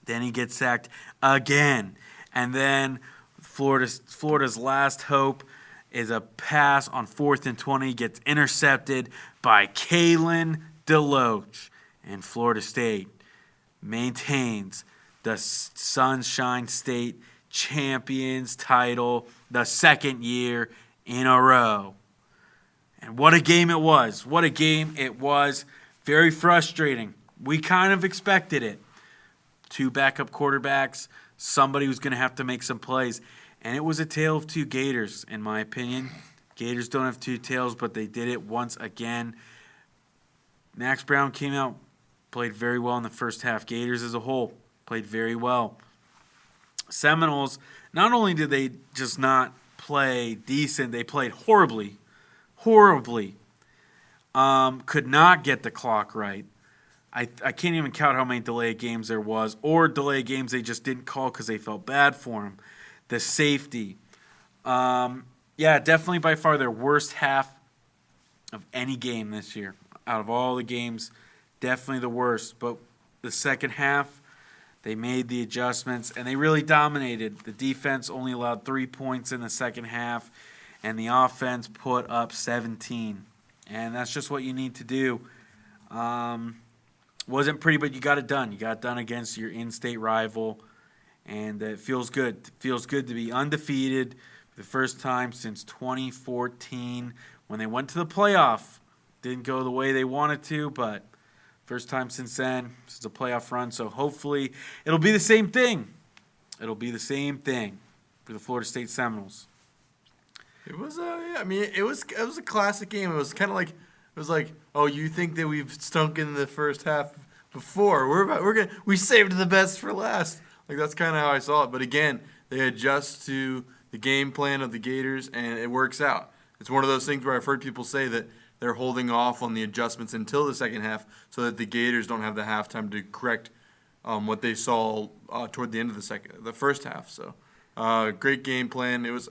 Then he gets sacked again. And then Florida's last hope is a pass on 4th and 20, gets intercepted by Kalen DeLoach. And Florida State maintains the Sunshine State champions title the second year in a row. And what a game it was. What a game it was. Very frustrating. We kind of expected it. 2 backup quarterbacks, somebody who's going to have to make some plays. And it was a tale of 2 Gators, in my opinion. Gators don't have 2 tails, but they did it once again. Max Brown came out, played very well in the first half. Gators as a whole played very well. Seminoles, not only did they just not play decent, they played horribly. Could not get the clock right. I can't even count how many delayed games there was, or delayed games they just didn't call because they felt bad for them. The safety. Definitely by far their worst half of any game this year. Out of all the games, definitely the worst. But the second half, they made the adjustments, and they really dominated. The defense only allowed 3 points in the second half, and the offense put up 17. And that's just what you need to do. Wasn't pretty, but you got it done. You got it done against your in-state rival, and it feels good. It feels good to be undefeated for the first time since 2014 when they went to the playoff. Didn't go the way they wanted to, but first time since then. This is a playoff run, so hopefully it'll be the same thing. It'll be the same thing for the Florida State Seminoles. It was it was a classic game. It was kind of like oh, you think that we've stunk in the first half before? We saved the best for last. Like that's kind of how I saw it. But again, they adjust to the game plan of the Gators, and it works out. It's one of those things where I've heard people say that they're holding off on the adjustments until the second half so that the Gators don't have the halftime to correct what they saw toward the end of the first half. So great game plan. It was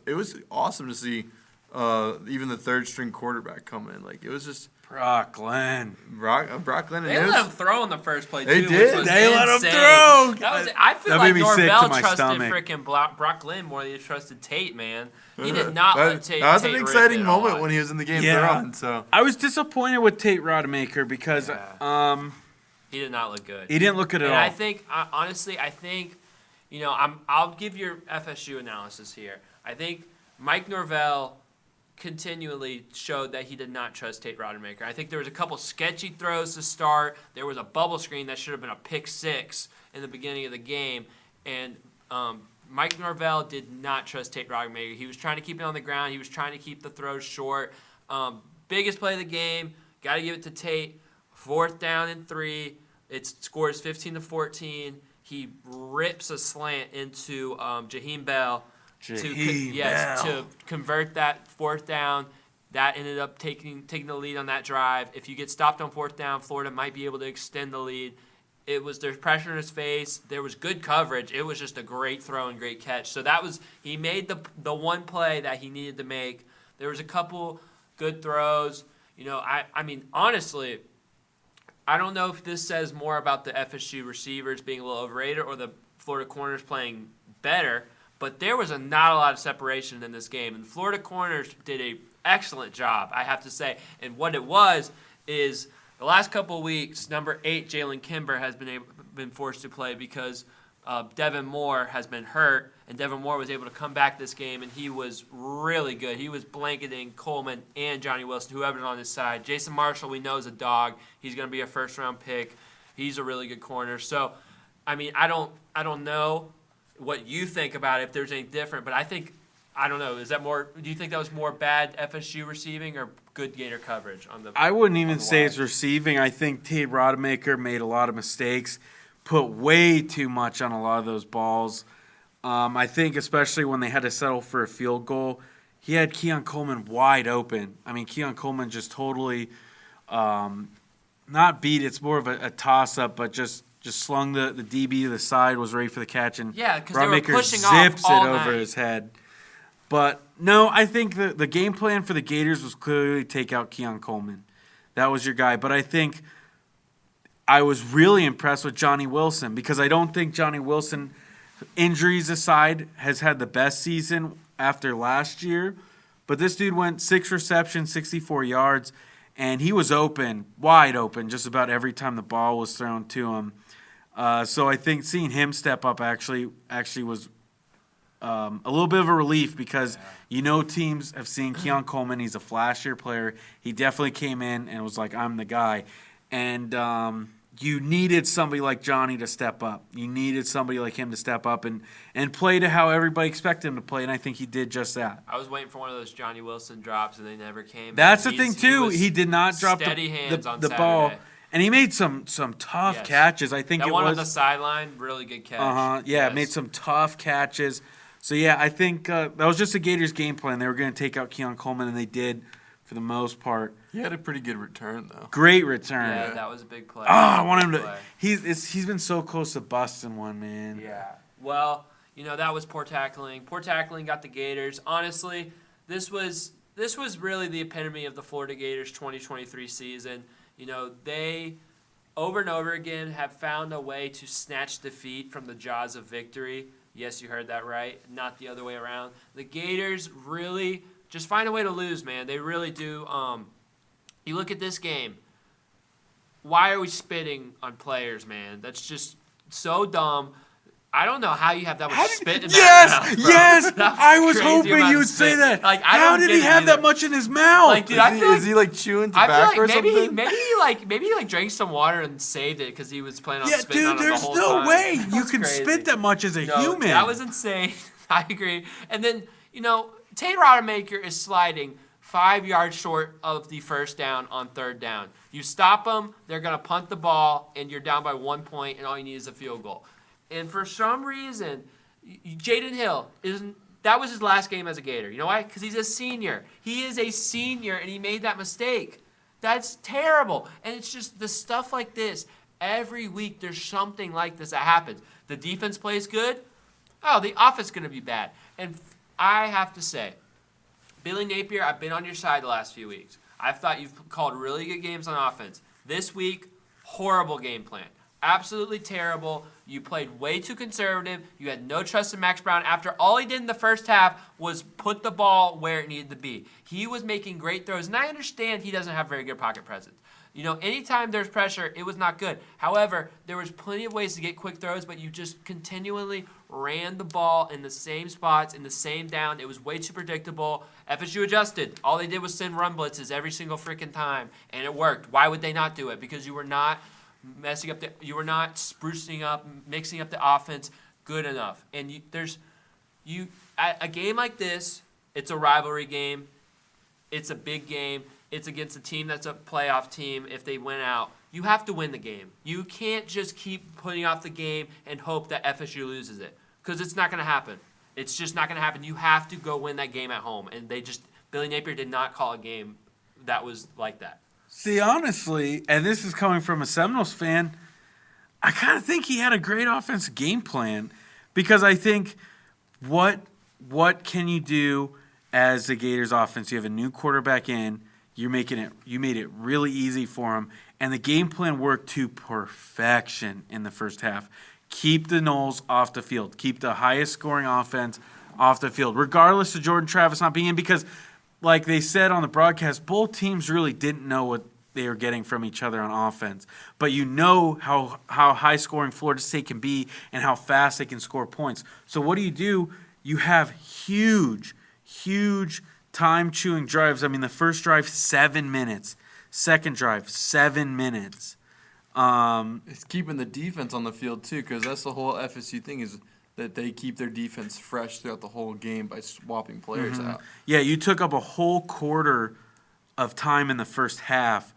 awesome to see even the third string quarterback come in. Like it was just Brock Glenn. Brock Glenn. They let him throw in the first play, they too. Did. Which was they insane. let him throw. I feel like Norvell trusted stomach. freaking Brock Glenn more than he trusted Tate, man. He did not let Tate. That was an Tate exciting rip it moment on. when he was in the game they're on. So I was disappointed with Tate Rodemaker because he did not look good. He didn't look good at all. And I think, honestly, I'll give your FSU analysis here. I think Mike Norvell continually showed that he did not trust Tate Rodemaker. I think there was a couple sketchy throws to start. There was a bubble screen that should have been a pick six in the beginning of the game. And Mike Norvell did not trust Tate Rodemaker. He was trying to keep it on the ground. He was trying to keep the throws short. Biggest play of the game, got to give it to Tate. 4th down and 3. It scores 15-14. He rips a slant into Jaheim Bell. To convert that 4th down. That ended up taking the lead on that drive. If you get stopped on 4th down, Florida might be able to extend the lead. There's pressure in his face. There was good coverage. It was just a great throw and great catch. So he made the one play that he needed to make. There was a couple good throws. I mean, honestly, I don't know if this says more about the FSU receivers being a little overrated or the Florida corners playing better. But there was not a lot of separation in this game. And the Florida corners did an excellent job, I have to say. And what it was is the last couple of weeks, number 8, Jalen Kimber, has been forced to play because Devin Moore has been hurt. And Devin Moore was able to come back this game, and he was really good. He was blanketing Coleman and Johnny Wilson, whoever's on his side. Jason Marshall, we know, is a dog. He's going to be a first-round pick. He's a really good corner. So, I mean, I don't know what you think about it, if there's any different, but I don't know. Is that more? Do you think that was more bad FSU receiving or good Gator coverage on the? I wouldn't even say it's receiving. I think Tate Rodemaker made a lot of mistakes, put way too much on a lot of those balls. I think especially when they had to settle for a field goal, he had Keon Coleman wide open. I mean, Keon Coleman just totally not beat. It's more of a toss-up, but just slung the DB to the side, was ready for the catch, and because they were pushing zips off all it over night. his head. But no, I think the game plan for the Gators was clearly take out Keon Coleman. That was your guy. But I think I was really impressed with Johnny Wilson because I don't think Johnny Wilson, injuries aside, has had the best season after last year. But this dude went 6 receptions, 64 yards, and he was open, wide open, just about every time the ball was thrown to him. So I think seeing him step up actually was a little bit of a relief because teams have seen Keon Coleman. He's a flashier player. He definitely came in and was like, I'm the guy. And you needed somebody like Johnny to step up. You needed somebody like him to step up and play to how everybody expected him to play, and I think he did just that. I was waiting for one of those Johnny Wilson drops, and they never came. That's the thing, too. He did not drop the ball. And he made some tough catches. I think that one on the sideline, really good catch. Made some tough catches. So, I think that was just the Gators' game plan. They were going to take out Keon Coleman, and they did for the most part. He had a pretty good return, though. Great return. Yeah, that was a big play. I want him to – he's been so close to busting one, man. Yeah. Well, that was poor tackling. Poor tackling got the Gators. Honestly, this was really the epitome of the Florida Gators 2023 season. They over and over again have found a way to snatch defeat from the jaws of victory. Yes, you heard that right. Not the other way around. The Gators really just find a way to lose, man. They really do. You look at this game. why are we spitting on players, man? That's just so dumb. I don't know how you have that much spit in that mouth, bro. Yes! I was hoping you would say that. Like, how did he have that much in his mouth? Like, dude, is he like chewing tobacco or something? Maybe he drank some water and saved it because he was planning on spitting on it the whole time. There's no way you can spit that much as a human. That was insane. I agree. And then, Tate Rodemaker is sliding 5 yards short of the first down on third down. You stop them, they're going to punt the ball, and you're down by 1 point, and all you need is a field goal. And for some reason, Jaden Hill that was his last game as a Gator. You know why? Because he's a senior. He is a senior, and he made that mistake. That's terrible. And it's just the stuff like this. Every week there's something like this that happens. The defense plays good. Oh, the offense is going to be bad. And I have to say, Billy Napier, I've been on your side the last few weeks. I've thought you've called really good games on offense. This week, horrible game plan. Absolutely terrible. You played way too conservative. You had no trust in Max Brown after all he did in the first half was put the ball where it needed to be. He was making great throws, and I understand he doesn't have very good pocket presence. Anytime there's pressure, it was not good. However, there was plenty of ways to get quick throws, but you just continually ran the ball in the same spots, in the same down. It was way too predictable. FSU adjusted. All they did was send run blitzes every single freaking time, and it worked. Why would they not do it? Because you were not messing up you were not sprucing up, mixing up the offense good enough. And a game like this, it's a rivalry game. It's a big game. It's against a team that's a playoff team. If they win out, you have to win the game. You can't just keep putting off the game and hope that FSU loses it, because it's not going to happen. It's just not going to happen. You have to go win that game at home. And Billy Napier did not call a game that was like that. See, honestly, and this is coming from a Seminoles fan, I kind of think he had a great offensive game plan, because I think what can you do as the Gators offense? You have a new quarterback in. You made it really easy for him, and the game plan worked to perfection in the first half. Keep the Noles off the field. Keep the highest scoring offense off the field, regardless of Jordan Travis not being in, because like they said on the broadcast, both teams really didn't know what they were getting from each other on offense. But you know how high-scoring Florida State can be and how fast they can score points. So what do? You have huge time-chewing drives. I mean, the first drive, 7 minutes. Second drive, 7 minutes. It's keeping the defense on the field, too, because that's the whole FSU thing is that they keep their defense fresh throughout the whole game by swapping players out. Yeah, you took up a whole quarter of time in the first half.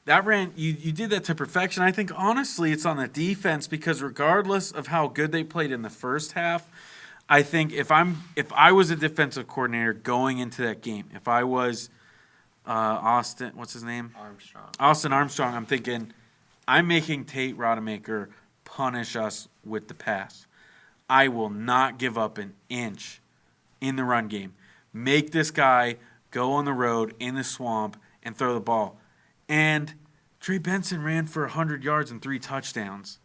You did that to perfection. I think, honestly, it's on the defense, because regardless of how good they played in the first half, I think if I was a defensive coordinator going into that game, if I was Austin, what's his name? Austin Armstrong, I'm thinking, I'm making Tate Rodemaker punish us with the pass. I will not give up an inch in the run game. Make this guy go on the road in the swamp and throw the ball. And Trey Benson ran for 100 yards and 3 touchdowns.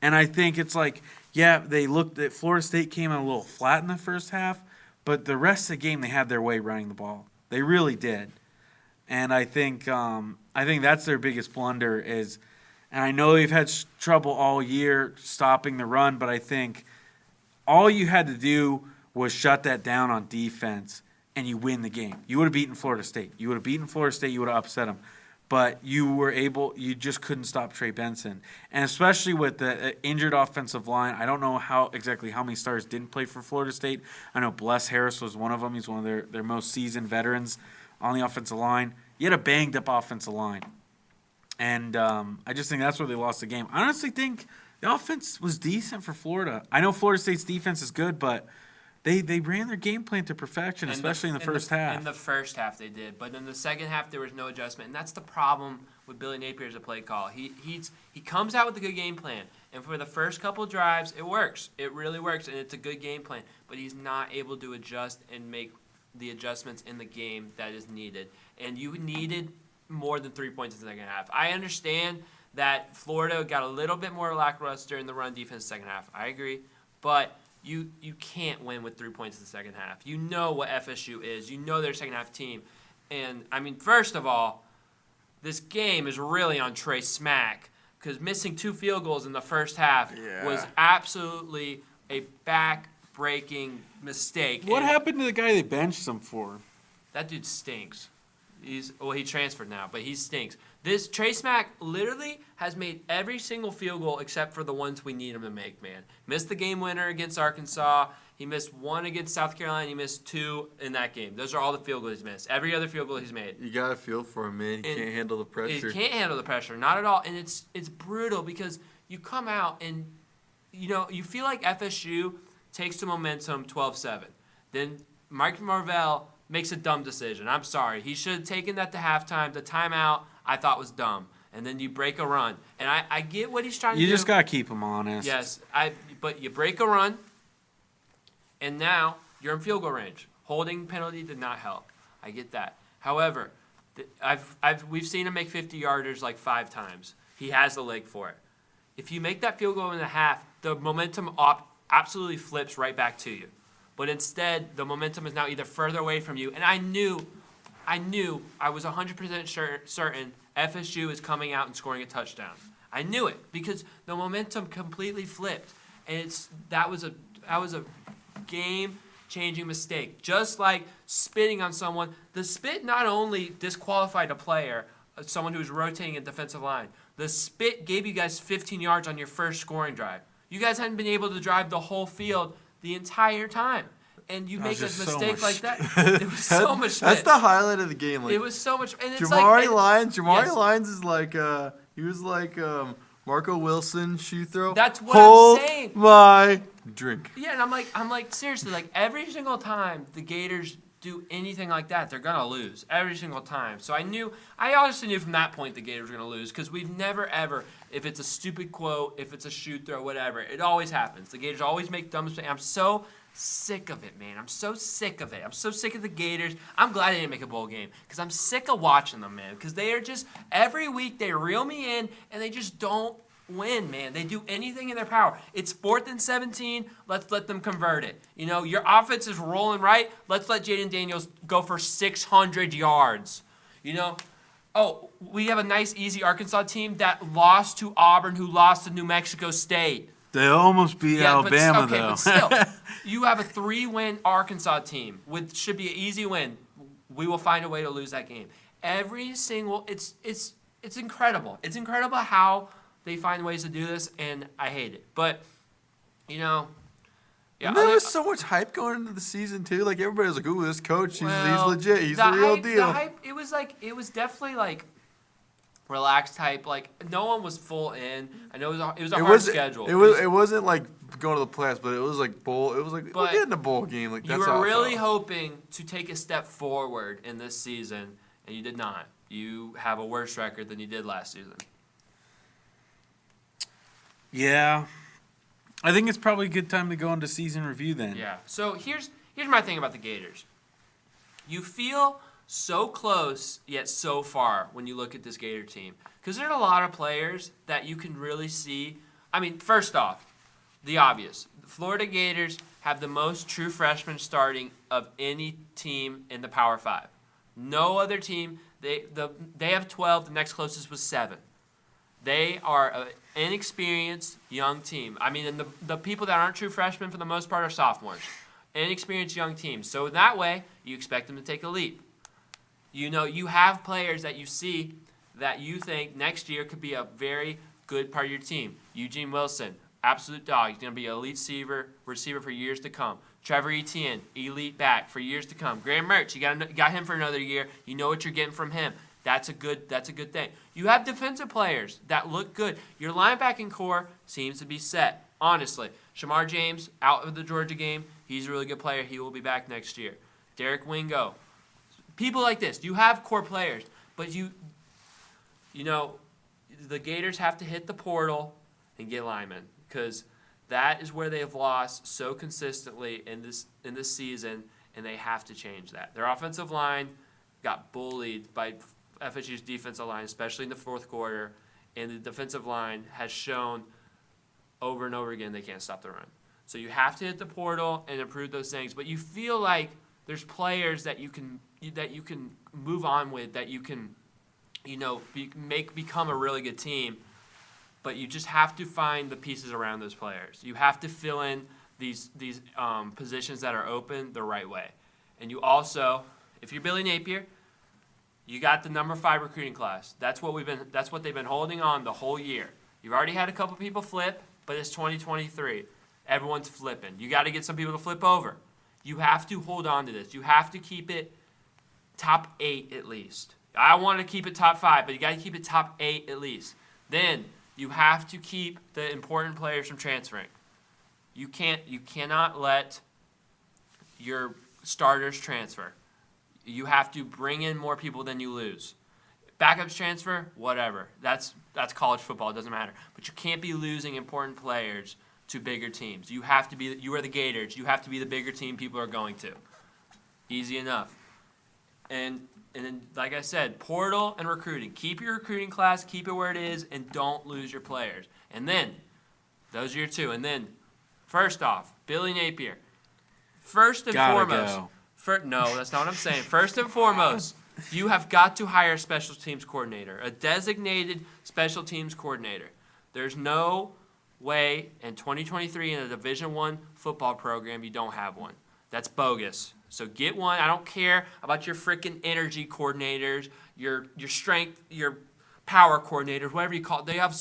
And I think it's like, yeah, they looked at Florida State came out a little flat in the first half, but the rest of the game they had their way running the ball. They really did. And I think that's their biggest blunder is, and I know they've had trouble all year stopping the run, but I think all you had to do was shut that down on defense, and you win the game. You would have beaten Florida State. You would have upset them. But you just couldn't stop Trey Benson. And especially with the injured offensive line, I don't know how many stars didn't play for Florida State. I know Bless Harris was one of them. He's one of their most seasoned veterans on the offensive line. You had a banged-up offensive line. And I just think that's where they lost the game. I honestly think the offense was decent for Florida. I know Florida State's defense is good, but they ran their game plan to perfection, especially in the first half. In the first half they did, but in the second half there was no adjustment, and that's the problem with Billy Napier as a play call. He comes out with a good game plan, and for the first couple drives it works. It really works, and it's a good game plan, but he's not able to adjust and make the adjustments in the game that is needed. And you needed more than 3 points in the second half. I understand that Florida got a little bit more lackluster in the run defense second half. I agree, but you can't win with 3 points in the second half. You know what FSU is. You know their second half team. And, I mean, first of all, this game is really on Trey Smack because missing 2 field goals in the first half was absolutely a back-breaking mistake. What happened to the guy they benched him for? That dude stinks. He transferred now, but he stinks. This Trey Smack literally has made every single field goal except for the ones we need him to make, man. Missed the game winner against Arkansas. He missed 1 against South Carolina. He missed 2 in that game. Those are all the field goals he's missed. Every other field goal he's made. You got to feel for him, man. He can't handle the pressure. He can't handle the pressure, not at all. And it's brutal because you come out and, you feel like FSU takes the momentum 12-7. Then Mike Marvell makes a dumb decision. I'm sorry. He should have taken that to halftime. The timeout I thought was dumb. And then you break a run. And I get what he's trying to do. You just got to keep him honest. Yes. But you break a run, and now you're in field goal range. Holding penalty did not help. I get that. However, we've seen him make 50-yarders like 5 times. He has the leg for it. If you make that field goal in the half, the momentum absolutely flips right back to you. But instead, the momentum is now either further away from you. And I was 100% certain FSU is coming out and scoring a touchdown. I knew it because the momentum completely flipped. And that was a game-changing mistake. Just like spitting on someone, the spit not only disqualified a player, someone who was rotating a defensive line, the spit gave you guys 15 yards on your first scoring drive. You guys hadn't been able to drive the whole field the entire time. And you make a mistake like that. It was so much spit. That's the highlight of the game. Like, it was so much. And it's Jamari Lyons is like, he was like Marco Wilson shoe throw. That's what I'm saying. My drink. Yeah, and I'm like seriously, like every single time the Gators do anything like that, they're gonna lose every single time. So I honestly knew from that point the Gators were gonna lose because we've never ever, if it's a stupid quote, if it's a shoot throw, whatever, it always happens. The Gators always make dumb mistakes. I'm so sick of it, man. I'm so sick of it. I'm so sick of the Gators. I'm glad they didn't make a bowl game because I'm sick of watching them, man. Because they are just every week they reel me in and they just don't win, man. They do anything in their power. It's 4th and 17. Let's let them convert it. Your offense is rolling right. Let's let Jaden Daniels go for 600 yards. Oh, we have a nice, easy Arkansas team that lost to Auburn, who lost to New Mexico State. They almost beat Alabama, though. But still, you have a 3-win Arkansas team, which should be an easy win. We will find a way to lose that game. Every single, it's incredible. It's incredible how they find ways to do this, and I hate it. But, yeah. And there was so much hype going into the season, too. Like, everybody was like, ooh, this coach, he's legit. He's the real deal. The hype, it was definitely, like, relaxed hype. Like, no one was full in. I know it was a hard schedule. It wasn't, like, going to the playoffs, but it was, like, bowl. It was, like, we're getting a bowl game. Like, that's you were really hoping to take a step forward in this season, and you did not. You have a worse record than you did last season. Yeah. I think it's probably a good time to go into season review then. Yeah. So here's my thing about the Gators. You feel so close yet so far when you look at this Gator team. Because there are a lot of players that you can really see. I mean, first off, the obvious. The Florida Gators have the most true freshmen starting of any team in the Power 5. No other team. They have 12. The next closest was 7. They are an inexperienced young team. I mean, and the people that aren't true freshmen for the most part are sophomores. Inexperienced young team. So in that way, you expect them to take a leap. You have players that you see that you think next year could be a very good part of your team. Eugene Wilson, absolute dog. He's going to be an elite receiver for years to come. Trevor Etienne, elite back for years to come. Graham Mertz, you got him for another year. You know what you're getting from him. That's a good thing. You have defensive players that look good. Your linebacking core seems to be set, honestly. Shamar James, out of the Georgia game. He's a really good player. He will be back next year. Derek Wingo. People like this. You have core players, but the Gators have to hit the portal and get linemen because that is where they have lost so consistently in this season, and they have to change that. Their offensive line got bullied by FSU's defensive line, especially in the fourth quarter, and the defensive line has shown over and over again they can't stop the run. So you have to hit the portal and improve those things, but you feel like there's players that you can move on with, that you can become a really good team. But you just have to find the pieces around those players. You have to fill in these positions that are open the right way. And you also, if you're Billy Napier, you got the number 5 recruiting class. That's what they've been holding on the whole year. You've already had a couple people flip, but it's 2023. Everyone's flipping. You got to get some people to flip over. You have to hold on to this. You have to keep it top 8 at least. I want to keep it top 5, but you got to keep it top 8 at least. Then you have to keep the important players from transferring. You cannot let your starters transfer. You have to bring in more people than you lose. Backups transfer, whatever. That's college football. It doesn't matter. But you can't be losing important players to bigger teams. You are the Gators. You have to be the bigger team people are going to. Easy enough. And then, like I said, portal and recruiting. Keep your recruiting class, keep it where it is, and don't lose your players. And then, those are your 2. And then, first off, Billy Napier. First and foremost. No, that's not what I'm saying. First and foremost, you have got to hire a special teams coordinator, a designated special teams coordinator. There's no way in 2023 in a Division I football program you don't have one. That's bogus. So get one. I don't care about your freaking energy coordinators, your strength, your power coordinators, whatever you call it. They have,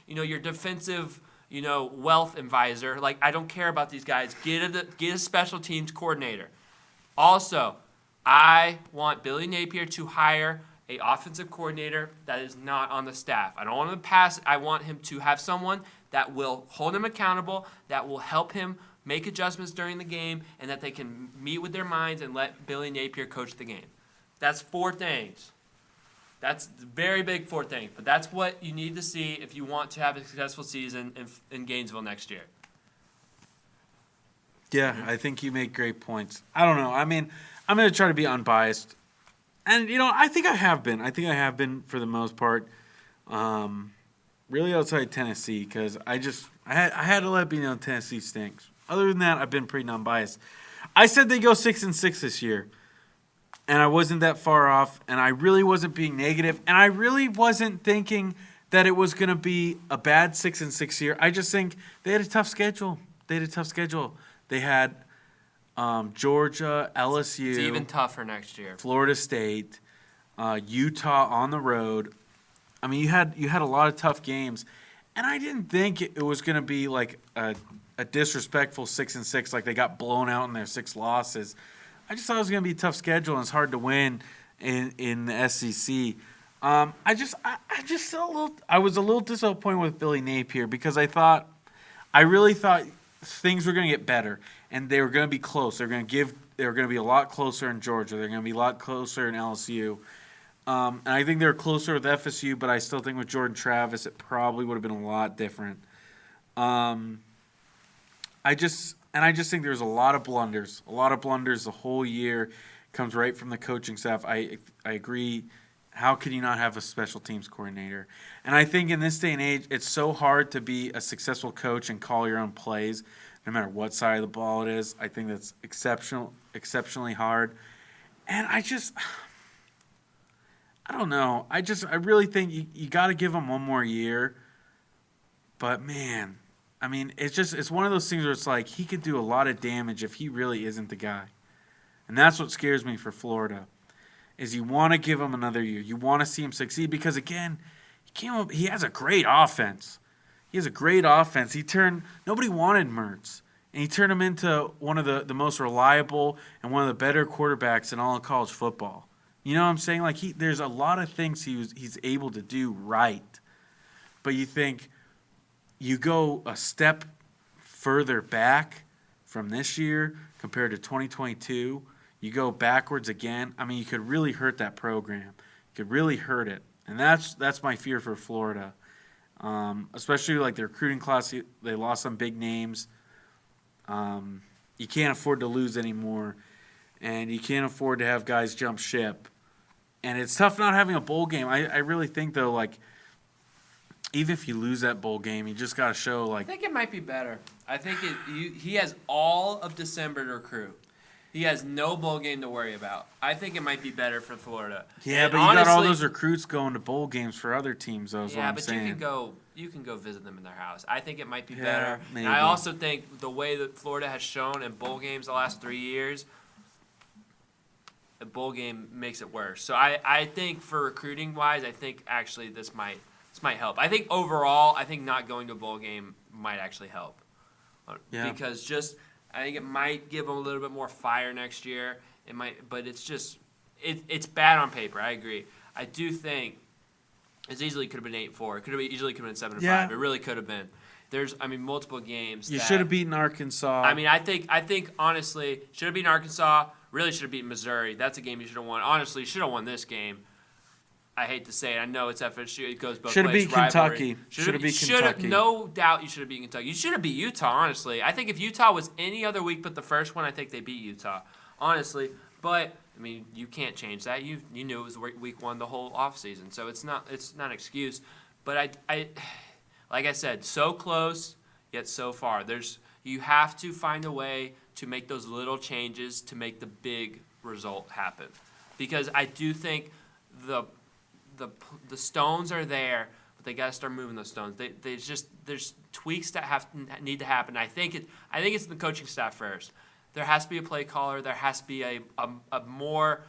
your defensive, wealth advisor. Like, I don't care about these guys. Get a special teams coordinator. Also, I want Billy Napier to hire a offensive coordinator that is not on the staff. I don't want him to pass. I want him to have someone that will hold him accountable, that will help him make adjustments during the game, and that they can meet with their minds and let Billy Napier coach the game. That's 4 things. That's very big 4 things, but that's what you need to see if you want to have a successful season in Gainesville next year. Yeah, I think you make great points. I don't know. I mean, I'm going to try to be unbiased. And, I think I have been. I think I have been for the most part. Really outside Tennessee, because I had to let it be known Tennessee stinks. Other than that, I've been pretty non-biased. I said they go 6-6 this year, and I wasn't that far off, and I really wasn't being negative, and I really wasn't thinking that it was going to be a bad 6-6 year. I just think they had a tough schedule. They had Georgia, LSU. It's even tougher next year. Florida State, Utah on the road. I mean, you had a lot of tough games, and I didn't think it was going to be like a disrespectful 6-6, like they got blown out in their 6 losses. I just thought it was going to be a tough schedule, and it's hard to win in the SEC. I was a little disappointed with Billy Napier because I really thought things were going to get better, and they were going to be close. They were going to be a lot closer in Georgia. They're going to be a lot closer in LSU. And I think they're closer with FSU, but I still think with Jordan Travis, it probably would have been a lot different. I just think there's a lot of blunders the whole year. Comes right from the coaching staff. I agree. How can you not have a special teams coordinator? And I think in this day and age, it's so hard to be a successful coach and call your own plays, no matter what side of the ball it is. I think that's exceptionally hard. And I don't know. I really think you got to give him one more year. But man, I mean, it's one of those things where it's like he could do a lot of damage if he really isn't the guy. And that's what scares me for Florida. Is you want to give him another year. You want to see him succeed because, again, he has a great offense. Nobody wanted Mertz, and he turned him into one of the most reliable and one of the better quarterbacks in all of college football. You know what I'm saying? Like there's a lot of things he's able to do right. But you think you go a step further back from this year compared to 2022, you go backwards again. I mean, you could really hurt that program. You could really hurt it. And that's my fear for Florida. Especially like their recruiting class, they lost some big names. You can't afford to lose anymore. And you can't afford to have guys jump ship. And it's tough not having a bowl game. I really think, though, like, even if you lose that bowl game, you just got to show, like... I think it might be better. I think he has all of December to recruit. He has no bowl game to worry about. I think it might be better for Florida. Yeah, and but honestly, you got all those recruits going to bowl games for other teams, though, is what I'm saying. You can go visit them in their house. I think it might be Yeah, better. maybe. And I also think the way that Florida has shown in bowl games the last 3 years, a bowl game makes it worse. So I think for recruiting-wise, I think actually this might help. I think overall, I think not going to a bowl game might actually help. Yeah. Because I think it might give them a little bit more fire next year. It might, but it's bad on paper. I agree. I do think it easily could have been 8-4. It could have easily could have been 7-5. Yeah. It really could have been. There's multiple games. You should have beaten Arkansas. I think honestly should have beaten Arkansas. Really should have beaten Missouri. That's a game you should have won. Honestly, should have won this game. I hate to say it. I know it's FSU. It goes both ways. Should have beat Kentucky. Should have beat Kentucky. No doubt you should have beaten Kentucky. You should have beat Utah, honestly. I think if Utah was any other week but the first one, I think they beat Utah, honestly. But, you can't change that. You knew it was week 1 the whole offseason. So it's not an excuse. But I like I said, so close, yet so far. You have to find a way to make those little changes to make the big result happen. Because I do think the stones are there, but they got to start moving those stones. There's tweaks that need to happen. I think it's the coaching staff first. There has to be a play caller. There has to be a more,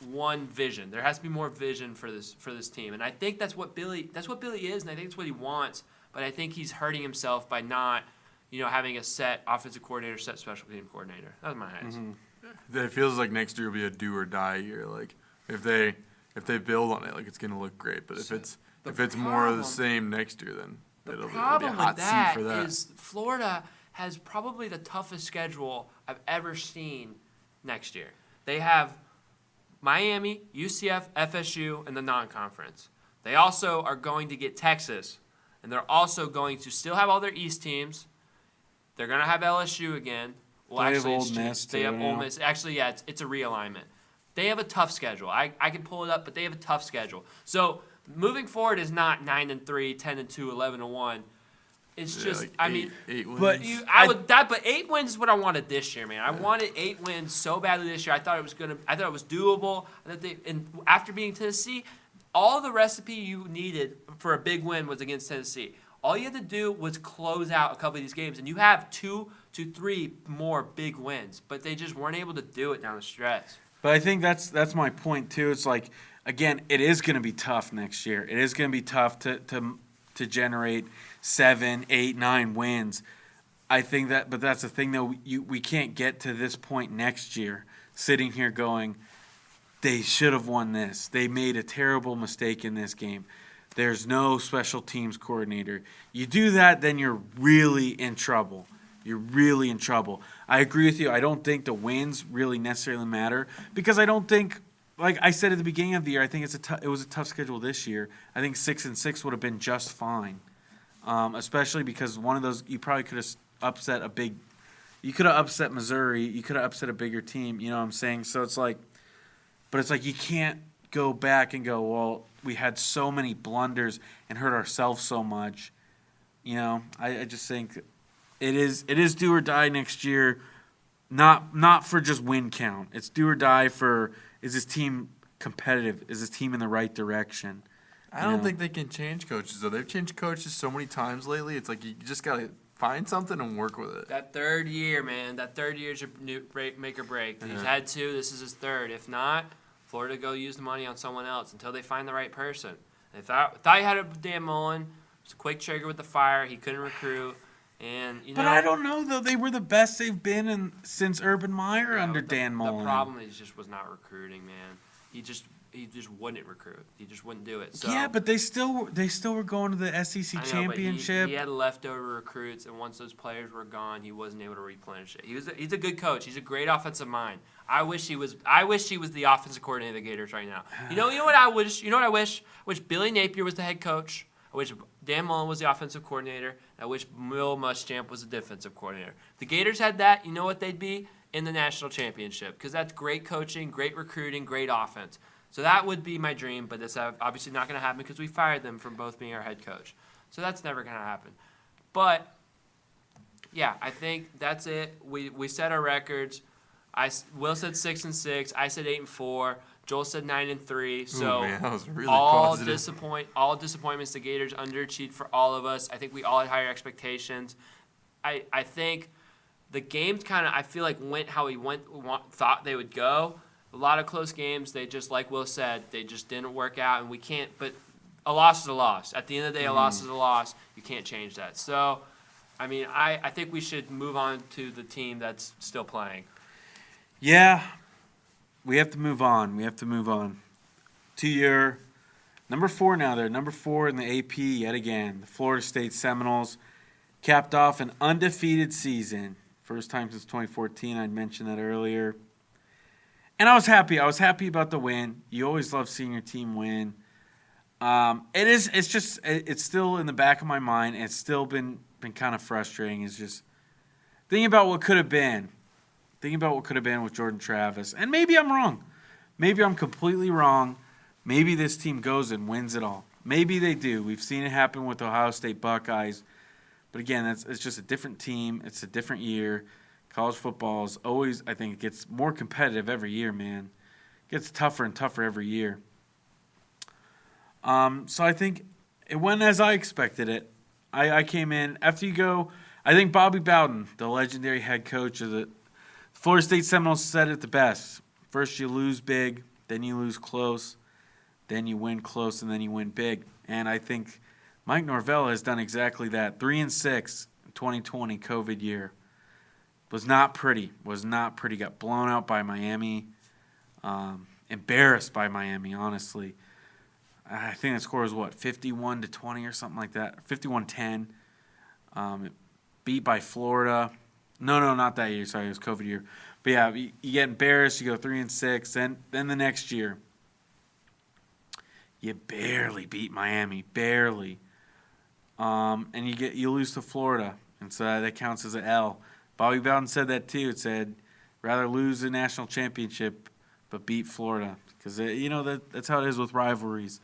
one vision. There has to be more vision for this team. And I think that's what Billy is, and I think that's what he wants. But I think he's hurting himself by not, having a set offensive coordinator, set special team coordinator. That's my eyes. Mm-hmm. It feels like next year will be a do or die year. Like if they build on it, like it's gonna look great. But if it's more of the same next year, then it'll be a hot seat for that. Is Florida has probably the toughest schedule I've ever seen next year. They have Miami, UCF, FSU, and the non-conference. They also are going to get Texas, and they're also going to still have all their East teams. They're going to have LSU again. Well, they have Ole Miss. They have Ole Miss. Actually, yeah, it's a realignment. They have a tough schedule. I can pull it up, but they have a tough schedule. So moving forward is not 9-3, 10-2, 11-1. It's just, like eight wins. But 8 wins is what I wanted this year, man. I wanted 8 wins so badly this year. I thought it was doable. And after beating Tennessee, all the recipe you needed for a big win was against Tennessee. All you had to do was close out a couple of these games, and you have 2 to 3 more big wins. But they just weren't able to do it down the stretch. But I think that's my point too. It's like, again, it is going to be tough next year. It is going to be tough to generate 7, 8, 9 wins. I think but that's the thing though. We can't get to this point next year sitting here going, they should have won this. They made a terrible mistake in this game. There's no special teams coordinator. You do that, then you're really in trouble. You're really in trouble. I agree with you. I don't think the wins really necessarily matter because I don't think, like I said at the beginning of the year, I think it was a tough schedule this year. I think 6-6 would have been just fine, especially because one of those you probably could have upset you could have upset Missouri. You could have upset a bigger team. You know what I'm saying? So it's like, but it's like you can't go back and go, well, we had so many blunders and hurt ourselves so much. I just think it is do or die next year, not for just win count. It's do or die for, is this team competitive? Is this team in the right direction? I don't think they can change coaches, though. They've changed coaches so many times lately. It's like you just got to find something and work with it. That third year, man, is your make or break. Yeah. He's had 2. This is his third. If not, Florida go use the money on someone else until they find the right person. They thought you had a Dan Mullen. It was a quick trigger with the fire. He couldn't recruit. But I don't know, though. They were the best they've been since Urban Meyer under Dan Mullen. The problem is just was not recruiting, man. He just wouldn't recruit. He just wouldn't do it. So, yeah, but they still were going to the SEC championship. He had leftover recruits, and once those players were gone, he wasn't able to replenish it. He's a good coach. He's a great offensive mind. I wish he was the offensive coordinator of the Gators right now. You know what I wish? I wish Billy Napier was the head coach. I wish Dan Mullen was the offensive coordinator. I wish Will Muschamp was the defensive coordinator. If the Gators had that, you know what they'd be? In the national championship, because that's great coaching, great recruiting, great offense. So that would be my dream, but that's obviously not going to happen because we fired them from both being our head coach. So that's never going to happen. But, yeah, I think that's it. We set our records. Will said 6-6. I said 8-4. Joel said 9-3. So Ooh, man, that was really all positive. all disappointments. The Gators underachieved for all of us. I think we all had higher expectations. I think the games kind of, I feel like, went how we thought they would go. A lot of close games. They just, like Will said, they just didn't work out, and we can't. But a loss is a loss. At the end of the day, a loss is a loss. You can't change that. So, I mean, I think we should move on to the team that's still playing. Yeah, we have to move on. To your number 4 now. They're number 4 in the AP yet again. The Florida State Seminoles capped off an undefeated season. First time since 2014. I mentioned that earlier. And I was happy. I was happy about the win. You always love seeing your team win. It's still in the back of my mind. It's still been kind of frustrating. It's just thinking about what could have been. Thinking about what could have been with Jordan Travis. And maybe I'm wrong. Maybe I'm completely wrong. Maybe this team goes and wins it all. Maybe they do. We've seen it happen with Ohio State Buckeyes. But again, it's just a different team. It's a different year. College football is always, I think, it gets more competitive every year, man. It gets tougher and tougher every year. So I think it went as I expected it. I came in, after you go, I think Bobby Bowden, the legendary head coach of the Florida State Seminoles, said it the best. First you lose big, then you lose close, then you win close, and then you win big. And I think Mike Norvell has done exactly that. 3-6 in 2020 COVID year. Was not pretty. Got blown out by Miami. Embarrassed by Miami, honestly. I think the score was, 51-20 or something like that. 51-10. Beat by Florida. No, not that year. Sorry, it was COVID year. But yeah, you get embarrassed. You go 3-6. Then the next year, you barely beat Miami. Barely. And you lose to Florida. And so that counts as an L. Bobby Bowden said that too. It said, rather lose a national championship but beat Florida. Because, that's how it is with rivalries.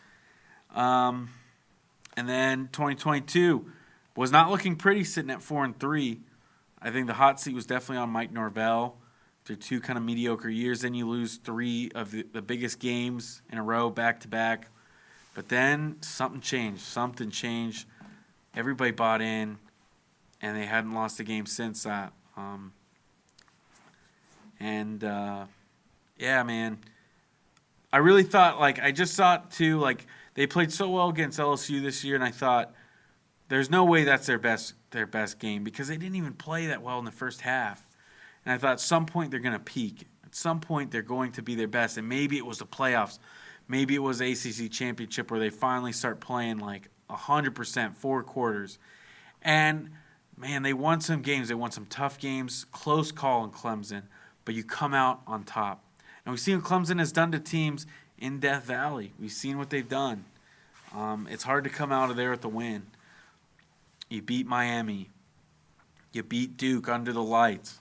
And then 2022 was not looking pretty, sitting at 4-3. I think the hot seat was definitely on Mike Norvell through 2 kind of mediocre years. Then you lose 3 of the biggest games in a row, back-to-back. But then something changed. Everybody bought in, and they hadn't lost a game since that. Yeah, man. I really thought, I just thought, too, they played so well against LSU this year, and I thought, there's no way that's their best game because they didn't even play that well in the first half. And I thought at some point they're going to peak. At some point they're going to be their best, and maybe it was the playoffs. Maybe it was the ACC championship where they finally start playing 100%, 4 quarters. And, man, they won some games. They won some tough games, close call in Clemson, but you come out on top. And we've seen what Clemson has done to teams in Death Valley. We've seen what they've done. It's hard to come out of there with the win. You beat Miami. You beat Duke under the lights.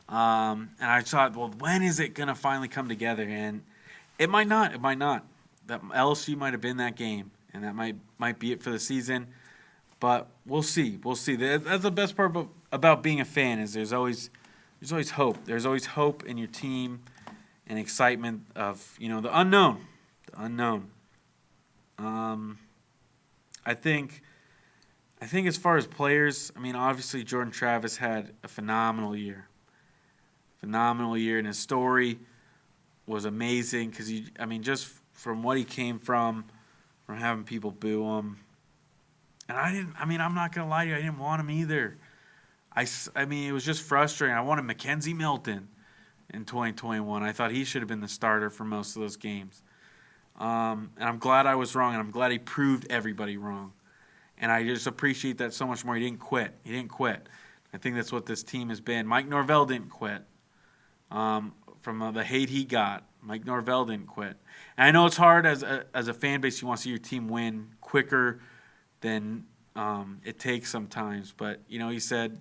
And I thought, well, when is it going to finally come together? And it might not. That LSU might have been that game, and that might be it for the season. But we'll see. That's the best part about being a fan is there's always hope. There's always hope in your team and excitement of, the unknown. I think as far as players, obviously Jordan Travis had a phenomenal year, and his story was amazing because just from what he came from having people boo him, and I'm not gonna lie to you, I didn't want him either. It was just frustrating. I wanted Mackenzie Milton in 2021. I thought he should have been the starter for most of those games. And I'm glad I was wrong, and I'm glad he proved everybody wrong. And I just appreciate that so much more. He didn't quit. I think that's what this team has been. Mike Norvell didn't quit. From the hate he got, Mike Norvell didn't quit. And I know it's hard as a fan base. You want to see your team win quicker than it takes sometimes. But, he said,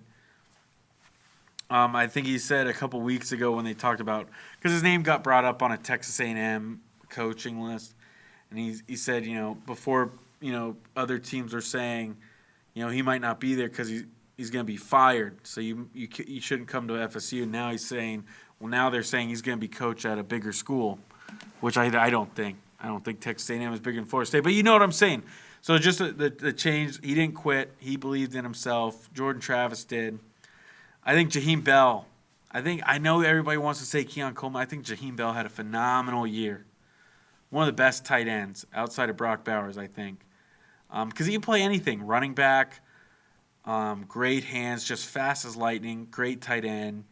I think he said a couple weeks ago when they talked about, because his name got brought up on a Texas A&M coaching list, and he said, before, other teams are saying, he might not be there because he's going to be fired, so you shouldn't come to FSU. And now he's saying, Well, now they're saying he's going to be coached at a bigger school, which I don't think. I don't think Texas A&M is bigger than Florida State. But you know what I'm saying. So just the change, he didn't quit. He believed in himself. Jordan Travis did. I think Jaheim Bell, I know everybody wants to say Keon Coleman. I think Jaheim Bell had a phenomenal year. One of the best tight ends outside of Brock Bowers, I think. Because he can play anything. Running back, great hands, just fast as lightning, great tight end.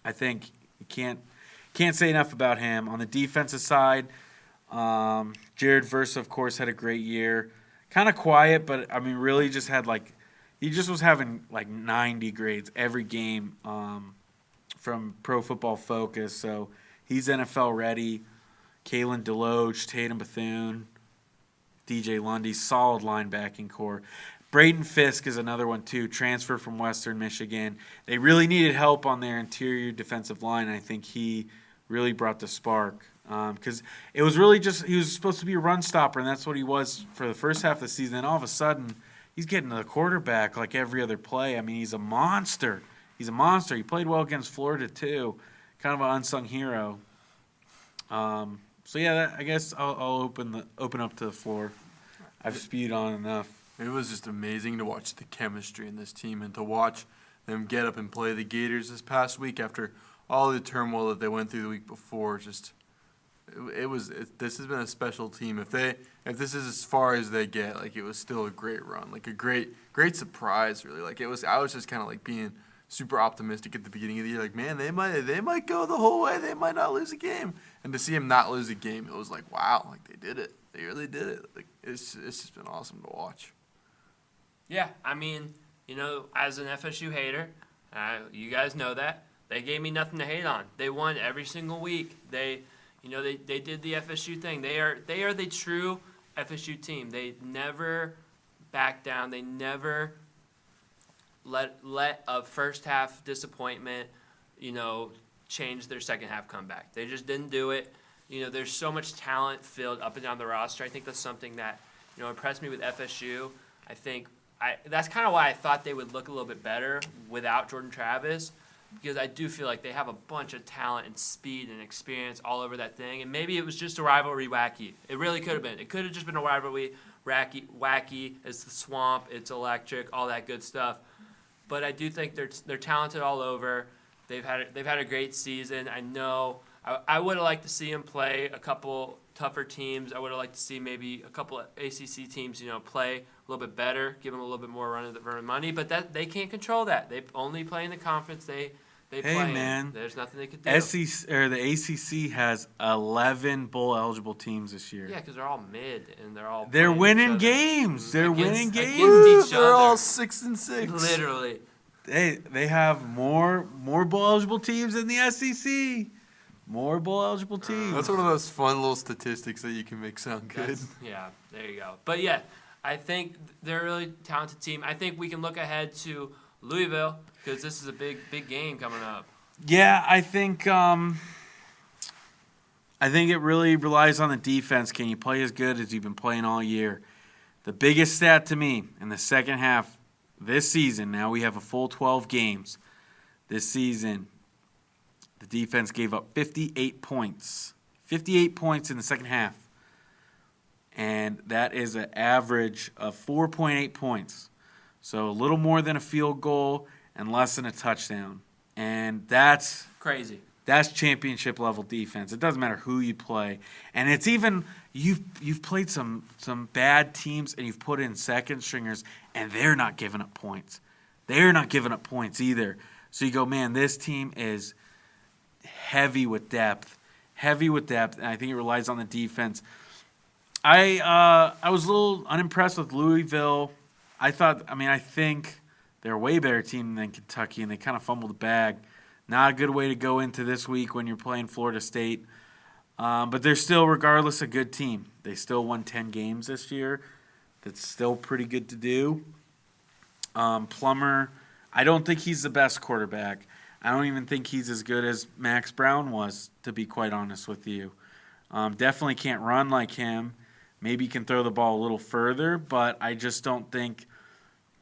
I think you can't say enough about him. On the defensive side, Jared Versa, of course, had a great year. Kind of quiet, but, I mean, really just had, he just was having, 90 grades every game from Pro Football Focus. So he's NFL ready. Kalen DeLoach, Tatum Bethune, DJ Lundy, solid linebacking core. Braden Fisk is another one, too, transfer from Western Michigan. They really needed help on their interior defensive line, and I think he really brought the spark. Because it was really just he was supposed to be a run stopper, and that's what he was for the first half of the season. And all of a sudden, he's getting to the quarterback like every other play. I mean, he's a monster. He's a monster. He played well against Florida, too. Kind of an unsung hero. So, yeah, I guess I'll open up to the floor. I've spewed on enough. It was just amazing to watch the chemistry in this team and to watch them get up and play the Gators this past week after all the turmoil that they went through the week before. Just this has been a special team. If this is as far as they get, it was still a great run, a great surprise, really. I was just kind of being super optimistic at the beginning of the year, man, they might go the whole way, they might not lose a game, and to see him not lose a game, it was wow, they did it, they really did it. It's just been awesome to watch. Yeah, I mean, as an FSU hater, you guys know that they gave me nothing to hate on. They won every single week. They did the FSU thing. They are the true FSU team. They never back down. They never let a first half disappointment, change their second half comeback. They just didn't do it. There's so much talent filled up and down the roster. I think that's something that impressed me with FSU. I think that's kind of why I thought they would look a little bit better without Jordan Travis, because I do feel like they have a bunch of talent and speed and experience all over that thing. And maybe it was just a rivalry wacky. It really could have been. It could have just been a rivalry wacky. It's the swamp. It's electric. All that good stuff. But I do think they're talented all over. They've had a great season. I know I would have liked to see them play a couple tougher teams. I would have liked to see maybe a couple of ACC teams, play a little bit better, give them a little bit more run of the money. But that they can't control that. They only play in the conference they play man. in. There's nothing they could do. The ACC has 11 bowl eligible teams this year. Yeah, because they're all mid and they're winning games. They're winning games. Against each They're other. all 6-6. Literally. They have more bowl eligible teams than the SEC. More bowl eligible teams. That's one of those fun little statistics that you can make sound good. Yeah, there you go. But yeah, I think they're a really talented team. I think we can look ahead to Louisville because this is a big game coming up. Yeah, I think it really relies on the defense. Can you play as good as you've been playing all year? The biggest stat to me in the second half this season, now we have a full 12 games this season, the defense gave up 58 points. 58 points in the second half. And that is an average of 4.8 points. So a little more than a field goal and less than a touchdown. And that's crazy. That's championship level defense. It doesn't matter who you play. And it's even you've played some bad teams and you've put in second stringers and they're not giving up points. They're not giving up points either. So you go, man, this team is heavy with depth, and I think it relies on the defense. I was a little unimpressed with Louisville. I think they're a way better team than Kentucky, and they kind of fumbled the bag. Not a good way to go into this week when you're playing Florida State. But they're still, regardless, a good team. They still won 10 games this year. That's still pretty good to do. Plummer, I don't think he's the best quarterback. I don't even think he's as good as Max Brown was, to be quite honest with you. Definitely can't run like him. Maybe he can throw the ball a little further, but I just don't think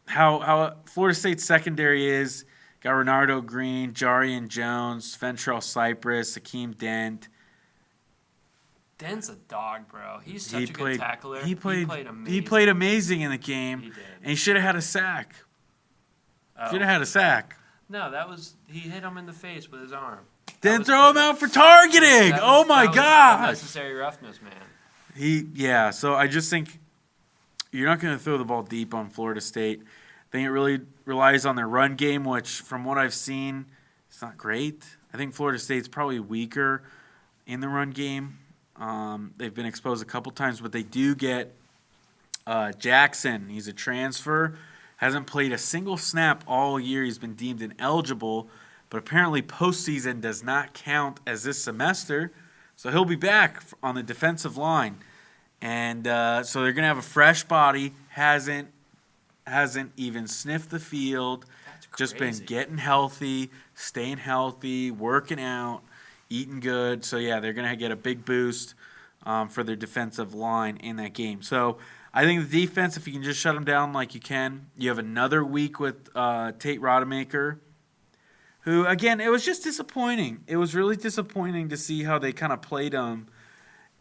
how Florida State's secondary is Got Renardo Green, Jarian Jones, Fentrell Cypress, Akeem Dent. Dent's a dog, bro. He's such a good tackler. He played amazing. He played amazing in the game. He did. And he should have had a sack. Oh. Should have had a sack. No, he hit him in the face with his arm. Then throw him out for targeting. Oh my gosh. Unnecessary roughness, man. So I just think you're not going to throw the ball deep on Florida State. I think it really relies on their run game, which from what I've seen, it's not great. I think Florida State's probably weaker in the run game. They've been exposed a couple times, but they do get Jackson. He's a transfer. Hasn't played a single snap all year. He's been deemed ineligible, but apparently postseason does not count as this semester. So he'll be back on the defensive line. And so they're going to have a fresh body. Hasn't even sniffed the field. Just been getting healthy, staying healthy, working out, eating good. So, yeah, they're going to get a big boost for their defensive line in that game. So I think the defense, if you can just shut them down like you can, you have another week with Tate Rodemaker, who, again, it was just disappointing. It was really disappointing to see how they kind of played him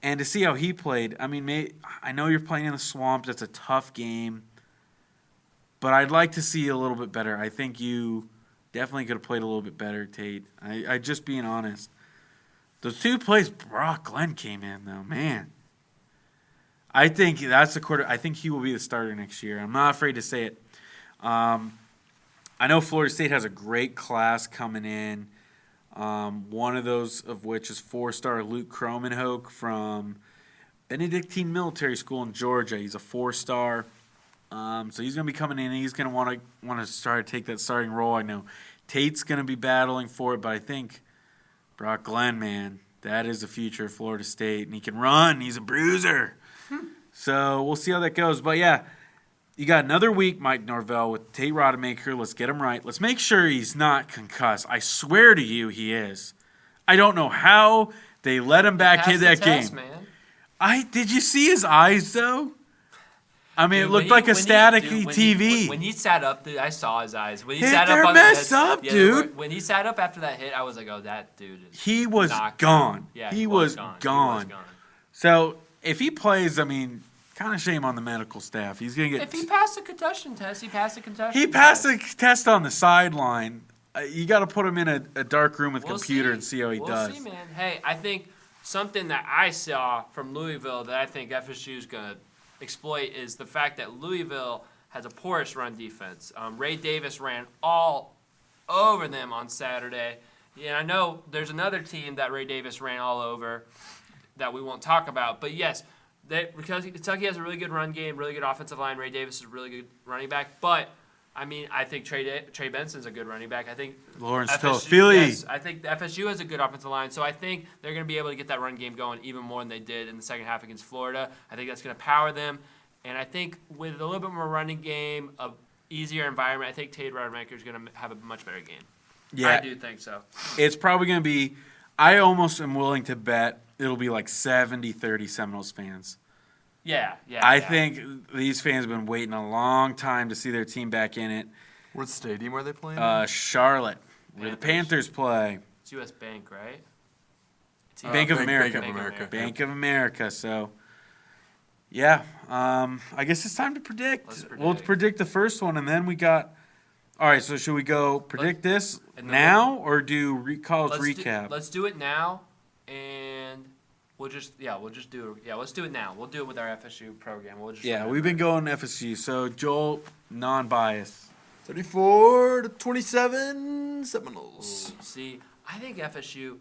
and to see how he played. I mean, I know you're playing in the swamp. That's a tough game. But I'd like to see a little bit better. I think you definitely could have played a little bit better, Tate. I just being honest. Those two plays Brock Glenn came in, though, man. I think that's the quarter. I think he will be the starter next year. I'm not afraid to say it. I know Florida State has a great class coming in. One of those of which is 4-star Luke Kromenhoek from Benedictine Military School in Georgia. He's a 4-star. So he's going to be coming in. And he's going to want to start to take that starting role. I know Tate's going to be battling for it, but I think Brock Glenn, man, that is the future of Florida State. And he can run. He's a bruiser. So we'll see how that goes. But, yeah, you got another week, Mike Norvell, with Tate Rodemaker. Let's get him right. Let's make sure he's not concussed. I swear to you he is. I don't know how they let him back in that game. Man. Did you see his eyes, though? I mean, dude, it looked like a static TV. When he sat up, dude, I saw his eyes. When he sat up, they're messed up, dude. When he sat up after that hit, I was like, "Oh, that dude is." He was gone. Yeah, he was gone. So if he plays, I mean, kind of shame on the medical staff. He's gonna get. If he passed the concussion test, he passed the concussion. He passed the test on the sideline. You got to put him in a dark room with computer and see how he does. We'll see, man. Hey, I think something that I saw from Louisville that I think FSU is gonna exploit is the fact that Louisville has a porous run defense. Ray Davis ran all over them on Saturday. And I know there's another team that Ray Davis ran all over that we won't talk about. But, yes, because Kentucky has a really good run game, really good offensive line. Ray Davis is a really good running back. But, I mean, I think Trey Benson's a good running back. I think Lawrence Philly. Yes, I think FSU has a good offensive line. So I think they're going to be able to get that run game going even more than they did in the second half against Florida. I think that's going to power them. And I think with a little bit more running game, an easier environment, I think Tate Rodemaker is going to have a much better game. Yeah, I do think so. It's probably going to be – I almost am willing to bet it'll be like 70-30 Seminoles fans. Yeah. I think these fans have been waiting a long time to see their team back in it. What stadium are they playing? Charlotte, where the Panthers play. It's U.S. Bank, right? Bank of America. Bank of America. So, yeah, I guess it's time to predict. We'll predict the first one, and then we got – all right, so should we go predict this now or do college recap? Let's do it now, and – let's do it now. We'll do it with our FSU program. We've been going FSU. So, Joel, non-biased. 34-27 Seminoles. Ooh, see, I think FSU,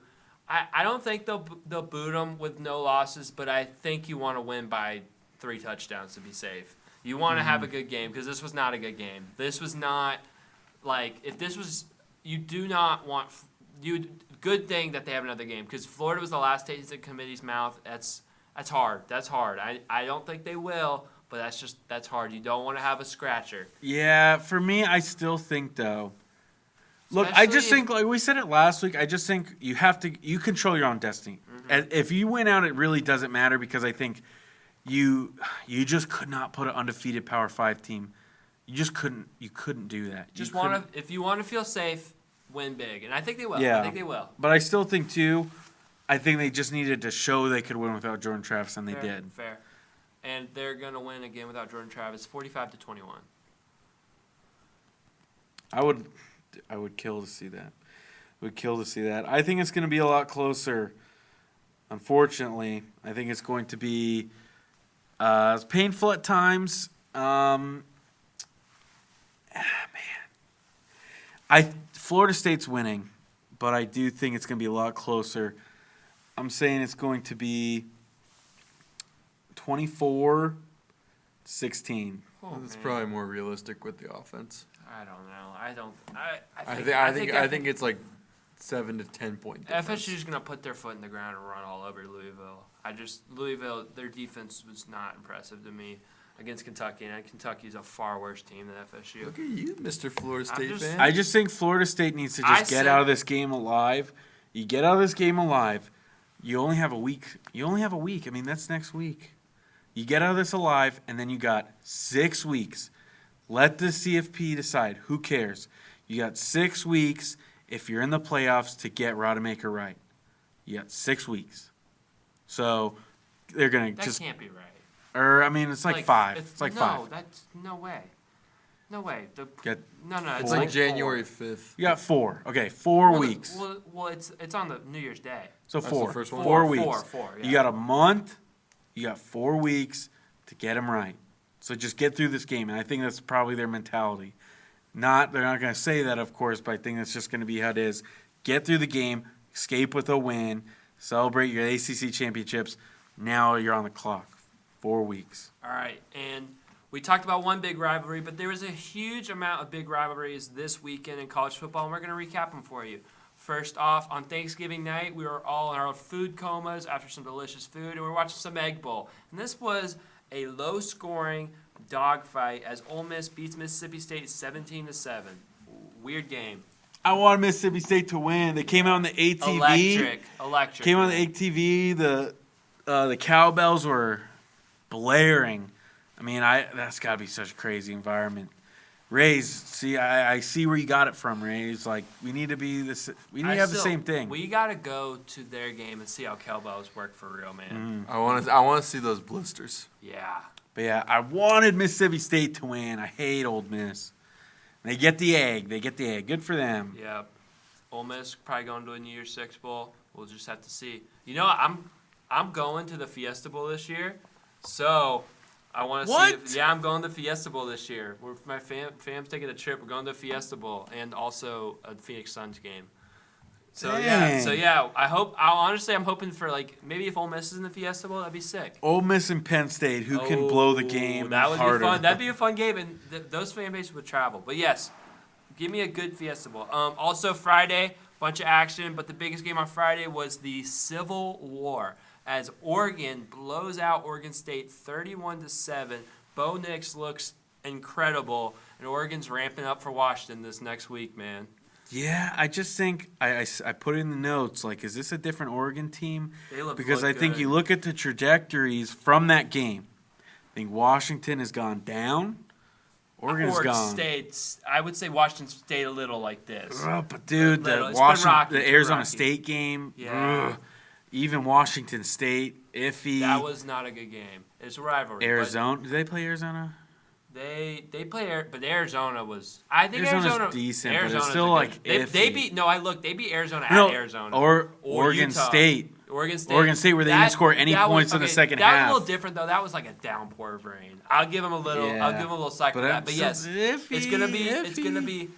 I don't think they'll boot them with no losses, but I think you want to win by 3 touchdowns to be safe. You want to have a good game because this was not a good game. This was not, if this was, you do not want, good thing that they have another game because Florida was the last taste in committee's mouth. That's hard. That's hard. I don't think they will, but that's hard. You don't want to have a scratcher. Yeah, for me, I still think though. Look, I just think like we said it last week. I just think you control your own destiny. Mm-hmm. If you win out, it really doesn't matter because I think you just could not put an undefeated Power 5 team. You just couldn't. You couldn't do that. If you want to feel safe, win big, and I think they will. Yeah. I think they will. But I still think too. I think they just needed to show they could win without Jordan Travis, and they did. Fair. And they're gonna win again without Jordan Travis, 45-21. I would kill to see that. I think it's going to be a lot closer. Unfortunately, I think it's going to be painful at times. Florida State's winning, but I do think it's going to be a lot closer. I'm saying it's going to be 24-16. That's probably more realistic with the offense. I don't know. I think it's like 7 to 10 point difference. FSU's gonna put their foot in the ground and run all over Louisville. Louisville, their defense was not impressive to me against Kentucky, and Kentucky's a far worse team than FSU. Look at you, Mr. Florida State fan. I just think Florida State needs to get out of this game alive. You get out of this game alive. You only have a week. I mean, that's next week. You get out of this alive, and then you got 6 weeks. Let the CFP decide. Who cares? You got 6 weeks if you're in the playoffs to get Rodemaker right. You got 6 weeks. So they're going to just... That can't be right. Or, I mean, it's like 5. It's like 5. No, that's... No way. No way. No. It's like January 5th. You got 4. Okay, 4 weeks. Well, it's on the New Year's Day. So That's 4. the first one? 4 weeks. 4, yeah. You got a month. You got 4 weeks to get them right. So just get through this game, and I think that's probably their mentality. They're not going to say that, of course, but I think that's just going to be how it is. Get through the game, escape with a win, celebrate your ACC championships. Now you're on the clock. 4 weeks. All right, and we talked about one big rivalry, but there was a huge amount of big rivalries this weekend in college football, and we're going to recap them for you. First off, on Thanksgiving night, we were all in our food comas after some delicious food, and we were watching some Egg Bowl. And this was a low-scoring dogfight as Ole Miss beats Mississippi State 17-7. Weird game. I want Mississippi State to win. They came out on the ATV. Electric. Came out on the ATV. The cowbells were blaring. I mean, that's got to be such a crazy environment. Rays, see, I see where you got it from, Rays. Like, we need to be this. We need to have the same thing. We got to go to their game and see how cowbells work for real, man. I want to see those blisters. Yeah. But yeah, I wanted Mississippi State to win. I hate Ole Miss. They get the egg. Good for them. Yep. Ole Miss probably going to a New Year's Six Bowl. We'll just have to see. You know, I'm going to the Fiesta Bowl this year, so I want to see. I'm going to Fiesta Bowl this year. My fam's taking a trip. We're going to Fiesta Bowl and also a Phoenix Suns game. So yeah. I'm hoping for maybe if Ole Miss is in the Fiesta Bowl, that'd be sick. Ole Miss and Penn State, who can blow the game that would harder. be fun. That'd be a fun game, and those fan bases would travel. But yes, give me a good Fiesta Bowl. Also Friday, bunch of action, but the biggest game on Friday was the Civil War as Oregon blows out Oregon State 31-7. Bo Nix looks incredible, and Oregon's ramping up for Washington this next week, man. Yeah, I just think I put it in the notes, is this a different Oregon team? Because I think you look at the trajectories from that game. I think Washington has gone down. Oregon's gone. State, I would say Washington stayed a little like this. But dude, the Arizona State game, even Washington State, iffy. That was not a good game. It's a rivalry. Arizona, did they play Arizona? They play, but Arizona was. I think Arizona's decent, but it's still iffy. They beat. No, they beat Arizona at Arizona or Oregon Utah. State. Oregon State, where they didn't score any points in the second half. That was a little different though. That was like a downpour of rain. I'll give them a little. Yeah. I'll give them a little slack for that. But yes, it's gonna be.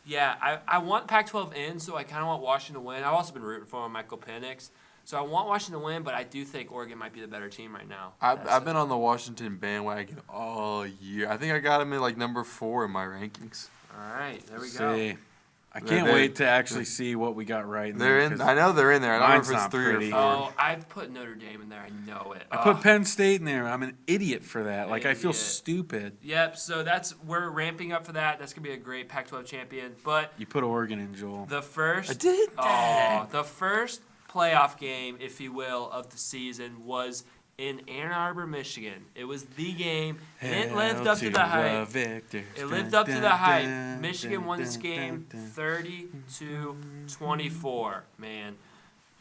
Yeah, I want Pac-12 in, so I kind of want Washington to win. I've also been rooting for Michael Penix. So I want Washington to win, but I do think Oregon might be the better team right now. I've been on the Washington bandwagon all year. I think I got them in number 4 in my rankings. All right, there we go. I can't wait to actually see what we got right. I know they're in there. I don't know if it's 3 or 4. Oh, I've put Notre Dame in there. I know it. I put Penn State in there. I'm an idiot for that. I feel stupid. Yep. So we're ramping up for that. That's gonna be a great Pac-12 champion. But you put Oregon in, Joel. I did. The first playoff game, if you will, of the season was in Ann Arbor, Michigan. It was the game, and it lived up to the hype. It lived up to the hype. Michigan won this game 30-24. Man,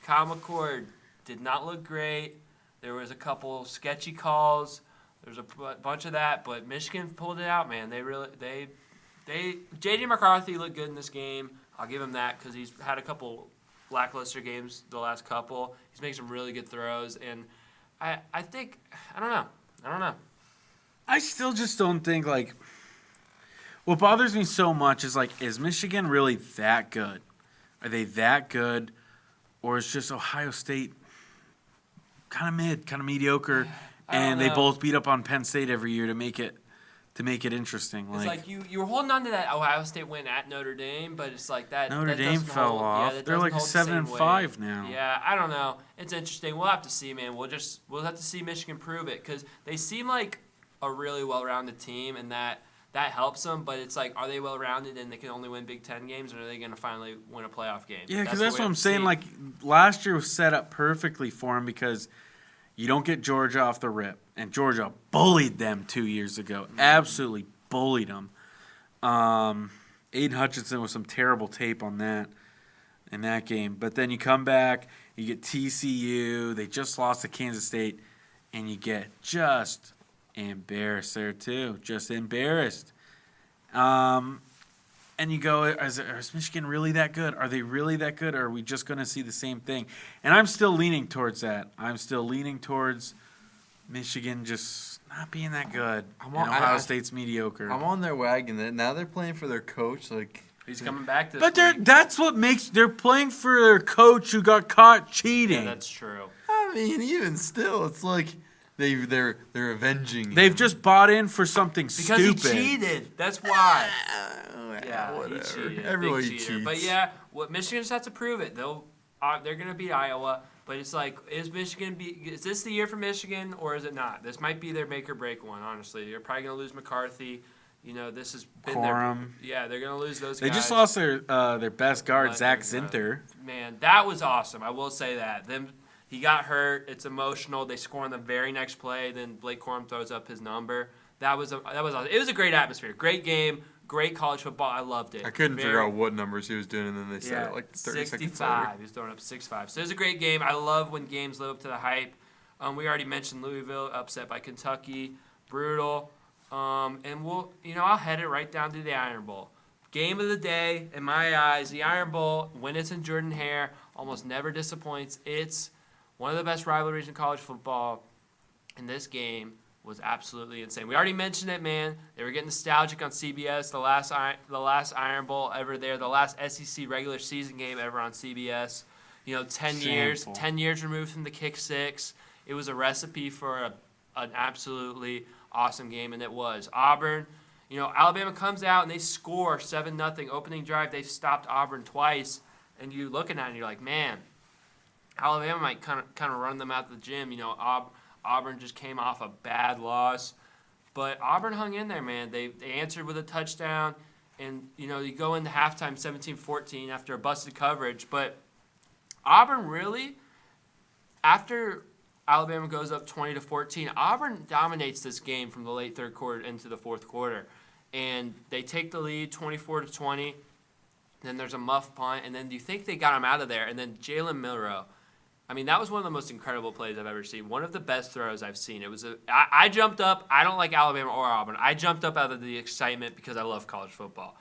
Kyle McCord did not look great. There was a couple sketchy calls. There's a bunch of that, but Michigan pulled it out, man. J.J. McCarthy looked good in this game. I'll give him that because he's had a couple lackluster games the last couple. He's making some really good throws, and I don't know. I still just don't think, like, what bothers me so much is, like, is Michigan really that good? Are they that good? Or is just Ohio State kind of mid, kind of mediocre, and they both beat up on Penn State every year to make it interesting? It's like you were holding on to that Ohio State win at Notre Dame, but it's like that Notre Dame fell off. Yeah, they're like 7-5 now. Yeah, I don't know. It's interesting. We'll have to see, man. We'll have to see Michigan prove it because they seem like a really well-rounded team, and that helps them. But it's like, are they well-rounded and they can only win Big Ten games, or are they going to finally win a playoff game? Yeah, because that's what I'm saying. Like, last year was set up perfectly for them because you don't get Georgia off the rip. And Georgia bullied them 2 years ago. Absolutely bullied them. Aiden Hutchinson with some terrible tape on that in that game. But then you come back, you get TCU. They just lost to Kansas State. And you get just embarrassed there too. Just embarrassed. And you go, is Michigan really that good? Are they really that good? Or are we just going to see the same thing? And I'm still leaning towards that. I'm still leaning towards Michigan just not being that good. Ohio State's mediocre. I'm on their wagon. Now they're playing for their coach. Like, he's coming back this week. But that's what makes – they're playing for their coach who got caught cheating. Yeah, that's true. I mean, even still, it's like they're avenging They've him. just bought in for something stupid. Because he cheated. That's why. Yeah, whatever. He cheated. Everybody Big cheater. cheats. But yeah, Michigan just has to prove it. They're going to beat Iowa. But it's like, is this the year for Michigan or is it not? This might be their make or break one, honestly. You're probably going to lose McCarthy. You know, this has been Corum. Yeah, they're going to lose those guys. They just lost their best guard, Zach Zinter. Man, that was awesome. I will say that. He got hurt. It's emotional. They score on the very next play. Then Blake Corum throws up his number. That was awesome. It was a great atmosphere. Great game. Great college football. I loved it. I couldn't figure out what numbers he was doing, and then they said it like 30 seconds later. 65. He was throwing up 6-5. So it was a great game. I love when games live up to the hype. We already mentioned Louisville upset by Kentucky. Brutal. And I'll head it right down to the Iron Bowl. Game of the day, in my eyes, the Iron Bowl, when it's in Jordan-Hare, almost never disappoints. It's one of the best rivalries in college football. And this game was absolutely insane. We already mentioned it, man. They were getting nostalgic on CBS. The last Iron Bowl ever there. The last SEC regular season game ever on CBS. 10 years removed from the kick six. It was a recipe for an absolutely awesome game, and it was. Auburn, Alabama comes out and they score 7-0 opening drive. They've stopped Auburn twice, and you're looking at it and you're like, man, Alabama might kind of run them out the gym. Auburn just came off a bad loss. But Auburn hung in there, man. They answered with a touchdown. And, you go into halftime 17-14 after a busted coverage. But Auburn really, after Alabama goes up 20-14, Auburn dominates this game from the late third quarter into the fourth quarter. And they take the lead 24-20. Then there's a muff punt. And then you think they got him out of there. And then Jalen Milroe. I mean, that was one of the most incredible plays I've ever seen. One of the best throws I've seen. I jumped up. I don't like Alabama or Auburn. I jumped up out of the excitement because I love college football.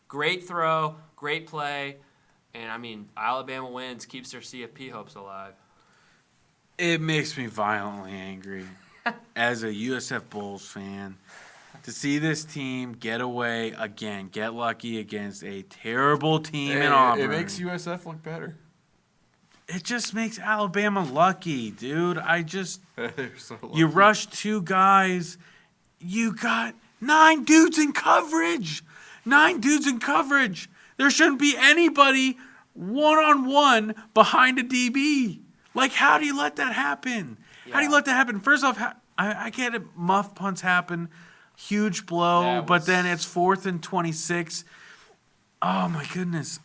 Great throw, great play, and I mean, Alabama wins, keeps their CFP hopes alive. It makes me violently angry as a USF Bulls fan to see this team get away again, get lucky against a terrible team in Auburn. It makes USF look better. It just makes Alabama lucky, dude. So you rushed 2 guys. You got 9 dudes in coverage. 9 dudes in coverage. There shouldn't be anybody one-on-one behind a DB. Like, how do you let that happen? Yeah. How do you let that happen? First off, I get it. Muff punts happen. Huge blow. But then it's 4th and 26. Oh, my goodness.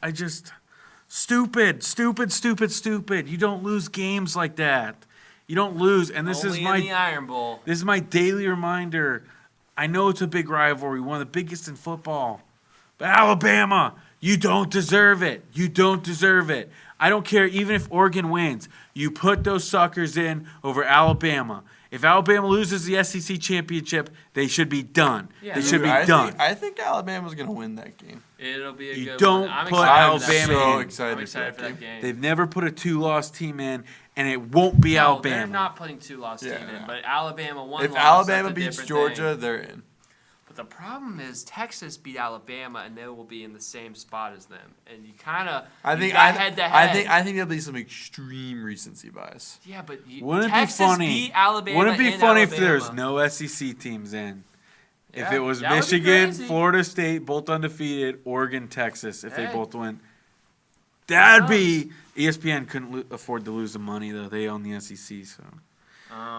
Stupid. You don't lose games like that. You don't lose. And this Only is my in the Iron Bowl. This is my daily reminder. I know it's a big rivalry, one of the biggest in football. But Alabama, you don't deserve it. You don't deserve it. I don't care even if Oregon wins. You put those suckers in over Alabama. If Alabama loses the SEC championship, they should be done. Yeah, they should be done. I think Alabama's going to win that game. It'll be a You good don't one. I'm put excited Alabama for in. that game. I'm excited for that game. They've never put a 2-loss team in, and it won't be Alabama. They're not putting 2-loss team in, but Alabama one If loss. Alabama that's a beats different Georgia, thing. they're in. But the problem is Texas beat Alabama, and they will be in the same spot as them. And you kind of head to head. I think there'll be some extreme recency bias. Yeah, but Texas beat Alabama. Wouldn't it be funny if there was Alabama. no SEC teams in? Yeah, if it was that would be Michigan, crazy. Florida State, both undefeated, Oregon, Texas, if they Hey. both win. That'd be ESPN couldn't afford to lose the money though. They own the SEC, so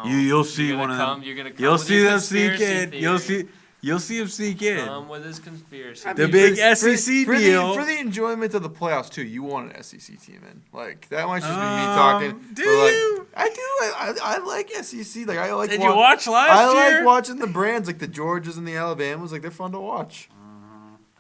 you'll see one of them. You'll see them sneak in. You'll see him sneak in. Come with his conspiracy. The big SEC deal. For the enjoyment of the playoffs too, you want an SEC team in. Like that might just be me talking. Do but, like, you? I do. I like SEC. Like I like. Did you watch last year? I like watching the brands like the Georgias and the Alabamas. Like they're fun to watch.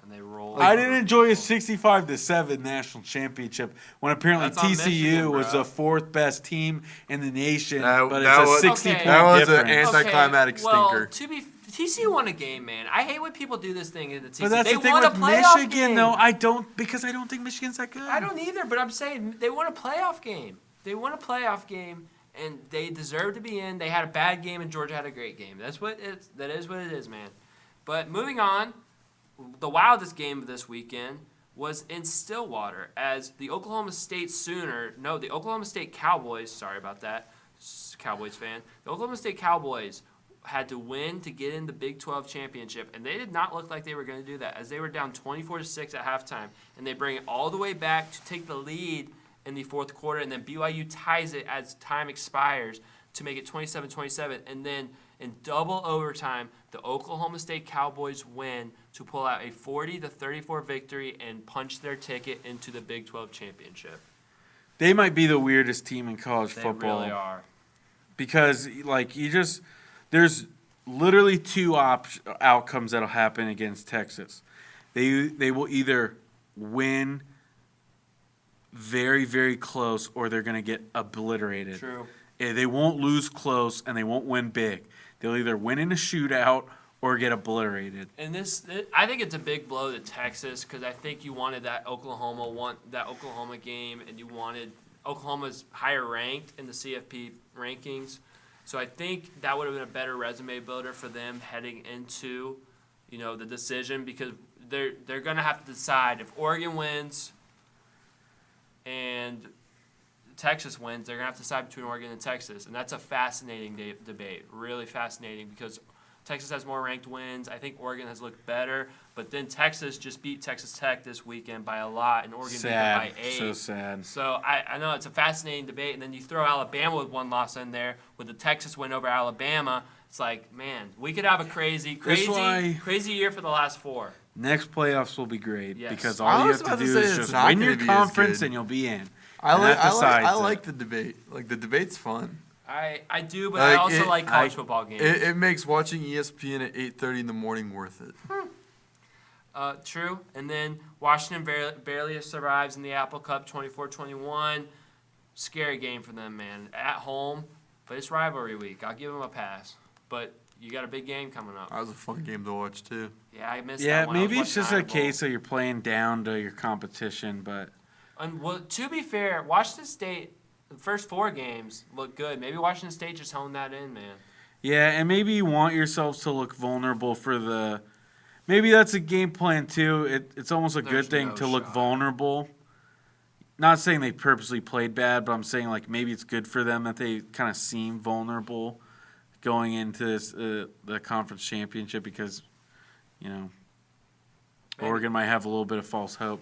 And they roll. I didn't enjoy a 65-7 national championship when apparently That's on TCU Michigan, was bro. the fourth best team in the nation, That- but that it's a was- 60 Okay. point That was an difference. anticlimactic well, stinker. TCU won a game, man. I hate when people do this thing in the TCU. But that's they the thing won a with playoff Michigan, game. though. I don't think Michigan's that good. I don't either, but I'm saying they won a playoff game. They won a playoff game, and they deserve to be in. They had a bad game, and Georgia had a great game. That is what it is, man. But moving on, the wildest game of this weekend was in Stillwater as the Oklahoma State Cowboys, sorry about that, Cowboys fan. The Oklahoma State Cowboys had to win to get in the Big 12 championship, and they did not look like they were going to do that as they were down 24-6 at halftime, and they bring it all the way back to take the lead in the fourth quarter, and then BYU ties it as time expires to make it 27-27, and then in double overtime, the Oklahoma State Cowboys win to pull out a 40-34 victory and punch their ticket into the Big 12 championship. They might be the weirdest team in college They football. really are. Because, there's literally two outcomes that'll happen against Texas. They will either win very, very close or they're going to get obliterated. True. They won't lose close and they won't win big. They'll either win in a shootout or get obliterated. And I think it's a big blow to Texas because I think you wanted that Oklahoma game, and you wanted Oklahoma's higher ranked in the CFP rankings. So I think that would have been a better resume builder for them heading into, the decision because they're going to have to decide if Oregon wins and Texas wins, they're going to have to decide between Oregon and Texas. And that's a fascinating debate, really fascinating because Texas has more ranked wins. I think Oregon has looked better. But then Texas just beat Texas Tech this weekend by a lot, and Oregon beat them by 8. So sad. So I know it's a fascinating debate. And then you throw Alabama with one loss in there with the Texas win over Alabama. It's like, man, we could have a crazy year for the last 4. Next playoffs will be great Yes. because all you have to do is just win your conference and you'll be in. I like the debate. Like the debate's fun. I do, but I also like college football games. It makes watching ESPN at 8:30 in the morning worth it. True. And then Washington barely survives in the Apple Cup 24-21. Scary game for them, man. At home, but it's rivalry week. I'll give them a pass. But you got a big game coming up. That was a fun game to watch, too. Yeah, I missed that Yeah, one. I maybe was it's just watching a Iron Bowl. case of you're playing down to your competition, but And well, to be fair, Washington State, the first 4 games look good. Maybe Washington State just honed that in, man. yeah, and maybe you want yourselves to look vulnerable for the. Maybe that's a game plan too. It's almost a good thing to look vulnerable. Not saying they purposely played bad, but I'm saying like maybe it's good for them that they kind of seem vulnerable going into this the conference championship because, Oregon might have a little bit of false hope.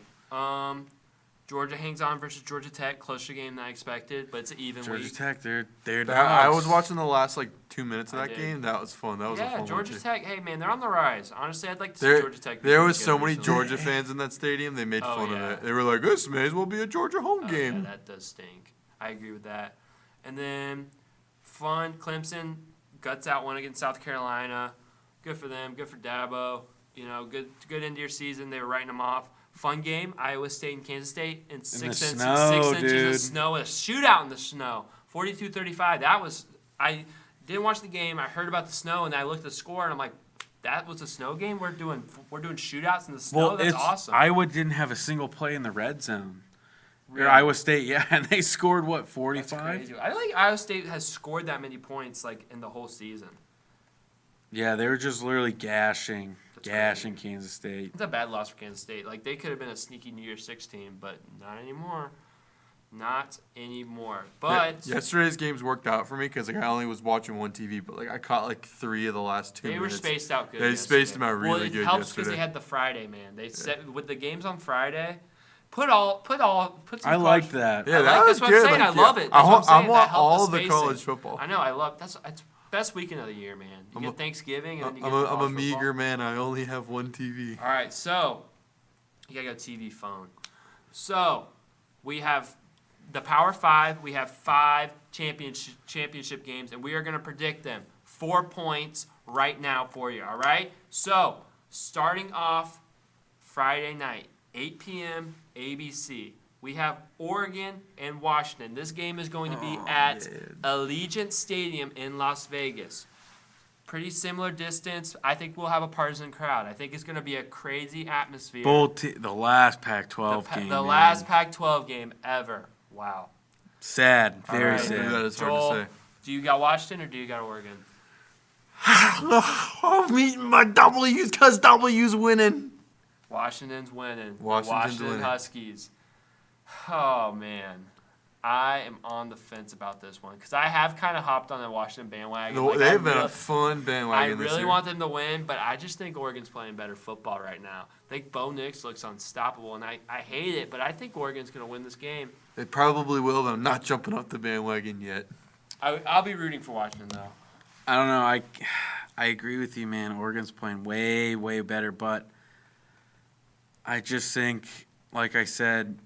Georgia hangs on versus Georgia Tech. Closer game than I expected, but it's an even Georgia week. Tech, they're dogs. I was watching the last 2 minutes of I that did. game. That was fun. That was a fun Georgia one, too. Tech. Hey, man, they're on the rise. Honestly, I'd like to see There, Georgia Tech. there was so good many recently. Georgia fans in that stadium. They made fun of yeah. it. They were like, "This may as well be a Georgia home Oh, game." yeah, that does stink. I agree with that. And then fun. Clemson guts out one against South Carolina. Good for them. Good for Dabo. Good end of your season. They were writing them off. Fun game. Iowa State and Kansas State in 6 inches of snow. A shootout in the snow. 42-35. I didn't watch the game. I heard about the snow, and I looked at the score, and I'm like, that was a snow game? We're doing shootouts in the snow? Well, that's awesome. Iowa didn't have a single play in the red zone. Really? Or Iowa State, yeah, and they scored, 45? That's crazy. I don't think Iowa State has scored that many points in the whole season. Yeah, they were just literally gashing Kansas State. It's a bad loss for Kansas State. They could have been a sneaky New Year's Six team, but not anymore. Not anymore. But yesterday's games worked out for me because I only was watching one TV, but I caught 3 of the last 2 minutes. They were spaced out good. They spaced them out really good. Well, it helps because they had the Friday, man. They set with the games on Friday. Put some. I like that. Yeah, that's what I'm saying. I love it. I want all the college football. I know. I love that's best weekend of the year, man. You get Thanksgiving and then you get I'm a meager man. I only have one TV. All right, so you gotta go TV phone. So we have the Power 5. We have 5 championship games, and we are gonna predict them. 4 points right now for you. All right. So starting off Friday night, 8 p.m. ABC. We have Oregon and Washington. This game is going to be at Allegiant Stadium in Las Vegas. Pretty similar distance. I think we'll have a partisan crowd. I think it's going to be a crazy atmosphere. The last Pac-12 game. The last Pac-12 game ever. Wow. Sad. Very That sad. is hard to say. Do you got Washington or do you got Oregon? I'm eating my W's because W's winning. Washington's winning. Washington's winning. Huskies. Oh, man. I am on the fence about this one because I have kind of hopped on the Washington bandwagon. No, they've been a fun bandwagon I really want them to win, but I just think Oregon's playing better football right now. I think Bo Nix looks unstoppable, and I hate it, but I think Oregon's going to win this game. They probably will, but I'm not jumping off the bandwagon yet. I'll be rooting for Washington, though. I don't know. I agree with you, man. Oregon's playing way, way better, but I just think, like I said,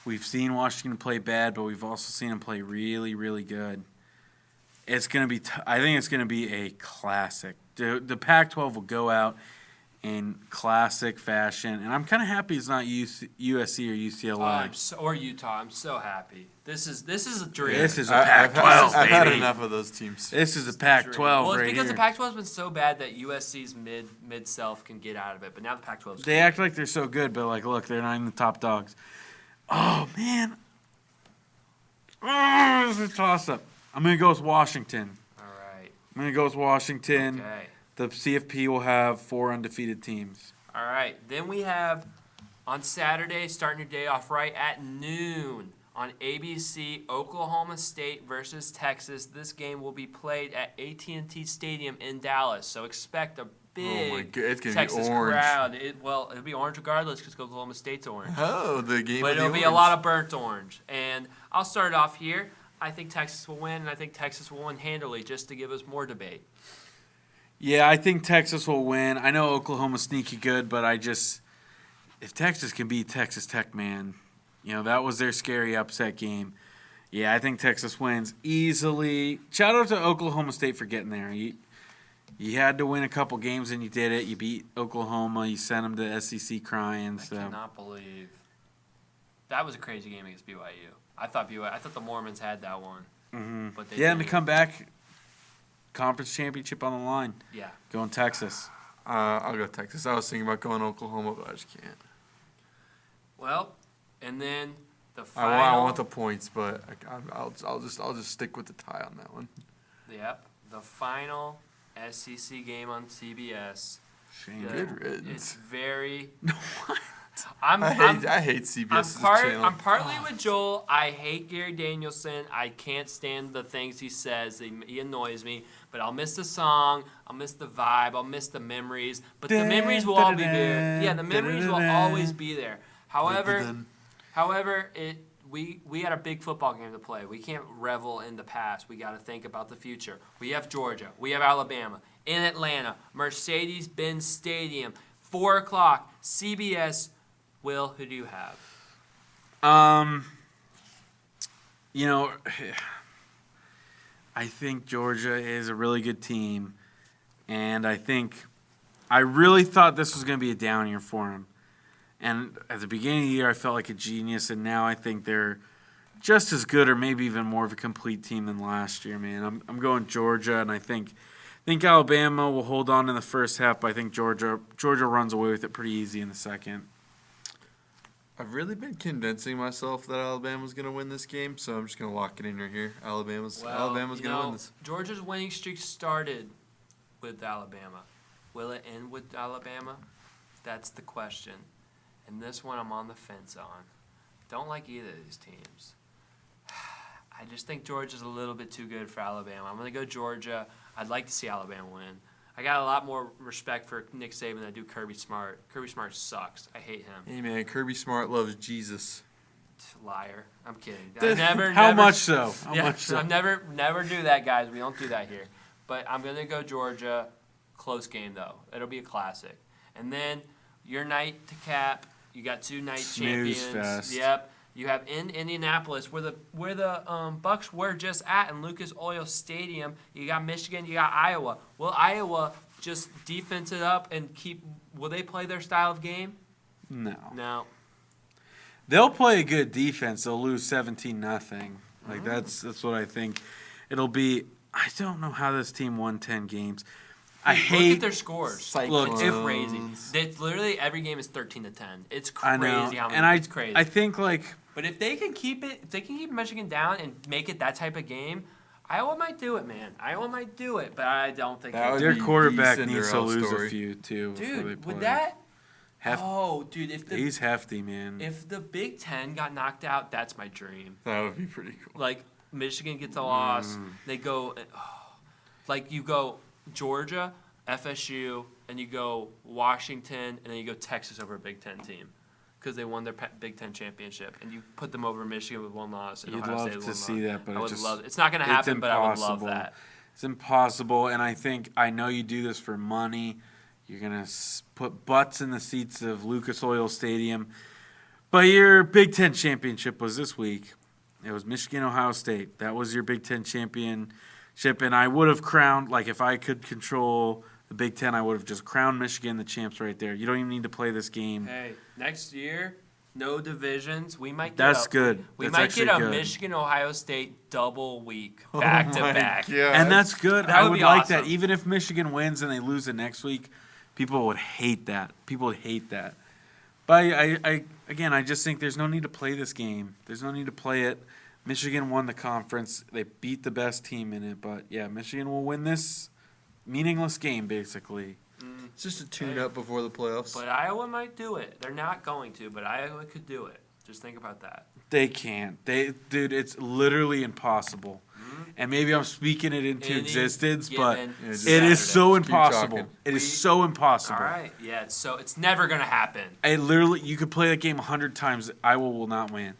we've seen Washington play bad, but we've also seen them play really, really good. It's going to be I think it's going to be a classic. The Pac-12 will go out in classic fashion, and I'm kind of happy it's not USC or UCLA. Or Utah. I'm so happy. This is a dream. This is a Pac-12, I've had enough of those teams. This is a Pac-12 well, it's right because here. the Pac-12's been so bad that USC's mid-self can get out of it, but now the Pac-12's They act like they're so good, but look, they're not even the top dogs. Oh, man. This is a toss-up. I'm going to go with Washington. All right. I'm going to go with Washington. Okay. The CFP will have 4 undefeated teams. All right. Then we have on Saturday, starting your day off right at noon on ABC, Oklahoma State versus Texas. This game will be played at AT&T Stadium in Dallas, so expect a big it's gonna Texas be orange. crowd. It'll be orange regardless because Oklahoma State's orange. Oh, the game. But it'll be a lot of burnt orange. And I'll start off here. I think Texas will win, and I think Texas will win handily just to give us more debate. Yeah, I think Texas will win. I know Oklahoma's sneaky good, but if Texas can beat Texas Tech, man, that was their scary upset game. Yeah, I think Texas wins easily. Shout out to Oklahoma State for getting there. You had to win a couple games, and you did it. You beat Oklahoma. You sent them to SEC crying. I cannot believe that was a crazy game against BYU. I thought the Mormons had that one. Mm-hmm. But and to come back, conference championship on the line. Yeah. Going Texas. I'll go Texas. I was thinking about going Oklahoma, but I just can't. Well, and then the final. I want the points, but I'll just stick with the tie on that one. Yep. The final SEC game on CBS. Shame. Good riddance. It's very. What? I hate CBS's channel. I'm partly with Joel. I hate Gary Danielson. I can't stand the things he says. He annoys me. But I'll miss the song. I'll miss the vibe. I'll miss the memories. But the memories will all be there. Yeah, the memories will always be there. However, we had a big football game to play. We can't revel in the past. We got to think about the future. We have Georgia. We have Alabama. In Atlanta, Mercedes-Benz Stadium, 4 o'clock, CBS. Will, who do you have? I think Georgia is a really good team, and I really thought this was going to be a down year for them. And at the beginning of the year, I felt like a genius, and now I think they're just as good or maybe even more of a complete team than last year, man. I'm going Georgia, and I think Alabama will hold on in the first half, but I think Georgia runs away with it pretty easy in the second. I've really been convincing myself that Alabama's going to win this game, so I'm just going to lock it in right here. Alabama's going to win this. Georgia's winning streak started with Alabama. Will it end with Alabama? That's the question. And this one I'm on the fence on. Don't like either of these teams. I just think Georgia's a little bit too good for Alabama. I'm going to go Georgia. I'd like to see Alabama win. I got a lot more respect for Nick Saban than I do Kirby Smart. Kirby Smart sucks. I hate him. Hey, man, Kirby Smart loves Jesus. Liar. I'm kidding. How much so? I'm never do that, guys. We don't do that here. But I'm going to go Georgia. Close game, though. It'll be a classic. And then your night to cap, you got 2 night champions. Fest. Yep. You have in Indianapolis, where the Bucs were just at in Lucas Oil Stadium. You got Michigan, you got Iowa. Will Iowa just defense it up and keep? Will they play their style of game? No. They'll play a good defense. They'll lose 17-0. Like that's what I think. It'll be. I don't know how this team won 10 games. Look at their scores. Look, it's crazy. It's literally every game is 13-10. It's crazy. I know, it's crazy. I think but if they can keep Michigan down and make it that type of game, Iowa might do it, man. Iowa might do it, but I don't think their quarterback needs to lose a few too. Dude, would that? He's hefty, man. If the Big Ten got knocked out, that's my dream. That would be pretty cool. Like Michigan gets a loss, they go, you go Georgia, FSU, and you go Washington, and then you go Texas over a Big Ten team because they won their Big Ten championship, and you put them over Michigan with 1 loss. And You'd Ohio love State with to 1 see loss. that, but I would love it. It's not going to happen, but I would love that. It's impossible, and I know you do this for money. You're going to put butts in the seats of Lucas Oil Stadium. But your Big Ten championship was this week. It was Michigan-Ohio State. That was your Big Ten championship, and I would have crowned, if I could control the Big Ten, I would have just crowned Michigan the champs right there. You don't even need to play this game. Hey, next year, no divisions. We might get That's good. We might get a Michigan-Ohio State double week back to back. And that's good. I would like that. Even if Michigan wins and they lose the next week, people would hate that. But I just think there's no need to play this game. There's no need to play it. Michigan won the conference. They beat the best team in it. But, yeah, Michigan will win this meaningless game, basically. It's just a tune-up before the playoffs. But Iowa might do it. They're not going to, but Iowa could do it. Just think about that. They can't. Dude, it's literally impossible. And maybe I'm speaking it into existence, but it is so impossible. It is so impossible. All right. Yeah, it's never going to happen. You could play that game 100 times. Iowa will not win.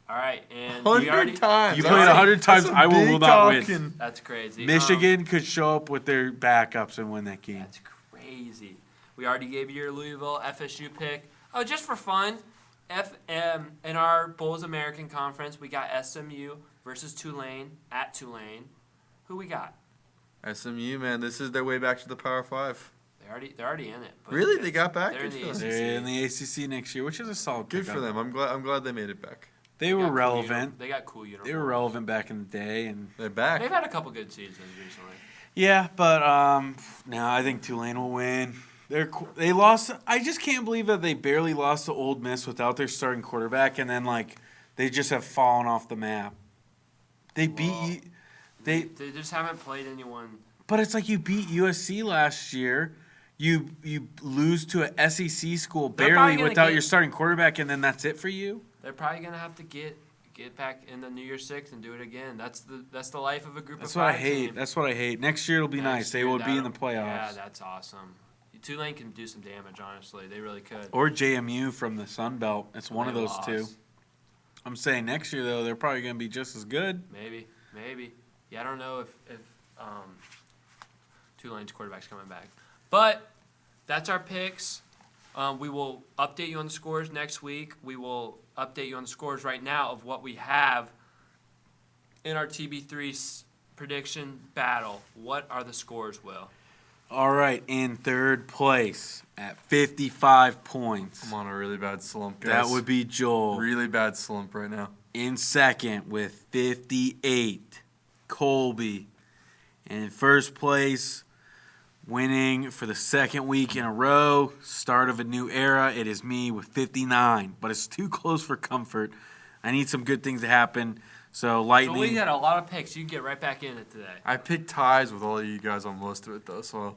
All right. And 100 times. You play it 100 times, Iowa will not win. That's crazy. Michigan could show up with their backups and win that game. That's crazy. We already gave you your Louisville FSU pick. Oh, just for fun, in our Bulls American Conference, we got SMU versus Tulane at Tulane. Who we got? SMU, man. This is their way back to the Power 5. They're already in it. Really? They got back? They're in the ACC. They're in the ACC next year, which is a solid Good for them. I'm glad they made it back. They were relevant. They got cool uniforms. They were relevant back in the day, and they're back. They've had a couple good seasons recently. Yeah, but no, I think Tulane will win. They lost. I just can't believe that they barely lost to Ole Miss without their starting quarterback, and then they just have fallen off the map. They beat. They just haven't played anyone. But it's like you beat USC last year. You lose to an SEC school barely without your starting quarterback, and then that's it for you. They're probably gonna have to get back in the New Year's Six and do it again. That's the life of a group of 5 team. That's what I hate. Next year it'll be nice. They will be in the playoffs. Yeah, that's awesome. Tulane can do some damage, honestly. They really could. Or JMU from the Sun Belt. It's one of those two. I'm saying next year though, they're probably gonna be just as good. Maybe. Yeah, I don't know if Tulane's quarterback's coming back, but that's our picks. We will update you on the scores next week. We will update you on the scores right now of what we have in our TB3 prediction battle. What are the scores, Will? All right, in third place at 55 points. I'm on a really bad slump, guys. That would be Joel. Really bad slump right now. In second with 58, Colby. And in first place, winning for the second week in a row, start of a new era, it is me with 59. But it's too close for comfort. I need some good things to happen. So, Lightning. But we had a lot of picks. You can get right back in it today. I picked ties with all of you guys on most of it, though. So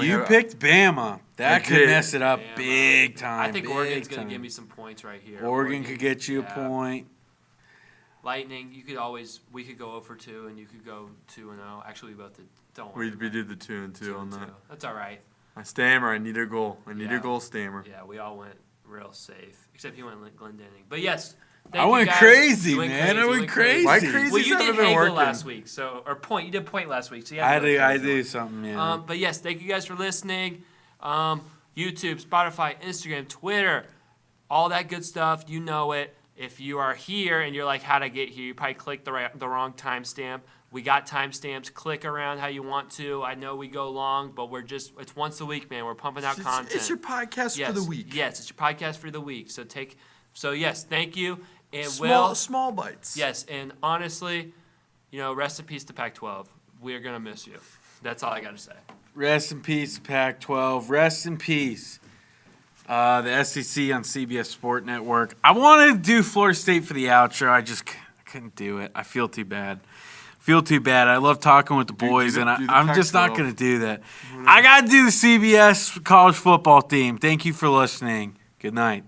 you picked Bama. That could mess it up big time. I think Oregon's going to give me some points right here. Oregon could get you a point. Lightning, we could go 0 for 2, and you could go 2-0. Actually, we both did. Don't worry. We did the 2-2 on that. That's all right. I stammer. I need a goal. I need a goal stammer. Yeah, we all went real safe, except you went Glendenning. But yes, I went crazy, man. I went crazy. My crazies well, you haven't did been working last week, You did point last week, so you I do something. Yeah. But yes, thank you guys for listening. YouTube, Spotify, Instagram, Twitter, all that good stuff. You know it. If you are here and you're like, how'd I get here? You probably clicked the wrong timestamp. We got timestamps. Click around how you want to. I know we go long, but it's once a week, man. We're pumping out content. It's your podcast for the week. Yes, it's your podcast for the week. So yes, thank you. And small bites. Yes, and honestly, rest in peace to Pac-12. We're going to miss you. That's all I got to say. Rest in peace, Pac-12. Rest in peace. The SEC on CBS Sport Network. I wanted to do Florida State for the outro. I couldn't do it. I feel too bad. I love talking with the boys, and I'm just not going to do that. I got to do the CBS college football team. Thank you for listening. Good night.